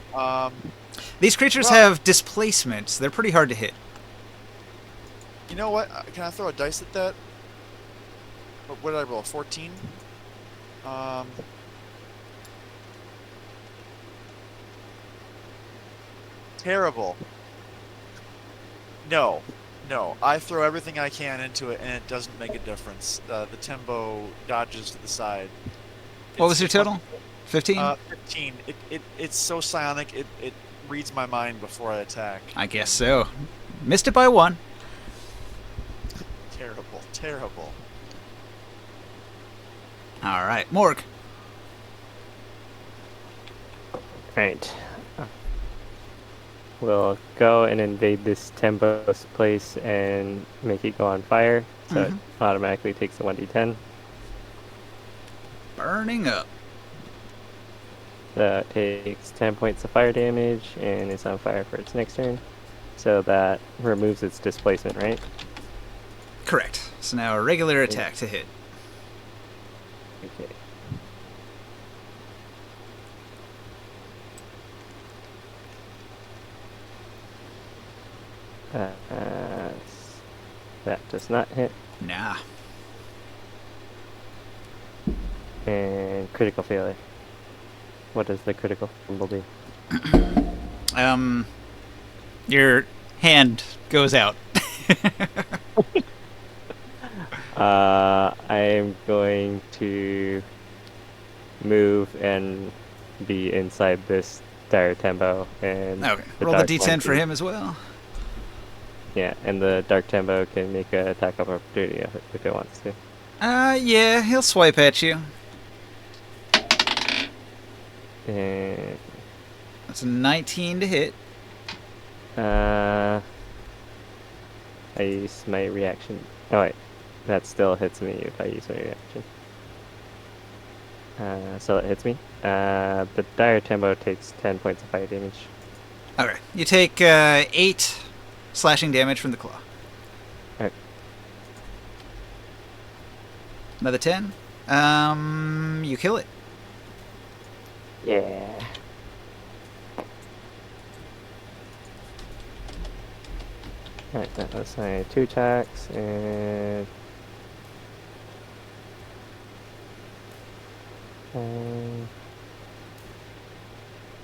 These creatures Well- have displacements. They're pretty hard to hit. You know what? Can I throw a dice at that? What did I roll? 14? Terrible. No. No. I throw everything I can into it, and it doesn't make a difference. The tempo dodges to the side. What was your It's one- total? 15? 15. It's so psionic, it reads my mind before I attack. I guess so. Missed it by 1. Terrible. Terrible. All right, Morg. Right. We'll go and invade this tembo's place and make it go on fire, so it automatically takes a 1d10. Burning up. That takes 10 points of fire damage and is on fire for its next turn. So that removes its displacement, right? Correct. So now a regular attack to hit. Okay. That does not hit. Nah. And critical failure. What does the critical fumble do? Your hand goes out. I'm going to move and be inside this dire tembo and Okay. Roll the d10 for him as well. Yeah, and the dark tembo can make an attack of opportunity if it wants to. Yeah, he'll swipe at you. And That's a 19 to hit. I use my reaction. Oh wait, that still hits me if I use my reaction. So it hits me. The dire tembo takes 10 points of fire damage. Okay. You take 8 slashing damage from the claw. Alright. Another 10. You kill it. Yeah. Alright, that was my 2 attacks, and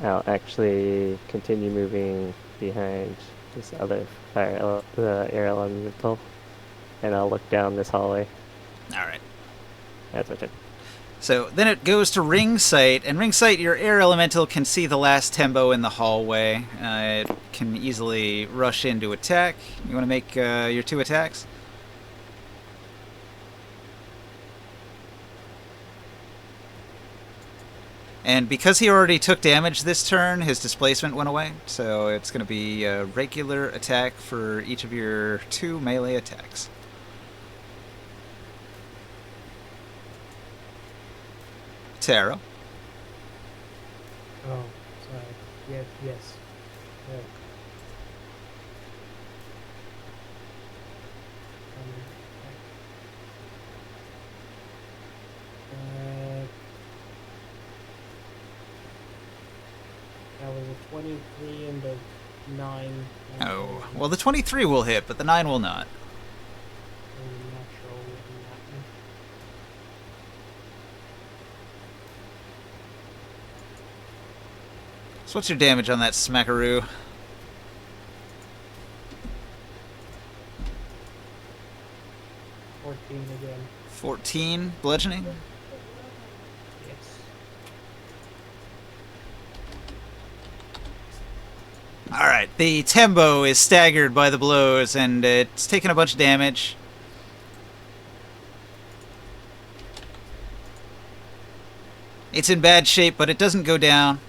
I'll actually continue moving behind this other the air elemental, and I'll look down this hallway. Alright. That's my turn. So then it goes to ring sight, and ring sight, your air elemental can see the last tembo in the hallway. It can easily rush in to attack. You want to make your 2 attacks? And because he already took damage this turn, his displacement went away. So it's going to be a regular attack for each of your 2 melee attacks. Taro. Oh, sorry. Yes. Right. That was a 23 and a 9. Oh, well, the 23 will hit, but the 9 will not. Natural in that one. So what's your damage on that smackaroo? 14 again. 14 bludgeoning? Yes. Alright, the tembo is staggered by the blows, and it's taken a bunch of damage. It's in bad shape, but it doesn't go down.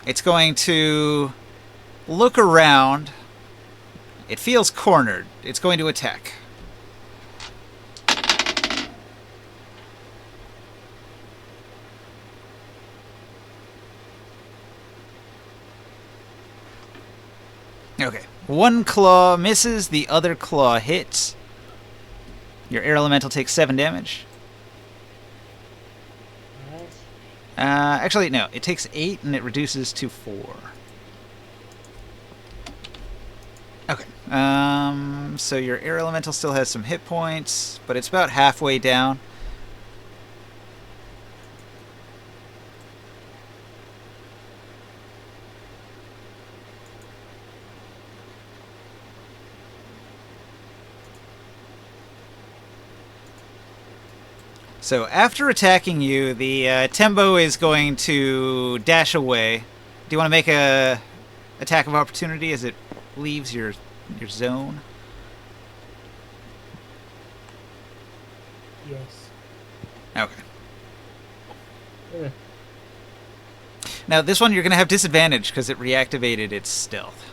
It's going to look around. It feels cornered. It's going to attack. Okay. One claw misses, the other claw hits. Your air elemental takes 7 damage. Alright. Actually, no. It takes 8 and it reduces to 4. Okay. So your air elemental still has some hit points, but it's about halfway down. So after attacking you, the tembo is going to dash away. Do you want to make a attack of opportunity as it leaves your zone? Yes. Okay. Eh. Now this one you're going to have disadvantage because it reactivated its stealth.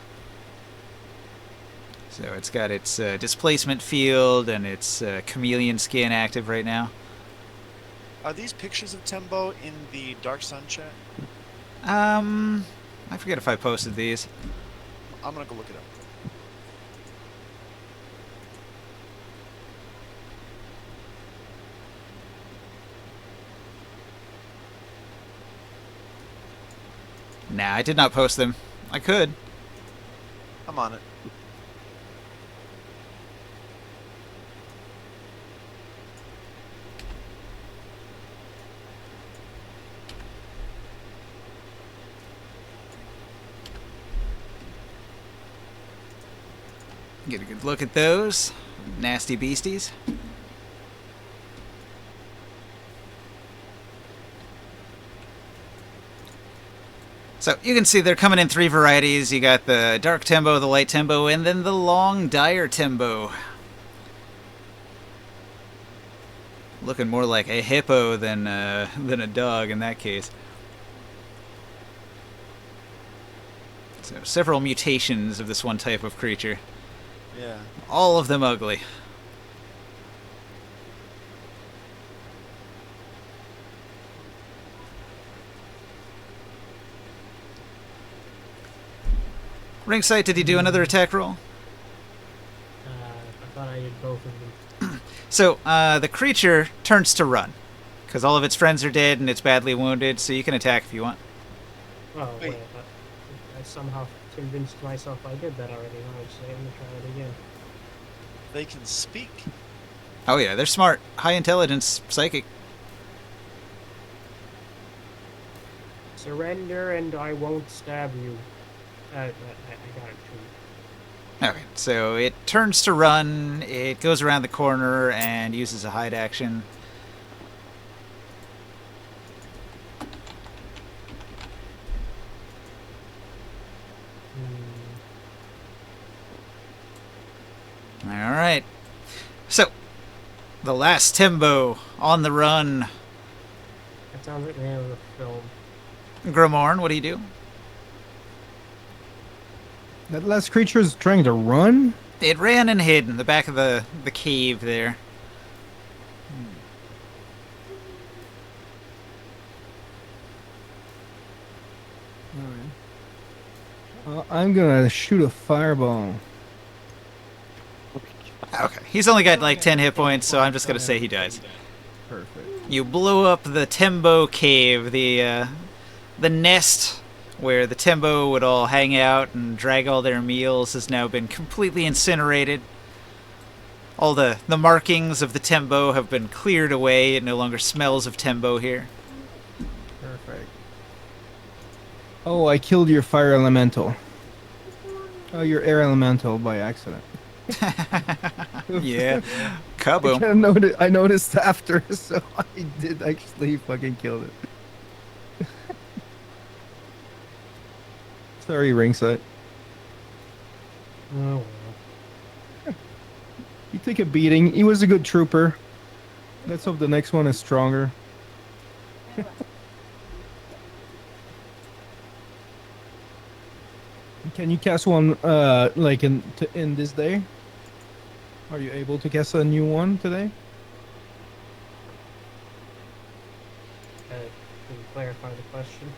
So it's got its displacement field and its chameleon skin active right now. Are these pictures of Tembo in the Dark Sun chat? I forget if I posted these. I'm gonna go look it up. Nah, I did not post them. I could. I'm on it. Get a good look at those nasty beasties. So you can see they're coming in 3 varieties. You got the dark tembo, the light tembo, and then the long dire tembo. Looking more like a hippo than a dog in that case. So several mutations of this one type of creature. Yeah. All of them ugly. Ringside, did he do another attack roll? I thought I did both of them. So, the creature turns to run. Because all of its friends are dead and it's badly wounded, so you can attack if you want. Oh, Wait. wait. I somehow convinced myself I did that already. Now I'm going to try it again. They can speak. Oh yeah, they're smart. High intelligence, psychic. Surrender and I won't stab you. I got it too. Okay, so it turns to run, it goes around the corner and uses a hide action. Alright. So, the last Timbo on the run. That sounds like the name of the film. Grimorn, what do you do? That last creature is trying to run? It ran and hid in the back of the cave there. I'm gonna shoot a fireball. Okay, he's only got like 10 hit points, so I'm just gonna say he dies. Perfect. You blew up the Tembo cave, the nest where the Tembo would all hang out and drag all their meals has now been completely incinerated. All the markings of the Tembo have been cleared away. It no longer smells of Tembo here. Perfect. Oh, I killed your fire elemental. Oh, your air elemental by accident. Yeah. Kaboom. I noticed after, so I did actually fucking kill it. Sorry, Ringside. Oh, well. He took a beating. He was a good trooper. Let's hope the next one is stronger. Can you cast one like in this day? Are you able to cast a new one today? Can you clarify the question?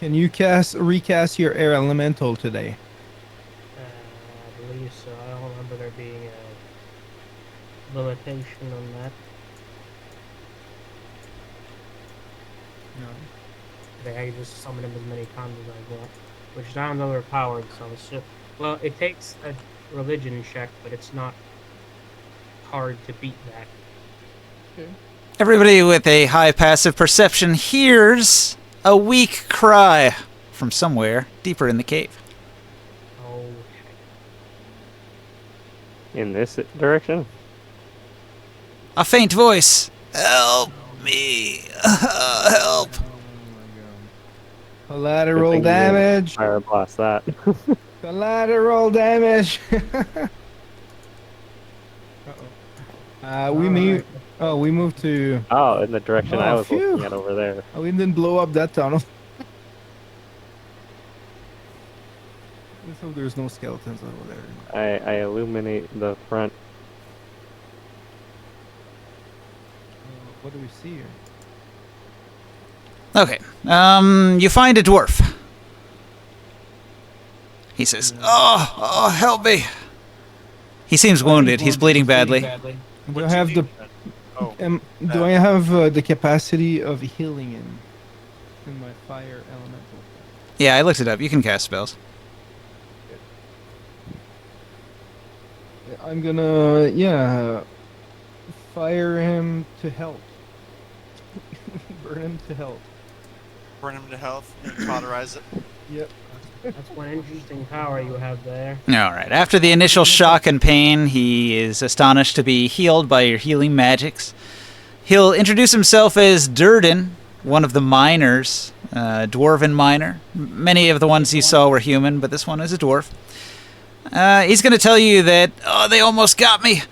Can you recast your air elemental today? I believe so. I don't remember there being a limitation on that. No. I can just summon him as many times as I want, which sounds overpowered. So it's just, well, it takes a religion check, but it's not hard to beat that. Everybody with a high passive perception hears a weak cry from somewhere deeper in the cave. Oh, In this direction? A faint voice. Help me. Help. Collateral Good thing you damage. Fire blast that. Collateral damage. We moved. Oh, we moved to. Oh, in the direction I Oh, was phew. looking at over there. Oh, we didn't blow up that tunnel. So there's no skeletons over there. I illuminate the front. What do we see here? Okay. You find a dwarf. He says, "Oh, help me." He seems wounded. He's bleeding badly. Do I have the Oh, do I have the capacity of healing him in my fire elemental? Yeah, I looked it up. You can cast spells. I'm gonna fire him to help. Burn him to help. burn him to health and cauterize it. Yep. That's one interesting power you have there. All right. After the initial shock and pain, he is astonished to be healed by your healing magics. He'll introduce himself as Durden, one of the miners, dwarven miner. Many of the ones you saw were human, but this one is a dwarf. He's going to tell you that, they almost got me.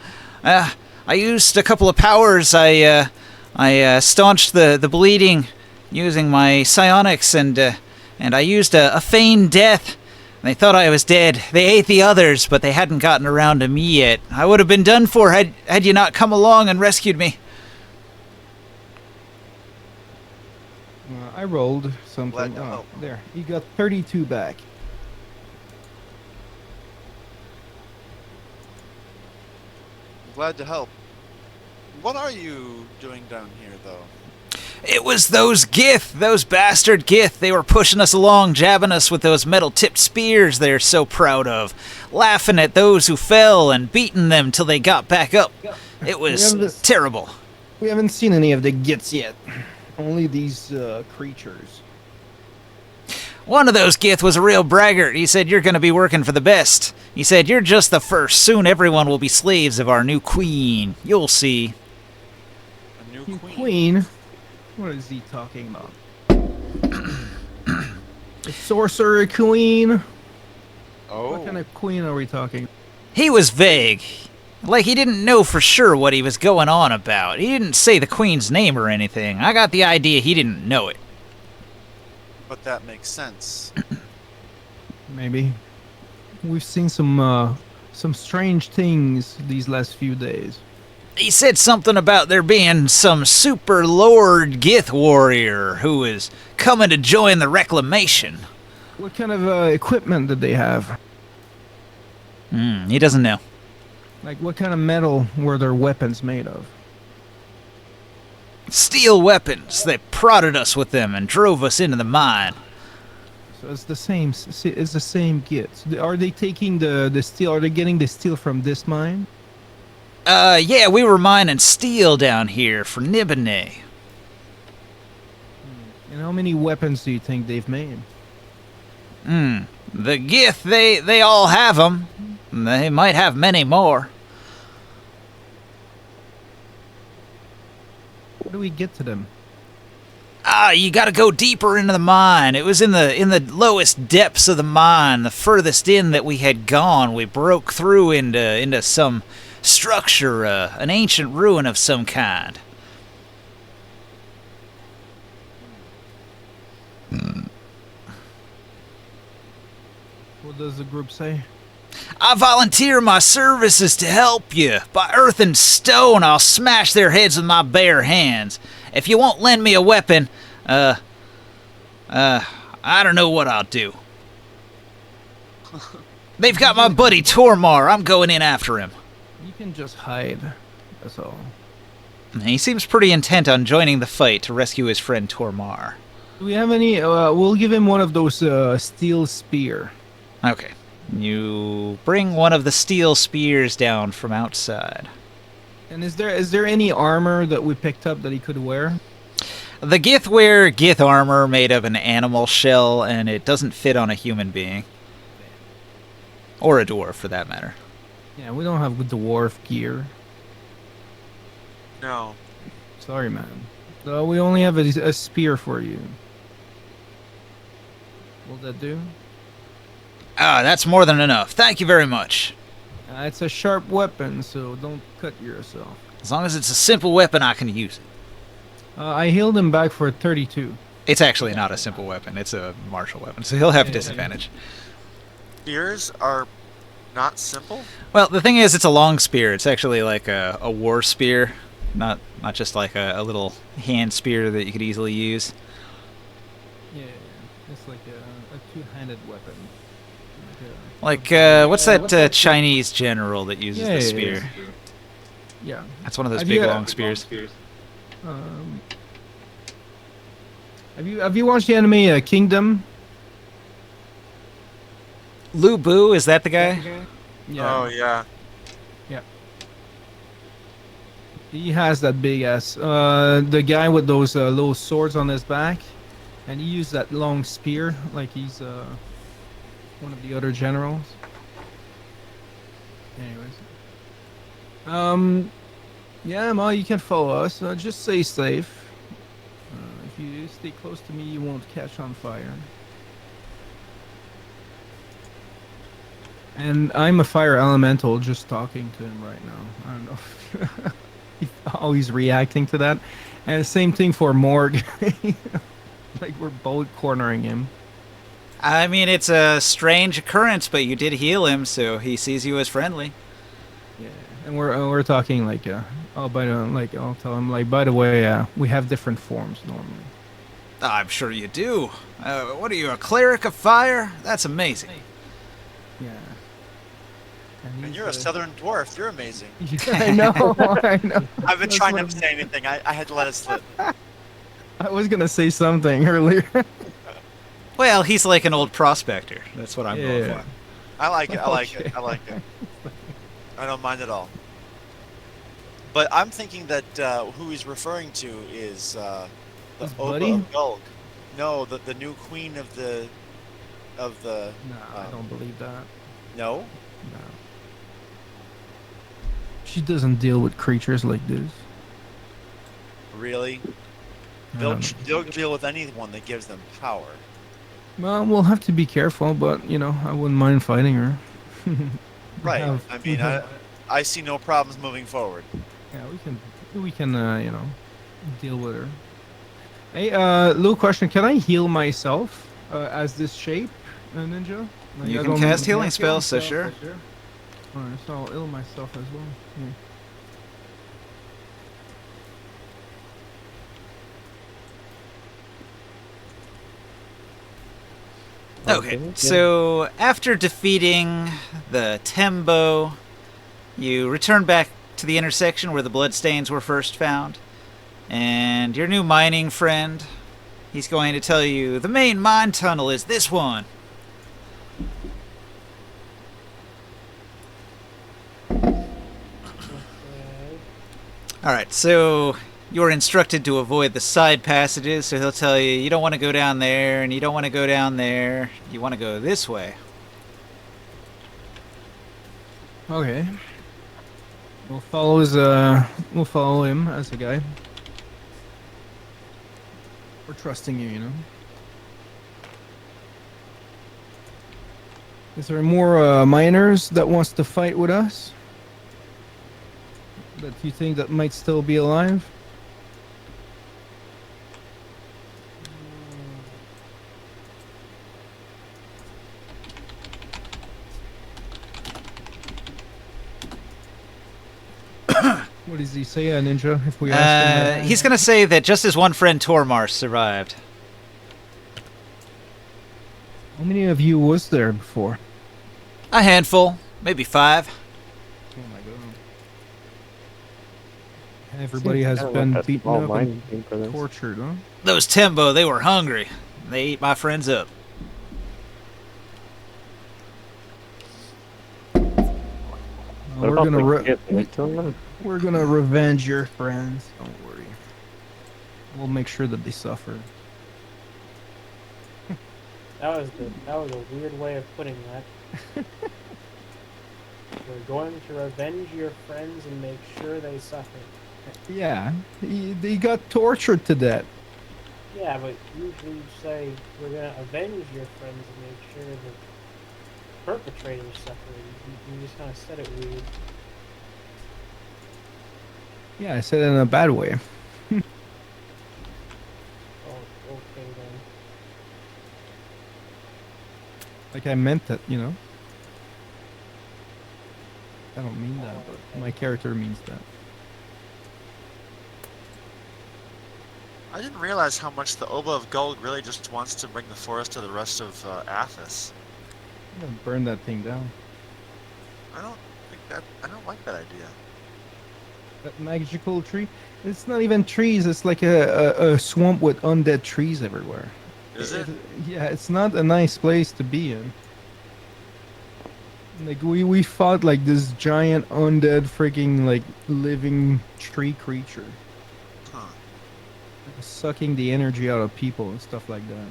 I used a couple of powers. I staunched the bleeding using my psionics, and I used a feigned death. They thought I was dead. They ate the others, but they hadn't gotten around to me yet. I would have been done for had you not come along and rescued me. I rolled something. Glad to Oh, help. there. You got 32 back. Glad to help. What are you doing down here, though? It was those Gith, those bastard Gith. They were pushing us along, jabbing us with those metal-tipped spears they're so proud of, laughing at those who fell and beating them till they got back up. It was terrible. We haven't seen any of the Gits yet. Only these creatures. One of those Gith was a real braggart. He said, "You're going to be working for the best." He said, "You're just the first. Soon everyone will be slaves of our new queen. You'll see." A new You queen. queen? What is he talking about? The sorcerer queen? Oh. What kind of queen are we talking? He was vague. Like he didn't know for sure what he was going on about. He didn't say the queen's name or anything. I got the idea he didn't know it. But that makes sense. Maybe. We've seen some strange things these last few days. He said something about there being some super lord Gith warrior who was coming to join the reclamation. What kind of equipment did they have? He doesn't know. Like, what kind of metal were their weapons made of? Steel weapons. They prodded us with them and drove us into the mine. So it's the same. It's the same kits. Are they taking the steel? Are they getting the steel from this mine? Yeah, we were mining steel down here for Nibene. And how many weapons do you think they've made? The Gith, they all have them. They might have many more. How do we get to them? You gotta go deeper into the mine. It was in the lowest depths of the mine, the furthest in that we had gone. We broke through into some structure, an ancient ruin of some kind. What does the group say? I volunteer my services to help you. By earth and stone, I'll smash their heads with my bare hands. If you won't lend me a weapon, I don't know what I'll do. They've got my buddy Tormar. I'm going in after him. You can just hide. That's all. He seems pretty intent on joining the fight to rescue his friend Tormar. Do we have any? We'll give him one of those steel spear. Okay. You bring one of the steel spears down from outside. And is there any armor that we picked up that he could wear? The Gith wear Gith armor made of an animal shell, and it doesn't fit on a human being. Or a dwarf, for that matter. Yeah, we don't have dwarf gear. No. Sorry, man. We only have a spear for you. Will that do? That's more than enough. Thank you very much. It's a sharp weapon, so don't cut yourself. As long as it's a simple weapon, I can use it. I healed him back for 32. It's actually not a simple weapon. It's a martial weapon, so he'll have disadvantage. Spears are not simple? Well, the thing is, it's a long spear. It's actually like a war spear, not just like a little hand spear that you could easily use. Yeah, it's like a two-handed weapon. What's that Chinese general that uses the spear? Yeah. That's one of those Have big you, long spears. Um, have you watched the anime Kingdom? Lu Bu, is that the guy? Oh, yeah. Yeah. He has that big ass. The guy with those little swords on his back, and he used that long spear like he's one of the other generals. Anyways. Yeah, Ma, you can follow us. Just stay safe. If you stay close to me, you won't catch on fire. And I'm a fire elemental just talking to him right now. I don't know. He's always reacting to that. And the same thing for Morg. Like we're both cornering him. I mean, it's a strange occurrence, but you did heal him, so he sees you as friendly. Yeah. And we're talking like oh, by the like I'll tell him like by the way, we have different forms normally. I'm sure you do. What are you, a cleric of fire? That's amazing. Yeah. And he's, you're a southern dwarf. You're amazing. I know. I know. I've been That's trying what not to say anything. I had to let it slip. I was gonna say something earlier. Well, he's like an old prospector. That's what I'm going Yeah. for. I like it. I like Okay. it. I like it. I don't mind at all. But I'm thinking that who he's referring to is the His Oba buddy? of Gulg. No, the new queen of the No, I don't believe that. No. No. She doesn't deal with creatures like this. Really? I They'll don't know. they'll deal with anyone that gives them power. Well, we'll have to be careful, but you know, I wouldn't mind fighting her. We Right. have- I we mean, have- I see no problems moving forward. yeah, we can, you know, deal with her. Hey, little question: can I heal myself as this shape, ninja? Like, You I can don't- cast healing spells, so sure. Alright, so I'll heal myself as well. Yeah. Okay, so after defeating the Tembo, you return back to the intersection where the bloodstains were first found. And your new mining friend, he's going to tell you the main mine tunnel is this one. Okay. Alright, so you're instructed to avoid the side passages, so he'll tell you don't want to go down there, and you don't want to go down there. You want to go this way. Okay. We'll follow him as a guide. We're trusting you, you know. Is there more miners that wants to fight with us? That you think that might still be alive? What does he say, Ninja? If we ask him, He's going to say that just his one friend Tormar survived. how many of you was there before? A handful, maybe 5. Oh my god! Everybody has been beaten up and tortured, huh? Those Tembo, they were hungry. They ate my friends up. We're gonna revenge your friends. Don't worry. We'll make sure that they suffer. That was a weird way of putting that. We're going to revenge your friends and make sure they suffer. Yeah, they got tortured to death. Yeah, but usually you say we're gonna avenge your friends and make sure the perpetrators suffer. You just kind of said it weird. Yeah, I said it in a bad way. Oh, okay then. Like I meant that, you know. I don't mean that, but my character means that. I didn't realize how much the Oba of Gold really just wants to bring the forest to the rest of Athos. I'm gonna burn that thing down. I don't like that idea. That magical tree. It's not even trees. It's like a swamp with undead trees everywhere. Is it? Yeah, it's not a nice place to be in. Like we fought like this giant undead freaking like living tree creature, Huh. sucking the energy out of people and stuff like that.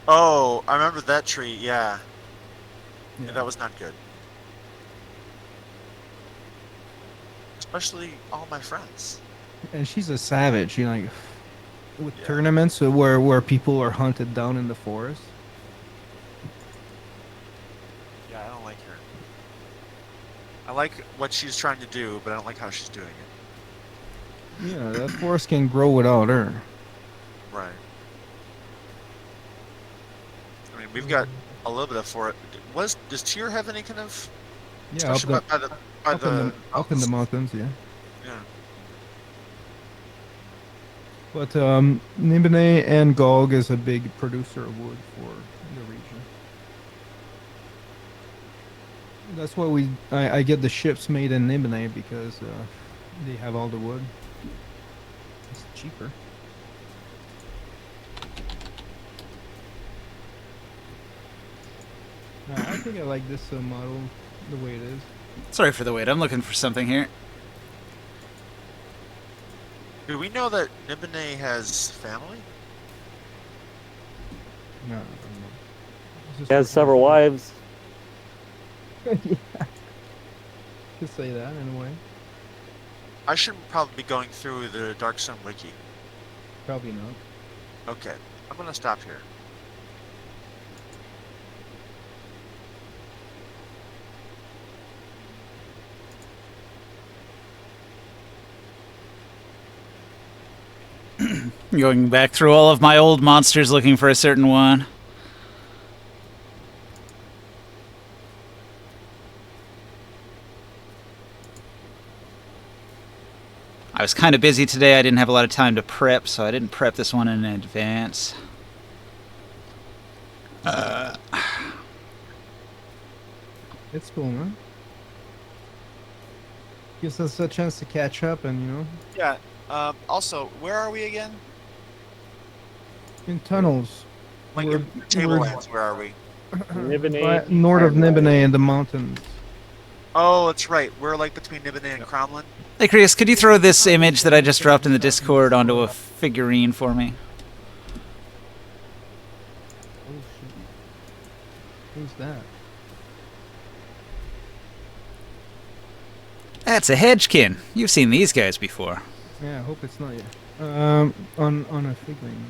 Oh, I remember that tree, yeah. Yeah, that was not good. Especially all my friends. And she's a savage, you know, like with Yeah. tournaments where people are hunted down in the forest. Yeah, I don't like her. I like what she's trying to do, but I don't like how she's doing it. Yeah, that forest can grow without her. Right. I mean, we've got a little bit of forest. Does Tyr have any kind of... Yeah, especially up in the mountains, yeah. Yeah. But Nibene and Gog is a big producer of wood for the region. That's why I get the ships made in Nibene because they have all the wood. It's cheaper. I think I like this model the way it is. Sorry for the wait. I'm looking for something here. Do we know that Nibene has family? No, He has several wives. Yeah. Could say that in a way. I should probably be going through the Dark Sun wiki. Probably not. Okay, I'm gonna stop here. Going back through all of my old monsters looking for a certain one. I was kind of busy today. I didn't have a lot of time to prep, so I didn't prep this one in advance. It's cool, man. Gives us a chance to catch up and, you know, Yeah. Also, where are we again? in tunnels. Like We're- in Tablelands, where are we? Nibene North of and, Nibene in the mountains. Oh, that's right. We're like between Nibene and Cromlin. Hey, Chris, could you throw this image that I just dropped in the Discord onto a figurine for me? Oh, shit. Who's that? That's a Hedgekin. You've seen these guys before. Yeah, I hope it's not yet. On a figurine.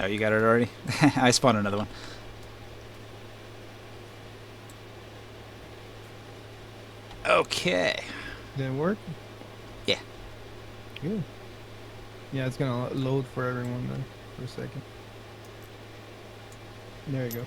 Oh, you got it already? I spawned another one. Okay. Did it work? Yeah. Good. Yeah, it's gonna load for everyone then for a second. There you go.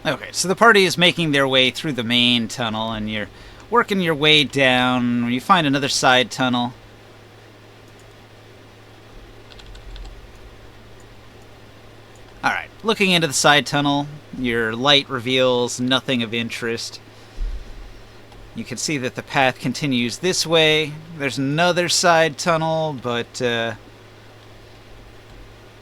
Okay, so the party is making their way through the main tunnel, and you're working your way down. You find another side tunnel. Alright, looking into the side tunnel, your light reveals nothing of interest. You can see that the path continues this way. There's another side tunnel, but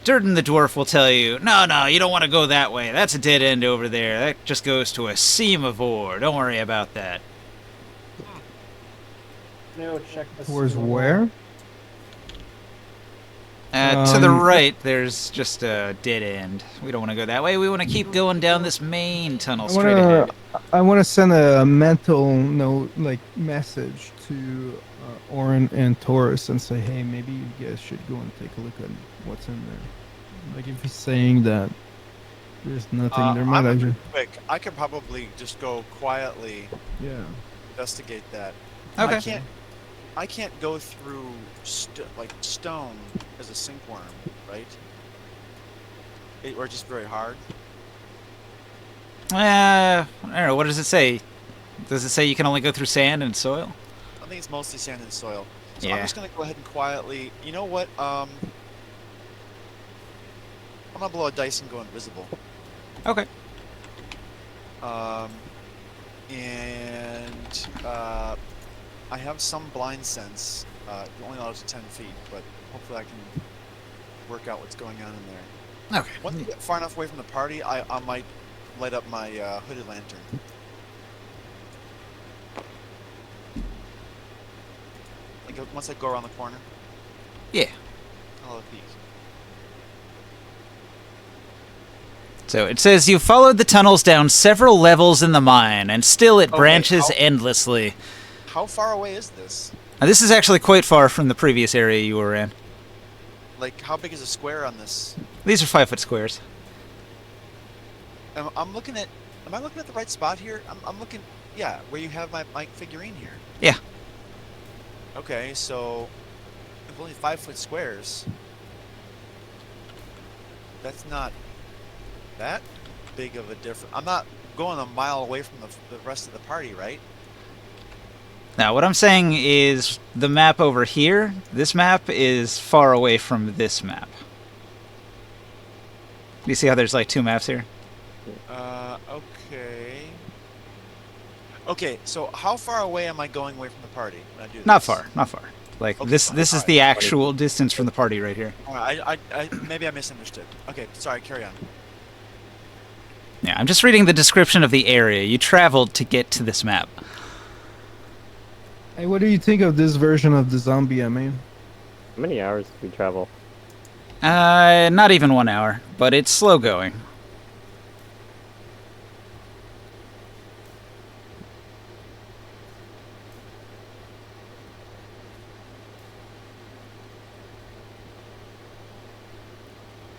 Durden the dwarf will tell you, no, you don't want to go that way. That's a dead end over there. That just goes to a seam of ore. Don't worry about that. No, check the Towards sewer where? To the Um, right, there's just a dead end. We don't want to go that way. We want to keep going down this main tunnel I straight wanna, ahead. I wanna send a mental note, like message to Orin and Taurus and say, hey, maybe you guys should go and take a look at what's in there. Like if he's saying that there's nothing, there might I'm actually. quick. I could probably just go quietly Yeah. investigate that. Okay. I can't go through like stone as a sinkworm, right? Or just very hard. I don't know. What does it say? Does it say you can only go through sand and soil? I think it's mostly sand and soil. So I'm Yeah. just gonna go ahead and quietly. You know what? I'm gonna blow a dice and go invisible. Okay. And I have some blind sense. Only allowed to 10 feet, but hopefully I can work out what's going on in there. Okay. Once we get far enough away from the party, I might light up my hooded lantern. Like once I go around the corner, Yeah. I'll have a peek. So it says you followed the tunnels down several levels in the mine, and still it Okay, branches how- endlessly. How far away is this? Now, this is actually quite far from the previous area you were in. Like, how big is a square on this? These are 5-foot squares. I'm looking at. Am I looking at the right spot here? I'm looking. Yeah, where you have my figurine here. Yeah. Okay, so if only 5-foot squares. That's not that big of a difference. I'm not going a mile away from the rest of the party, right? Now, what I'm saying is the map over here, this map is far away from this map. Do you see how there's like two maps here? Okay. Okay, so how far away am I going away from the party when I do this? Not far, not far. Like Okay, this fine. is Alright. the actual distance from the party right here. Alright, I maybe I misunderstood. Okay, sorry, carry on. Yeah, I'm just reading the description of the area. You traveled to get to this map. Hey, what do you think of this version of the zombie? I mean, How many hours do we travel? Not even 1 hour, but it's slow going.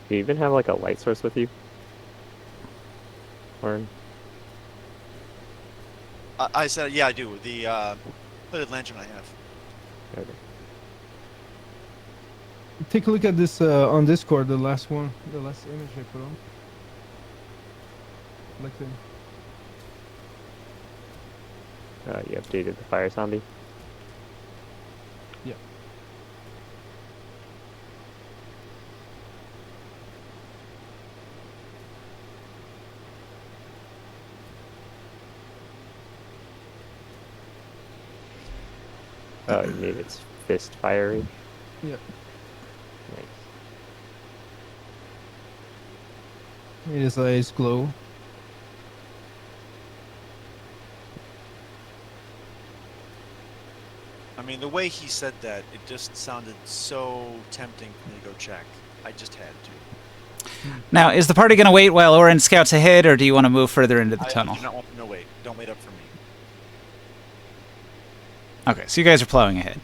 Do you even have like a light source with you? Or I said, yeah, I do. The hooded lantern I have. okay. take a look at this on Discord. The last one, the last image I put on. Like the. You updated the fire zombie. Yeah. Oh, you made its fist fiery. Yeah. Nice. Made his eyes glow. I mean, the way he said that, it just sounded so tempting for me to go check. I just had to. Now, is the party going to wait while Orin scouts ahead, or do you want to move further into the tunnel? I do not want them to wait. Don't wait up for me. Okay, so you guys are plowing ahead.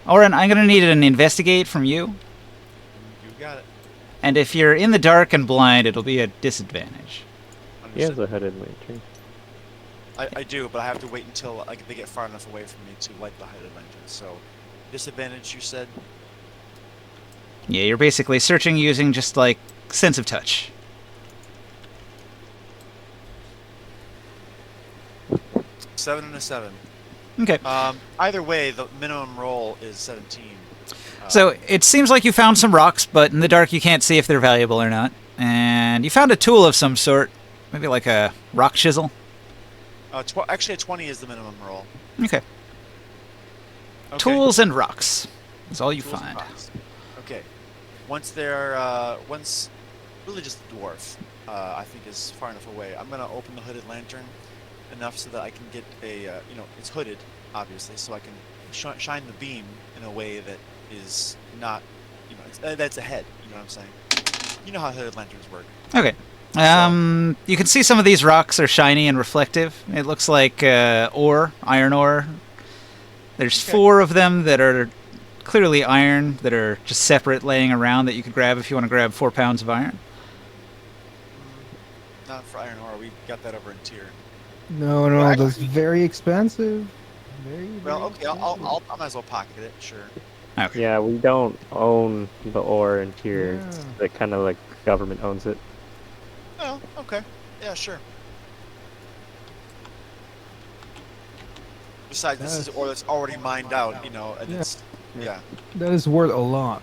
Orin, I'm going to need an investigate from you. You got it. And if you're in the dark and blind, it'll be a disadvantage. He has Understood. a hooded lantern. I do, but I have to wait until they get far enough away from me to light the hooded lantern. So, disadvantage, you said? Yeah, you're basically searching using just, like, sense of touch. Seven and a 7. Okay. Either way, the minimum roll is 17. So, it seems like you found some rocks, but in the dark you can't see if they're valuable or not. And you found a tool of some sort. Maybe like a rock chisel. Actually, a 20 is the minimum roll. Okay. Okay. Tools and rocks is all you Tools and find. rocks. Okay. Once really just the dwarf, I think is far enough away. I'm gonna open the hooded lantern enough so that I can get a, it's hooded, obviously, so I can shine the beam in a way that is not, that's ahead. You know what I'm saying? You know how hooded lanterns work. Okay. You can see some of these rocks are shiny and reflective. It looks like ore, iron ore. There's Okay. 4 of them that are clearly iron, that are just separate, laying around, that you could grab if you want to grab 4 pounds of iron. Not for iron ore. We got that over in tier. No, no, Well, that's actually- very expensive. Very, Well, very okay. I might as well pocket it. Sure. Okay. Yeah, we don't own the ore in tier. Yeah. That kind of like government owns it. Oh, okay. Yeah, sure. Besides, this is ore that's already mined out, and Yeah. it's yeah. That is worth a lot.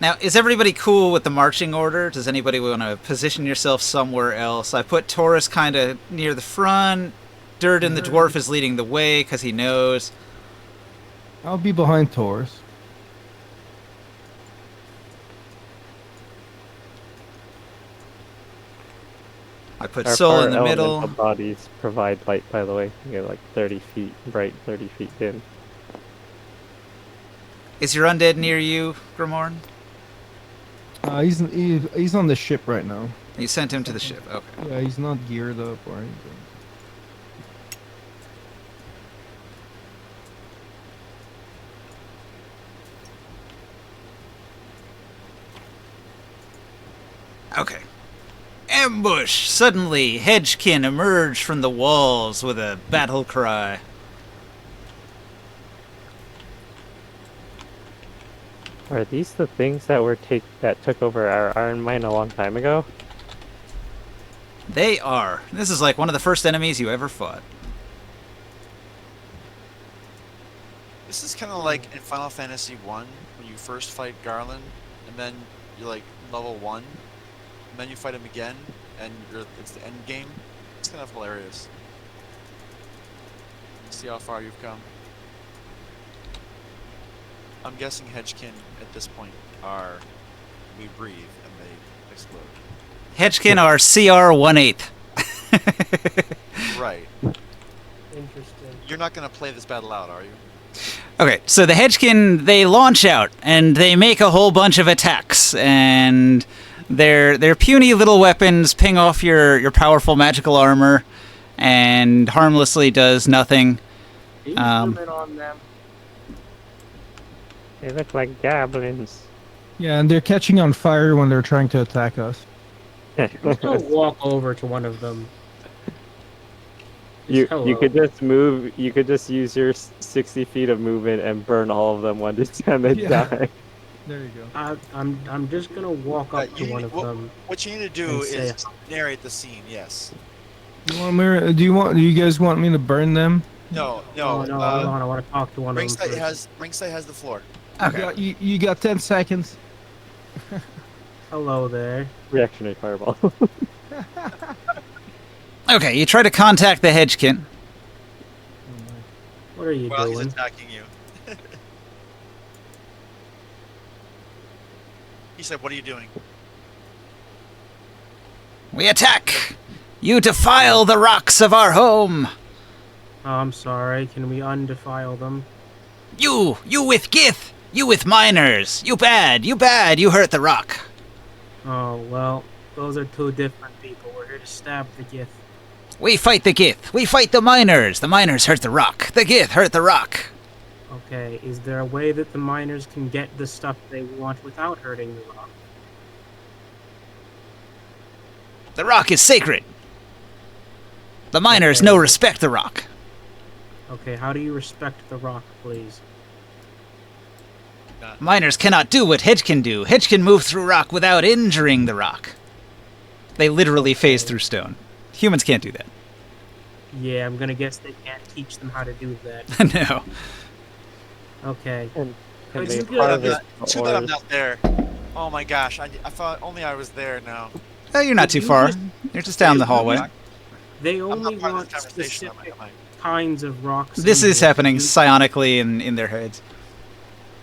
Now, is everybody cool with the marching order? Does anybody want to position yourself somewhere else? I put Taurus kind of near the front. Durden, the dwarf, is leading the way because he knows. I'll be behind Taurus. I put Our Soul in our the elemental middle. bodies provide light, by the way. You get like 30 feet bright, 30 feet dim. Is your undead near you, Grimorn? He's on the ship right now. You sent him to the ship. Okay. Yeah, he's not geared up or anything. Okay. Ambush! Suddenly, Hedgekin emerged from the walls with a battle cry. Are these the things that that took over our iron mine a long time ago? They are. This is like one of the first enemies you ever fought. This is kind of like in Final Fantasy 1 when you first fight Garland, and then you're like level 1, and then you fight him again, and it's the end game. It's kind of hilarious. See how far you've come. I'm guessing Hedgekin at this point are we breathe and they explode. Hedgekin are CR 1/8. Right. Interesting. You're not gonna play this battle out, are you? Okay, so the Hedgekin, they launch out, and they make a whole bunch of attacks, and their puny little weapons ping off your powerful magical armor, and harmlessly does nothing. Zoom in on them. They look like goblins. Yeah, and they're catching on fire when they're trying to attack us. I'm gonna walk over to one of them. You Hello. could just move. You could just use your 60 feet of movement and burn all of them one time they Yeah. die. There you go. I'm just gonna walk up to one of them. What you need to do And say is narrate the scene. Yes. You want me? Do you guys want me to burn them? No. Oh no, hold on, I want to talk to one of them. Ringside has the floor. Okay. You got 10 seconds. Hello there. Reactionary fireball. Okay, you try to contact the Hedgekin. What are you While he's doing? attacking you. He said, "What are you doing?" We attack! You defile the rocks of our home! Oh, I'm sorry. Can we undefile them? You with Gith! You with miners! You bad! You hurt the rock! Oh well, those are two different people. We're here to stab the Gith. We fight the Gith! We fight the miners! The miners hurt the rock! The Gith hurt the rock! Okay, is there a way that the miners can get the stuff they want without hurting the rock? The rock is sacred! The miners Okay. no respect the rock! Okay, how do you respect the rock, please? Miners cannot do what Hedgekin do. Hedgekin move through rock without injuring the rock. They literally phase through stone. Humans can't do that. Yeah, I'm gonna guess they can't teach them how to do that. No. Okay. and It's they good. Too bad I'm harvest not- the too bad I'm ores. not there. Oh my gosh! I thought only I was there now. Oh, you're not too You far. just- You're just down the hallway. They I'm only not part of want this conversation. specific Am I? kinds of rocks. This in is here. happening psionically in their heads.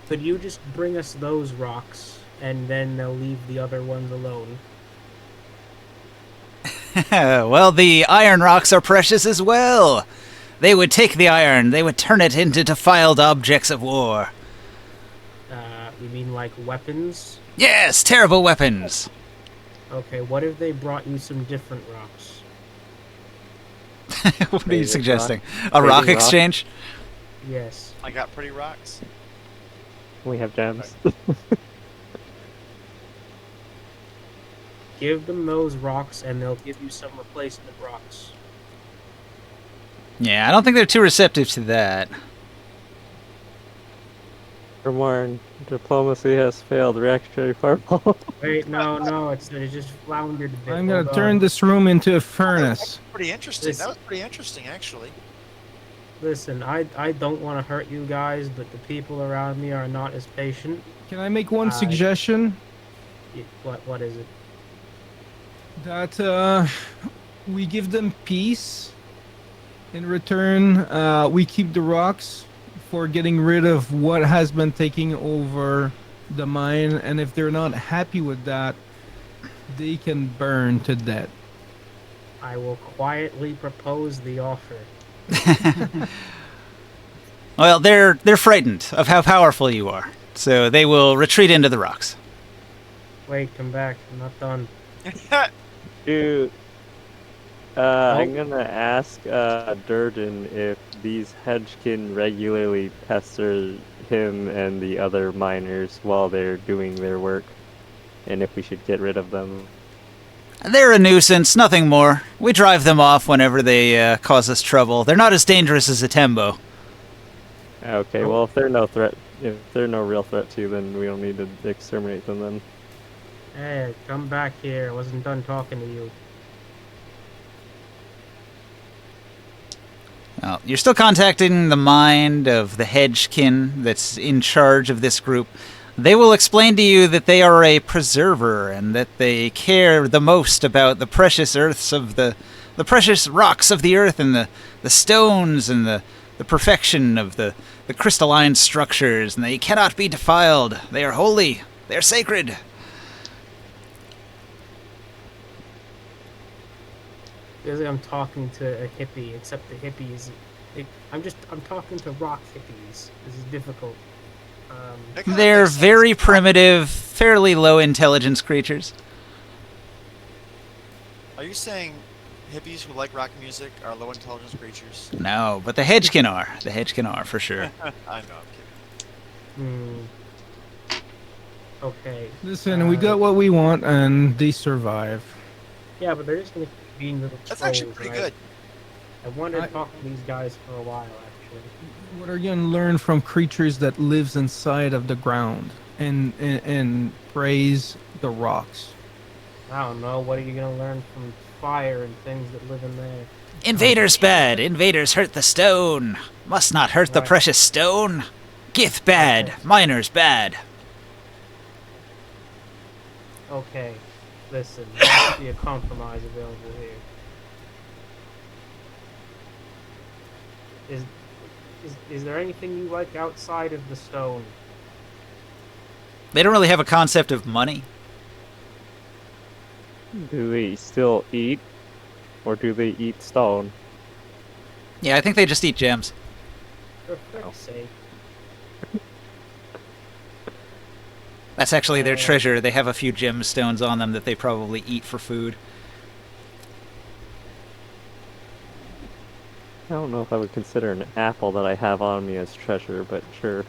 Could you just bring us those rocks, and then they'll leave the other ones alone? Well, the iron rocks are precious as well. They would take the iron, they would turn it into defiled objects of war. You mean like weapons? Yes, terrible weapons. Okay, what if they brought you some different rocks? What are you Trading suggesting? rock. A rock Trading rock. exchange? Yes. I got pretty rocks. We have gems. Give them those rocks and they'll give you some replacement rocks. Yeah, I don't think they're too receptive to that. Remarn, diplomacy has failed. Reactionary fireball. Wait, no, it just floundered a bit. I'm gonna Hold turn on. this room into a That's furnace. pretty interesting. This- That was pretty interesting, actually. Listen, I don't want to hurt you guys, but the people around me are not as patient. Can I make one I- suggestion? What is it? That we give them peace. In return, we keep the rocks for getting rid of what has been taking over the mine, and if they're not happy with that, they can burn to death. I will quietly propose the offer. Well, they're frightened of how powerful you are, so they will retreat into the rocks. Wait, come back. I'm not done. Dude. I'm gonna ask Durden if these hedgekin regularly pester him and the other miners while they're doing their work, and if we should get rid of them. They're a nuisance, nothing more. We drive them off whenever they cause us trouble. They're not as dangerous as a Tembo. Okay, well if they're no real threat to you, then we don't need to exterminate them then. Hey, come back here. I wasn't done talking to you. Well, you're still contacting the mind of the hedgekin that's in charge of this group. They will explain to you that they are a preserver and that they care the most about the precious earths of the precious rocks of the earth and the stones and the perfection of the crystalline structures, and they cannot be defiled. They are holy. They are sacred. Feels like I'm talking to a hippie, except the hippies. I'm talking to rock hippies. This is difficult. That kinda They're makes sense. very primitive, fairly low intelligence creatures. Are you saying hippies who like rock music are low intelligence creatures? No, but the hedgekin are. The hedgekin are, for sure. I know, I'm kidding. Okay. Listen, we got what we want, and they survive. Yeah, but they're just gonna keep being little That's trolls, actually pretty right? good. I wanted to talk to these guys for a while, actually. What are you gonna learn from creatures that lives inside of the ground and praise the rocks? I don't know. What are you gonna learn from fire and things that live in there? Invaders bad. Invaders hurt the stone. Must not hurt the Right. precious stone. Gith bad. Okay. Miners bad. Okay, listen. There must be a compromise available here. Is there anything you like outside of the stone? They don't really have a concept of money. Do they still eat? Or do they eat stone? Yeah, I think they just eat gems. For fuck's sake. That's actually their treasure. They have a few gemstones on them that they probably eat for food. I don't know if I would consider an apple that I have on me as treasure, but sure.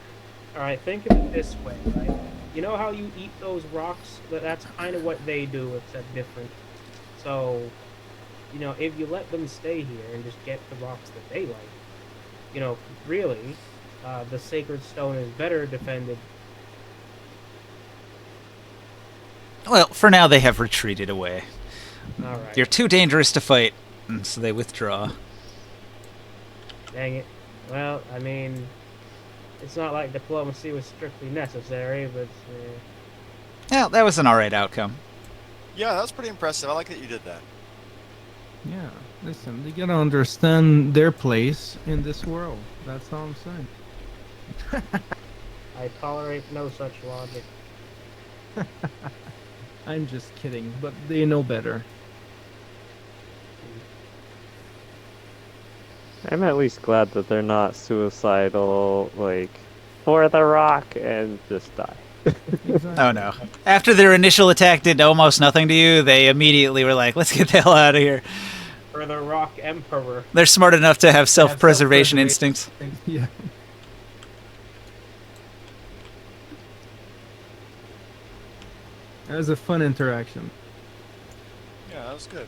Alright, think of it this way, right? You know how you eat those rocks? That's kind of what they do, except different. So, you know, if you let them stay here and just get the rocks that they like, you know, really, the sacred stone is better defended. Well, for now they have retreated away. Alright. You're too dangerous to fight, and so they withdraw. Dang it. Well, I mean, it's not like diplomacy was strictly necessary, but Well, that was an alright outcome. Yeah, that was pretty impressive. I like that you did that. Yeah, listen, they gotta understand their place in this world. That's all I'm saying. I tolerate no such logic. I'm just kidding, but they know better. I'm at least glad that they're not suicidal, like, for the rock and just die. Exactly. Oh no. After their initial attack did almost nothing to you, they immediately were like, let's get the hell out of here. For the Rock Emperor. They're smart enough to have self-preservation self-preservation instincts. Yeah. That was a fun interaction. Yeah, that was good.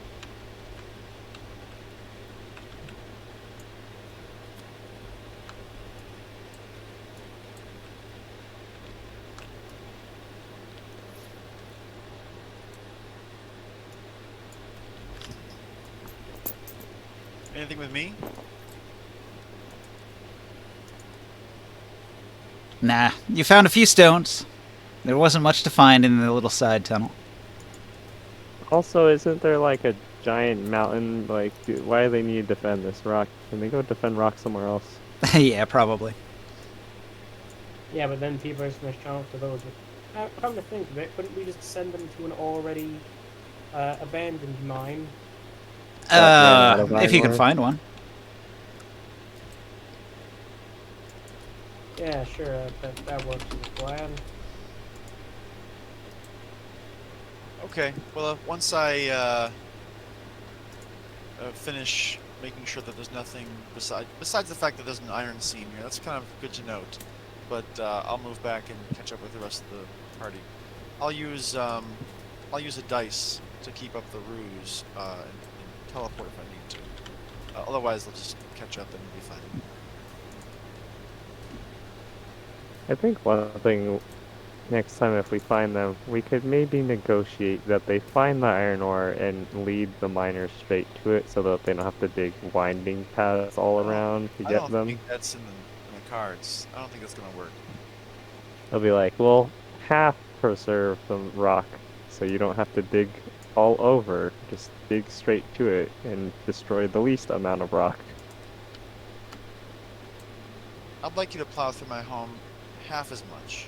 Anything with me? Nah, you found a few stones. There wasn't much to find in the little side tunnel. Also, isn't there like a giant mountain? Like, why do they need to defend this rock? Can they go defend rock somewhere else? Yeah, probably. Yeah, but then people are just going to shout to those. Come to think of it, couldn't we just send them to an already abandoned mine? If you can find one. Yeah, sure, that works as a plan. Okay. Well, once I finish making sure that there's nothing besides the fact that there's an iron seam here, that's kind of good to note. But I'll move back and catch up with the rest of the party. I'll use a dice to keep up the ruse and teleport if I need to. Otherwise, I'll just catch up and it'll be fine. I think one thing next time if we find them, we could maybe negotiate that they find the iron ore and lead the miners straight to it so that they don't have to dig winding paths all around to I get don't them. think that's in the cards. I don't think that's gonna work. They'll be like, well, half preserve the rock so you don't have to dig all over. Just dig straight to it and destroy the least amount of rock. I'd like you to plow through my home half as much.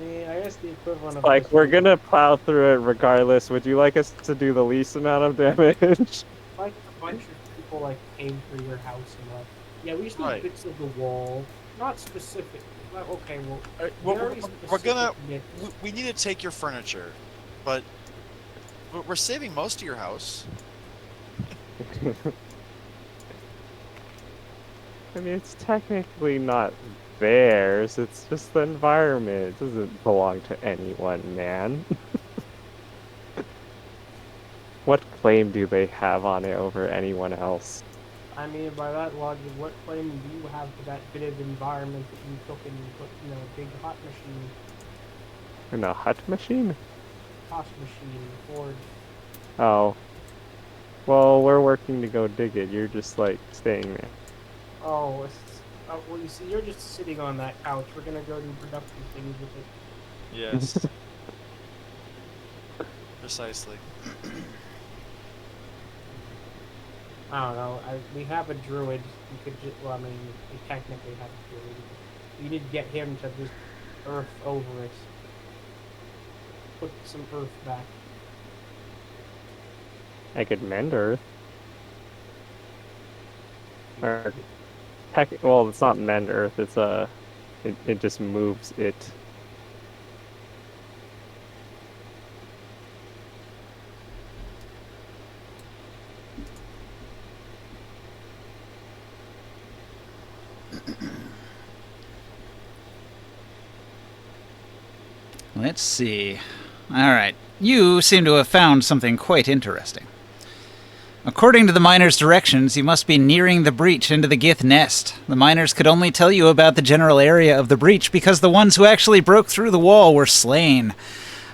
Yeah, I guess the equivalent of Like, this we're would- gonna plow through it regardless. Would you like us to do the least amount of damage? like a bunch of people like came through your house and like, yeah, we just need Right. bits of the wall, not specific. Well, okay, well, Alright, well, very we're gonna. specific bits. We need to take your furniture, but we're saving most of your house. I mean, it's technically not theirs. It's just the environment. It doesn't belong to anyone, man. What claim do they have on it over anyone else? I mean, by that logic, what claim do you have to that bit of environment that you took and put in a big hot machine, In a hut machine? forge? Oh. Well, we're working to go dig it. You're just, like, staying there. Oh, well, you see, you're just sitting on that couch. We're gonna go do productive things with it. Yes. Precisely. I don't know. We have a druid. You could just, well, I mean, we technically have a druid. We need to get him to just earth over it. Put some earth back. I could mend Earth. Or, well, it's not mend Earth. It's it just moves it. Let's see. Alright. You seem to have found something quite interesting. According to the miners' directions, you must be nearing the breach into the Gith nest. The miners could only tell you about the general area of the breach because the ones who actually broke through the wall were slain.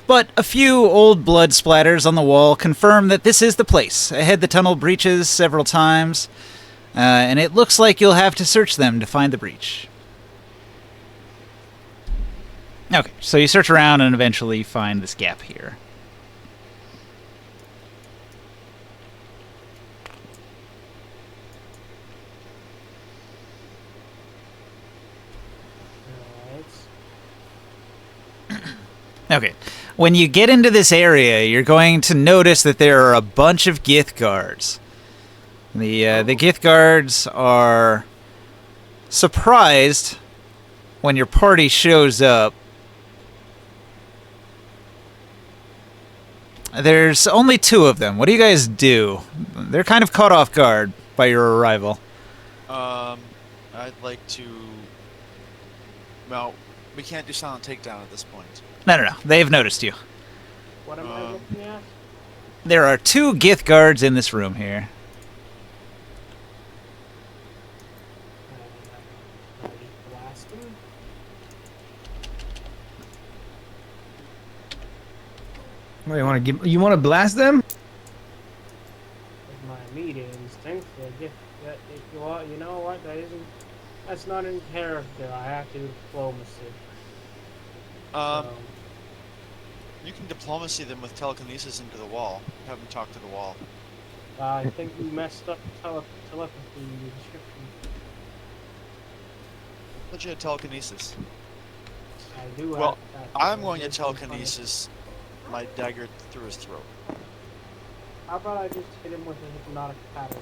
But a few old blood splatters on the wall confirm that this is the place. Ahead the tunnel breaches several times, and it looks like you'll have to search them to find the breach. Okay, so you search around and eventually find this gap here. Alright. Okay. When you get into this area, you're going to notice that there are a bunch of Gith guards. The Gith guards are surprised when your party shows up. There's only 2 of them. What do you guys do? They're kind of caught off guard by your arrival. I'd like to. Well, we can't do silent takedown at this point. No. They've noticed you. What am I looking at? There are 2 Gith guards in this room here. I just blast them. What, you want to blast them? With my immediate instinct, you know what? That's not in character. I have to do diplomacy. So, You can diplomacy them with telekinesis into the wall. Have them talk to the wall. I think you messed up telepathy description. Legit telekinesis. I do Well, have that. I'm going to telekinesis my dagger through his throat. How about I just hit him with a hypnotic pattern?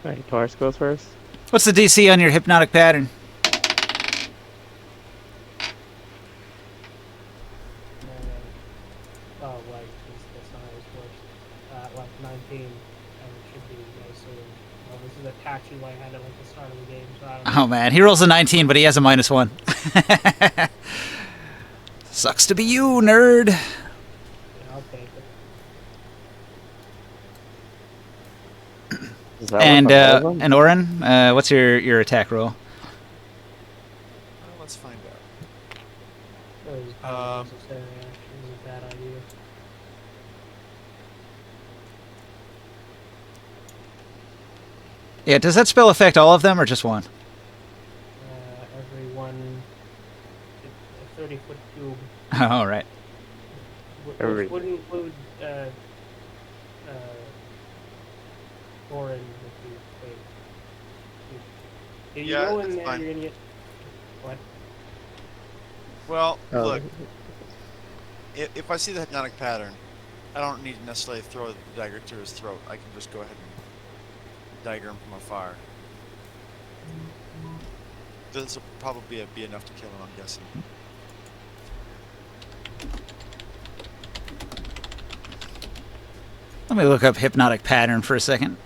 Alright, Taurus goes first. What's the DC on your hypnotic pattern? Oh, right. That's not how it's works. Like 19, and it should be nice. Well, this is a tattoo I had at like the start of the game, so I don't know. Oh man, he rolls a 19, but he has a -1. Sucks to be you, nerd. Yeah, I'll take it. Is that And one for all of them? and Oren, what's your attack roll? Well, let's find out. That was kind of necessary, actually. It was a bad idea. Yeah, does that spell affect all of them or just one? Everyone, a 30-foot cube, Oh, right. Every- which would include Orin if you wait. If you Yeah, go in that's there, fine. you're gonna get what? Well, Oh, look, if I see the hypnotic pattern, I don't need to necessarily throw the dagger to his throat. I can just go ahead and dagger him from afar. This will probably be enough to kill him, I'm guessing. Let me look up hypnotic pattern for a second. Okay.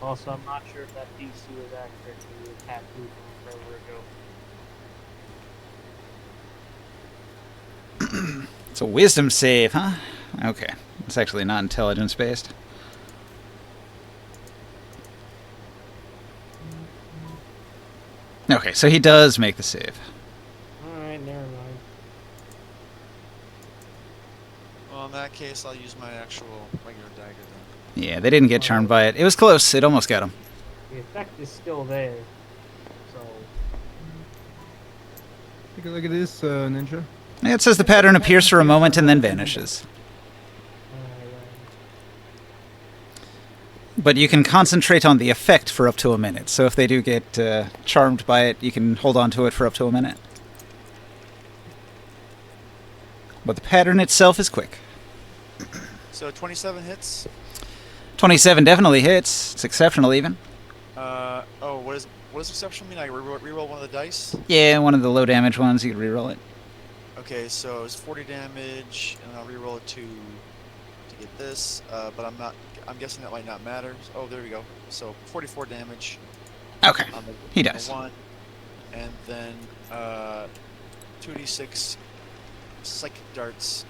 Also, I'm not sure if that DC was accurate for the attack move from forever ago. It's a wisdom save, huh? Okay. It's actually not intelligence based. Okay, so he does make the save. Alright, never mind. Well, in that case, I'll use my actual regular dagger then. Yeah, they didn't get charmed by it. It was close. It almost got him. The effect is still there. So, Take a look at this, ninja. It says the pattern appears for a moment and then vanishes. But you can concentrate on the effect for up to a minute. So if they do get charmed by it, you can hold on to it for up to a minute. But the pattern itself is quick. So 27 hits. 27 definitely hits. It's exceptional even. Oh, what does exceptional mean? I reroll one of the dice? Yeah, one of the low damage ones, you can reroll it. Okay, so it's 40 damage, and I'll reroll it to get this, but I'm guessing that might not matter. Oh, there we go. So 44 damage. Okay, On the, he on the does. one, and then 2d6 psychic darts.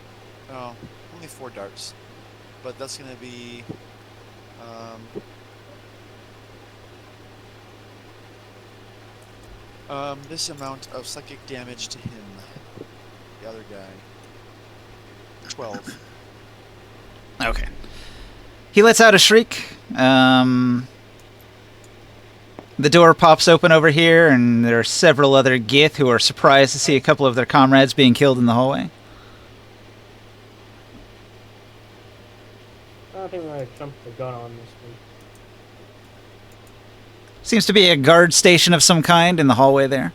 Oh, only 4 darts, but that's gonna be this amount of psychic damage to him. The other guy. 12. Okay. He lets out a shriek. The door pops open over here, and there are several other Gith who are surprised to see a couple of their comrades being killed in the hallway. I don't think we're gonna jump the gun on this Seems to be a guard station of some kind in the hallway there.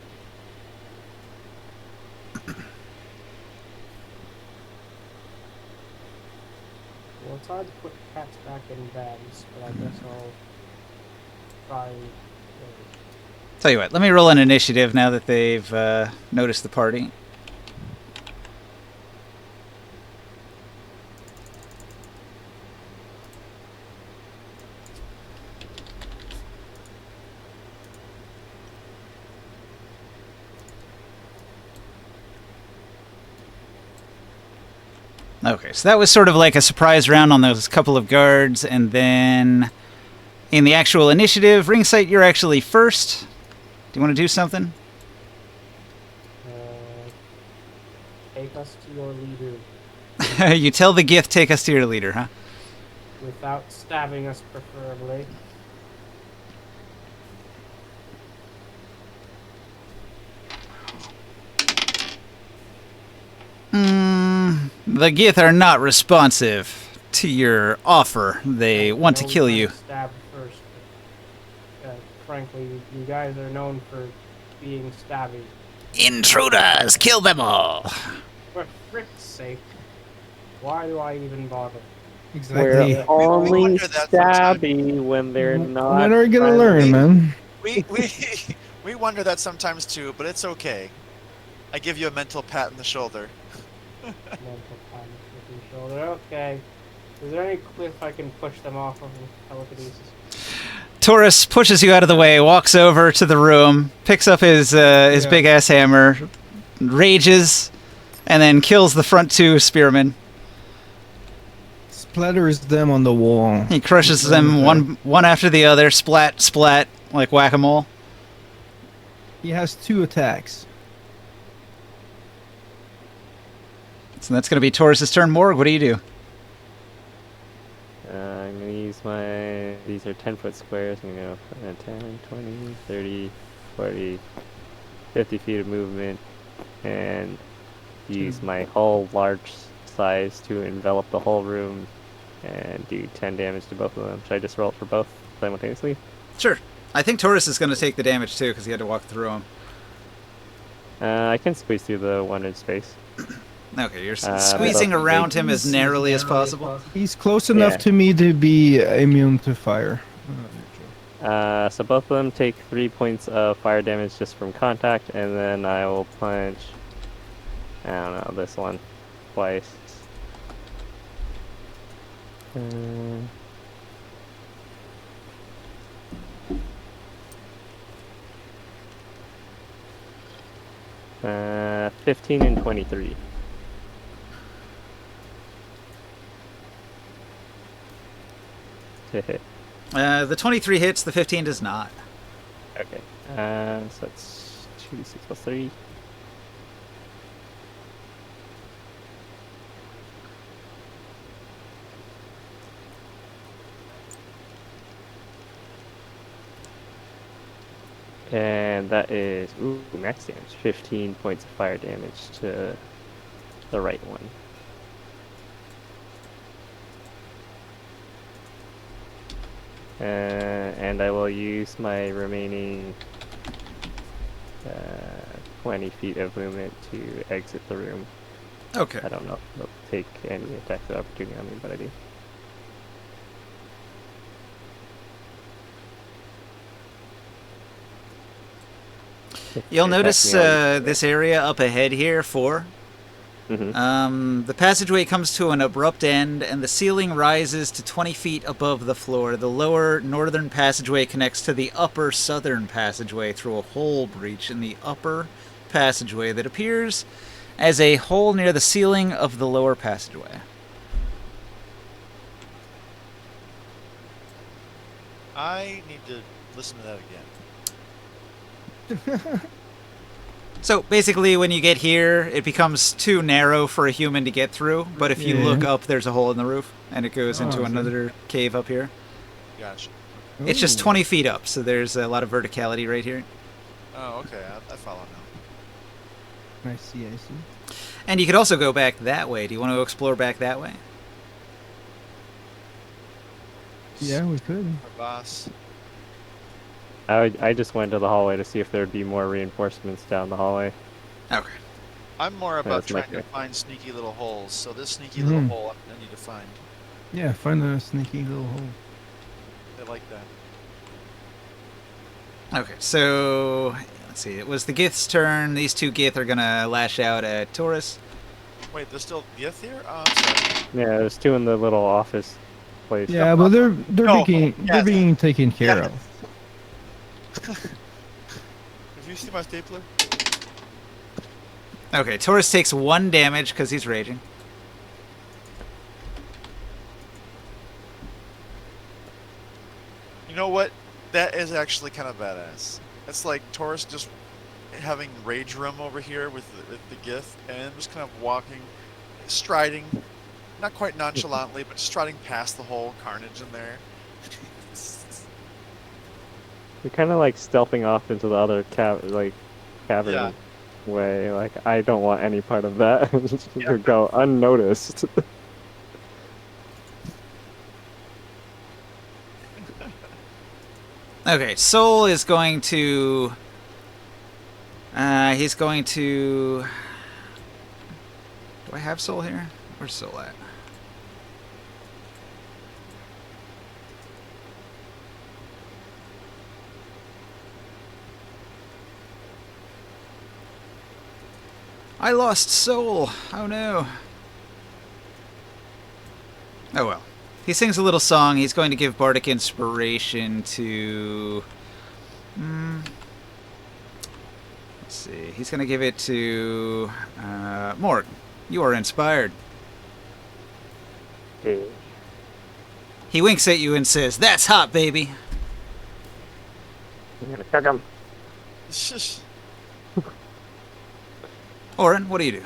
Well, it's hard to put cats back in bags, but I guess I'll try. Tell you what, let me roll an initiative now that they've noticed the party. Okay, so that was sort of like a surprise round on those couple of guards, and then in the actual initiative, Ringsight, you're actually first. Do you want to do something? Take us to your leader You tell the Gith, take us to your leader, huh? without stabbing us, preferably. The Gith are not responsive to your offer. They want to kill you. Stab first. But, frankly, you guys are known for being stabby. Intruders! Kill them all! For frick's sake, why do I even bother? Exactly. We're only wonder that sometimes. stabby when they're not. When are you gonna friendly. learn, man? We wonder that sometimes too, but it's okay. I give you a mental pat on the shoulder. Mental time with your shoulder. Okay. Is there any cliff I can push them off of with telekinesis? Taurus pushes you out of the way, walks over to the room, picks up his big ass hammer, rages, and then kills the front two spearmen. Splatters them on the wall. He crushes them one after the other, splat, splat, like whack-a-mole. He has 2 attacks. So that's going to be Taurus's turn. Morg, what do you do? I'm going to use my... These are 10-foot squares. I'm going to go 10, 20, 30, 40, 50 feet of movement. And use my whole large size to envelop the whole room and do 10 damage to both of them. Should I just roll it for both simultaneously? Sure. I think Taurus is going to take the damage too because he had to walk through him. I can squeeze through the one in space. Okay, you're squeezing around him as narrowly as possible. He's close enough Yeah. to me to be immune to fire. So both of them take 3 points of fire damage just from contact, and then I will punch, I don't know, this one twice. Uh, 15 and 23. To hit. The 23 hits, the 15 does not. Okay. So that's 2d6 plus 3. And that is, ooh, max damage. 15 points of fire damage to the right one. And I will use my remaining 20 feet of movement to exit the room. Okay. I don't know if they'll take any attacks of opportunity on me, but I do. You'll Attack notice me on- this area up ahead here, 4. The passageway comes to an abrupt end, and the ceiling rises to 20 feet above the floor. The lower northern passageway connects to the upper southern passageway through a hole breach in the upper passageway that appears as a hole near the ceiling of the lower passageway. I need to listen to that again. So basically, when you get here, it becomes too narrow for a human to get through. But if you Yeah. look up, there's a hole in the roof, and it goes into okay. another cave up here. Gotcha. It's just Ooh. 20 feet up, so there's a lot of verticality right here. Oh, okay. I follow now. I see, I see. And you could also go back that way. Do you want to explore back that way? Yeah, we could. Our boss. I just went to the hallway to see if there'd be more reinforcements down the hallway. Okay. I'm more about that's my trying to fear. find sneaky little holes. So this sneaky little Mhm. hole I need to find. Yeah, find a sneaky little hole. I like that. Okay, so let's see. It was the Gith's turn. These two Gith are gonna lash out at Taurus. Wait, there's still Gith here? Oh, I'm sorry. Yeah, there's two in the little office place. Yeah, but they're No, they're yes. being taken care Yes. of. Have you seen my stapler? Okay, Taurus takes 1 damage because he's raging. You know what? That is actually kind of badass. It's like Taurus just having rage room over here with the Gith, and just kind of walking, striding, not quite nonchalantly, but striding past the whole carnage in there. You're kind of like stealthing off into the other cavern Yeah. way. Like I don't want any part of that. Just Yeah. to go unnoticed. Okay, Soul is going to... he's going to... Do I have Soul here? Where's Soul at? I lost Soul! Oh no! Oh well. He sings a little song. He's going to give Bardic Inspiration to... let's see. He's going to give it to... Morg. You are inspired. Okay. He winks at you and says, "That's hot, baby." I'm gonna cook him. It's just, Oren, what do you do?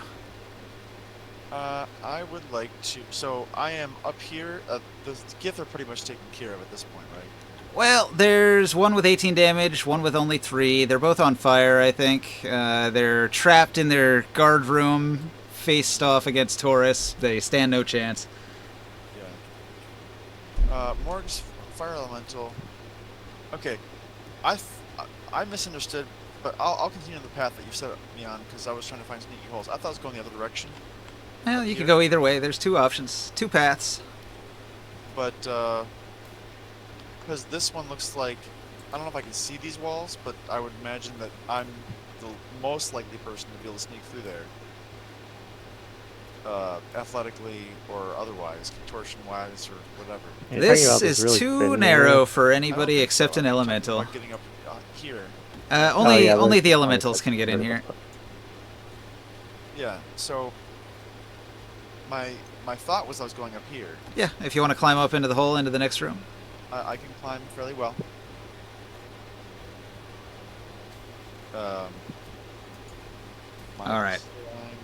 I would like to. So I am up here. The Gith are pretty much taken care of at this point, right? Well, there's one with 18 damage, one with only 3. They're both on fire, I think. They're trapped in their guard room, faced off against Taurus. They stand no chance. Yeah. Morg's fire elemental. Okay, I misunderstood, but I'll continue the path that you set me on because I was trying to find sneaky holes. I thought it was going the other direction. Well, you could go either way. There's 2 options, 2 paths. But because this one looks like, I don't know if I can see these walls, but I would imagine that I'm the most likely person to be able to sneak through there, athletically or otherwise, contortion-wise or whatever. You're talking about This is really too thin narrow area. for I anybody don't think except so. an I'm talking elemental. about getting up here. Only yeah, only there's the only elementals such can get in here. vertical. Yeah. So my thought was I was going up here. Yeah, if you want to climb up into the hole into the next room. I can climb fairly well. My All right. climb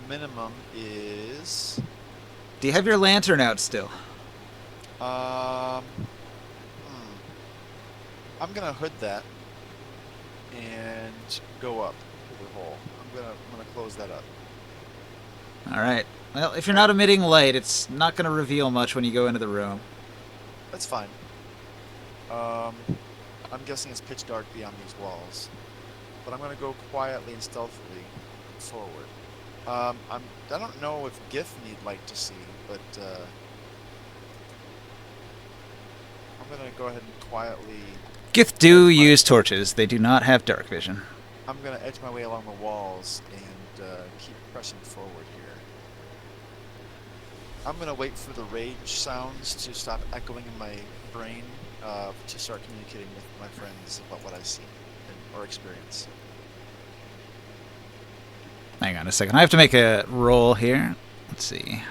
minimum is Do you have your lantern out still? um. I'm gonna hood that and go up to the hole. I'm gonna close that up. All right. Well, if you're not emitting light, it's not going to reveal much when you go into the room. That's fine. I'm guessing it's pitch dark beyond these walls, but I'm gonna go quietly and stealthily forward. I don't know if Gith need light to see, but I'm gonna go ahead and quietly. Gith do use torches. They do not have dark vision. I'm gonna edge my way along the walls and keep pressing forward here. I'm gonna wait for the rage sounds to stop echoing in my brain to start communicating with my friends about what I see or experience. Hang on a second. I have to make a roll here. Let's see.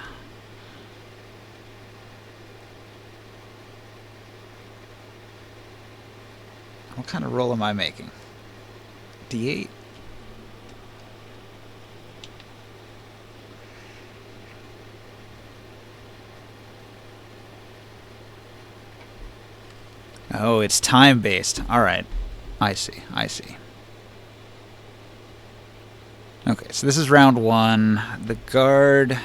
What kind of roll am I making? D8? Oh, it's time-based. All right. I see. I see. Okay, so this is round 1. The guard...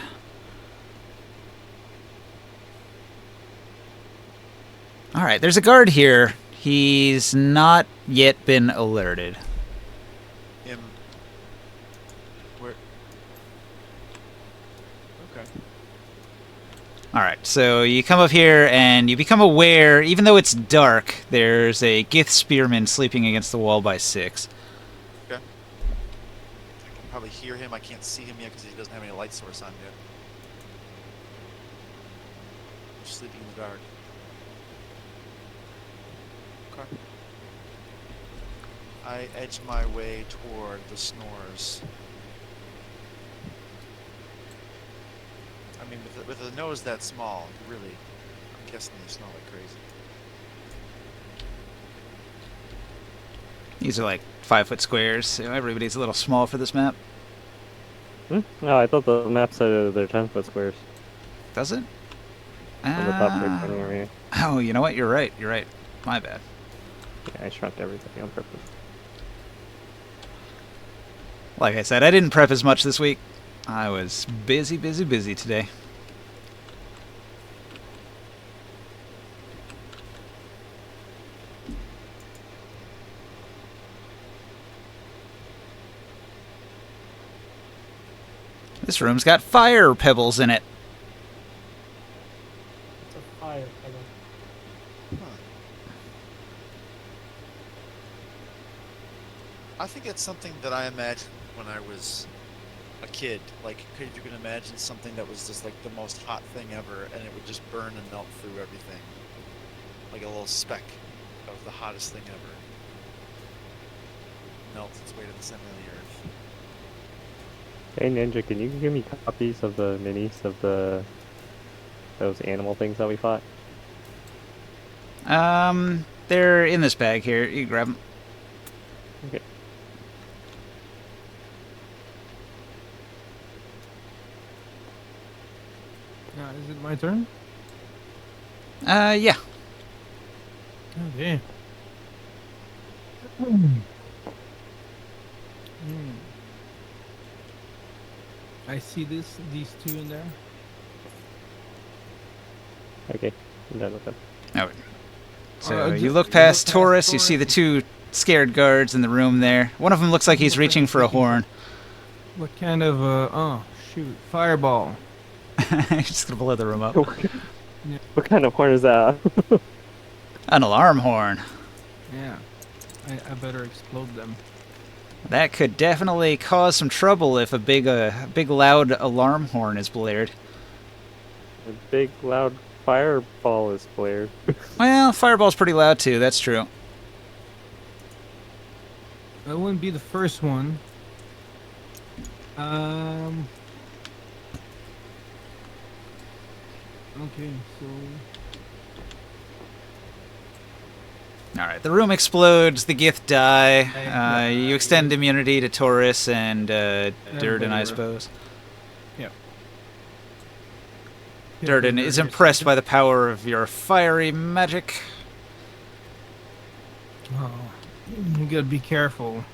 All right, there's a guard here. He's not yet been alerted. Him. Where? Okay. All right, so you come up here and you become aware, even though it's dark, there's a Gith spearman sleeping against the wall by 6. Okay. I can probably hear him. I can't see him yet because he doesn't have any light source on yet. He's sleeping in the dark. Okay. I edge my way toward the snores. I mean, with a nose that small, really, I'm guessing they smell like crazy. These are like 5-foot squares, so everybody's a little small for this map. No, I thought the map said they're 10-foot squares Does it? on the top right corner area. Oh, you know what? You're right. You're right. My bad. Yeah, I shrunk everything on purpose. Like I said, I didn't prep as much this week. I was busy today. This room's got fire pebbles in it. It's a fire pebble. Huh. I think it's something that I imagined when I was a kid. Like, could you can imagine something that was just like the most hot thing ever, and it would just burn and melt through everything, like a little speck of the hottest thing ever. Melts its way to the center of the earth. Hey Ninja, can you give me copies of the minis of those animal things that we fought? They're in this bag here. You can grab them. Okay. Is it my turn? Yeah. Okay. Hmm. I see these two in there. Okay, I'm done with them. Oh. So you just- look past Taurus, you see the two scared guards in the room there. One of them looks like he's reaching for a horn. What kind of oh shoot, fireball. He's just gonna blow the room up. What kind of horn is that? An alarm horn. Yeah. I better explode them. That could definitely cause some trouble if a big loud alarm horn is blared. A big loud fireball is flared. Well, fireball's pretty loud too, that's true. That wouldn't be the first one. Okay, so Alright, the room explodes, the Gith die. You extend immunity to Taurus and Durden, I suppose. Yep. Durden is impressed by the power of your fiery magic. Oh, you gotta be careful.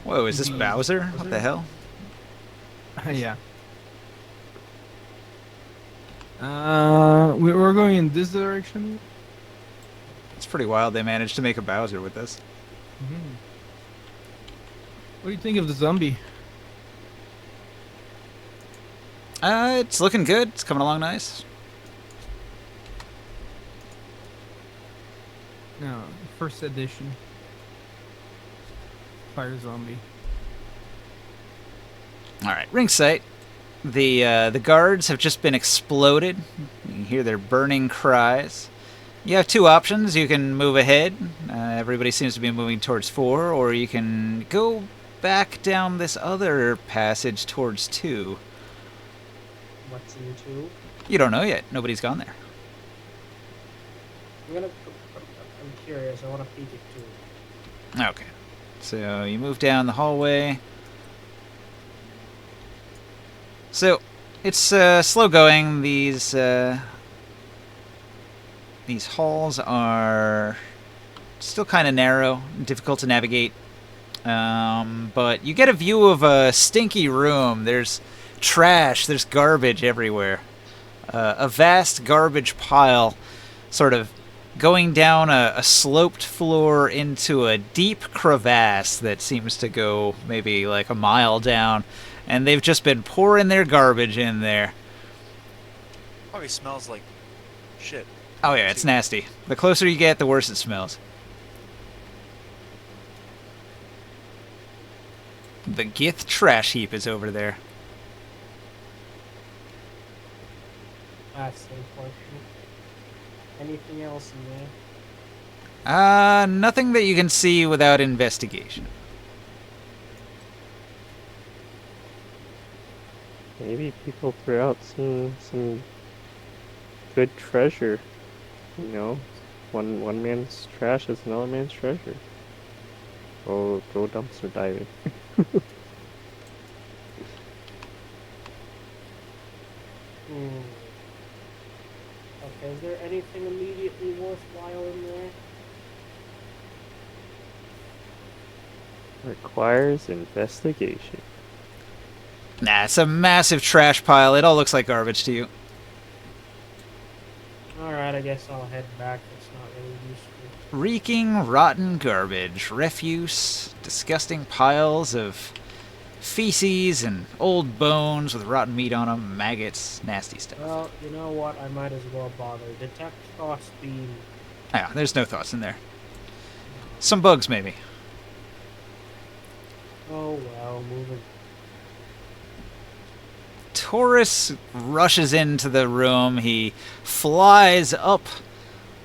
Whoa, is this Bowser? What the hell? Yeah. We're going in this direction. It's pretty wild they managed to make a Bowser with this. What do you think of the zombie? It's looking good. It's coming along nice. No, first edition. Fire zombie. Alright, ring sight. The guards have just been exploded. You can hear their burning cries. You have two options. You can move ahead. Everybody seems to be moving towards 4, or you can go back down this other passage towards 2. What's in 2? You don't know yet. Nobody's gone there. I'm curious. I want to peek at 2. Okay. So you move down the hallway. So it's slow going. These halls are still kind of narrow, difficult to navigate. But you get a view of a stinky room. There's trash. There's garbage everywhere. A vast garbage pile sort of going down a sloped floor into a deep crevasse that seems to go maybe like a mile down, and they've just been pouring their garbage in there. Probably smells like shit. Oh yeah, it's nasty. The closer you get, the worse it smells. The Gith trash heap is over there. That's unfortunate. Anything else in there? Nothing that you can see without investigation. Maybe people threw out some good treasure. You know, one man's trash is another man's treasure. Go dumpster diving. Okay, is there anything immediately worthwhile in there? Requires investigation. Nah, it's a massive trash pile. It all looks like garbage to you. Alright, I guess I'll head back. It's not really useful. Reeking, rotten garbage, refuse, disgusting piles of feces and old bones with rotten meat on them, maggots, nasty stuff. Well, you know what? I might as well bother. Detect thoughts beam. Yeah, there's no thoughts in there. Some bugs, maybe. Oh well, moving. Taurus rushes into the room. He flies up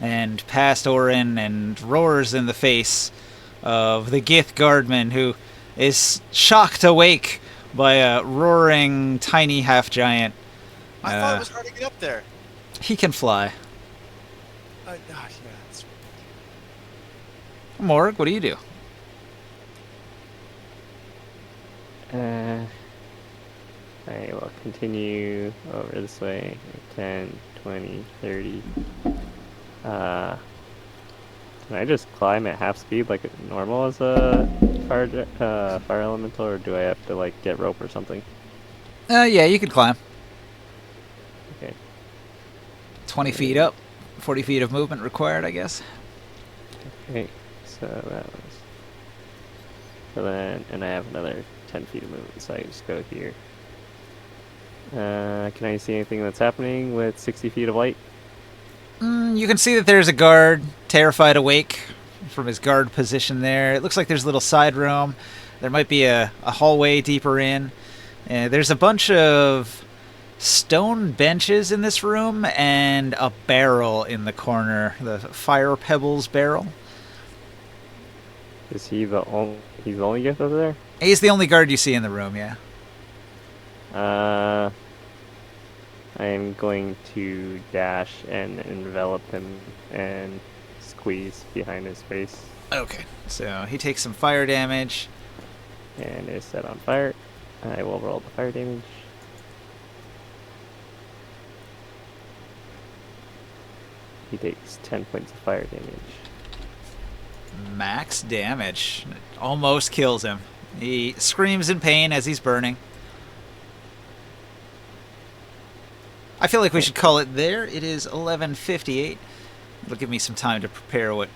and past Orin and roars in the face of the Gith guardman, who is shocked awake by a roaring tiny half-giant. I thought it was hard to get up there. He can fly. Yeah, that's Morg, what do you do? I will continue over this way. 10, 20, 30. Can I just climb at half speed like normal as a fire elemental, or do I have to like get rope or something? Yeah, you could climb. Okay. 20 feet up. 40 feet of movement required, I guess. Okay. So that was. So then, and I have another 10 feet of movement, so I just go here. Can I see anything that's happening with 60 feet of light? You can see that there's a guard, terrified awake from his guard position there. It looks like there's a little side room. There might be a hallway deeper in. There's a bunch of stone benches in this room and a barrel in the corner, the fire pebbles barrel. Is he the only? He's the only Gith over there? He's the only guard you see in the room, yeah. I am going to dash and envelop him and squeeze behind his face. Okay, so he takes some fire damage. And is set on fire. I will roll the fire damage. He takes 10 points of fire damage. Max damage. Almost kills him. He screams in pain as he's burning. I feel like we should call it there. It is 11:58. It'll give me some time to prepare what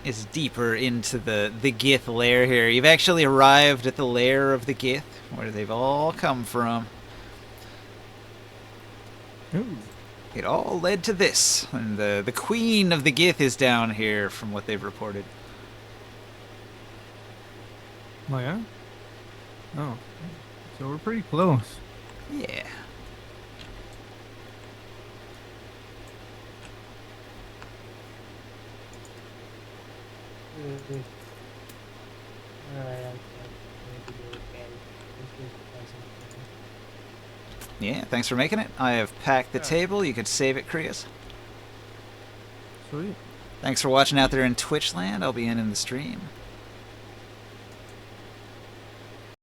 is deeper into the Gith lair here. You've actually arrived at the lair of the Gith, where they've all come from. Ooh. It all led to this, and the queen of the Gith is down here from what they've reported. Oh yeah? Oh. So we're pretty close. Yeah. Alright, I'm going to do it again. This is pleasant. Yeah, thanks for making it. I have packed the table. You could save it, Krios. Sweet. Thanks for watching out there in Twitch land. I'll be in the stream.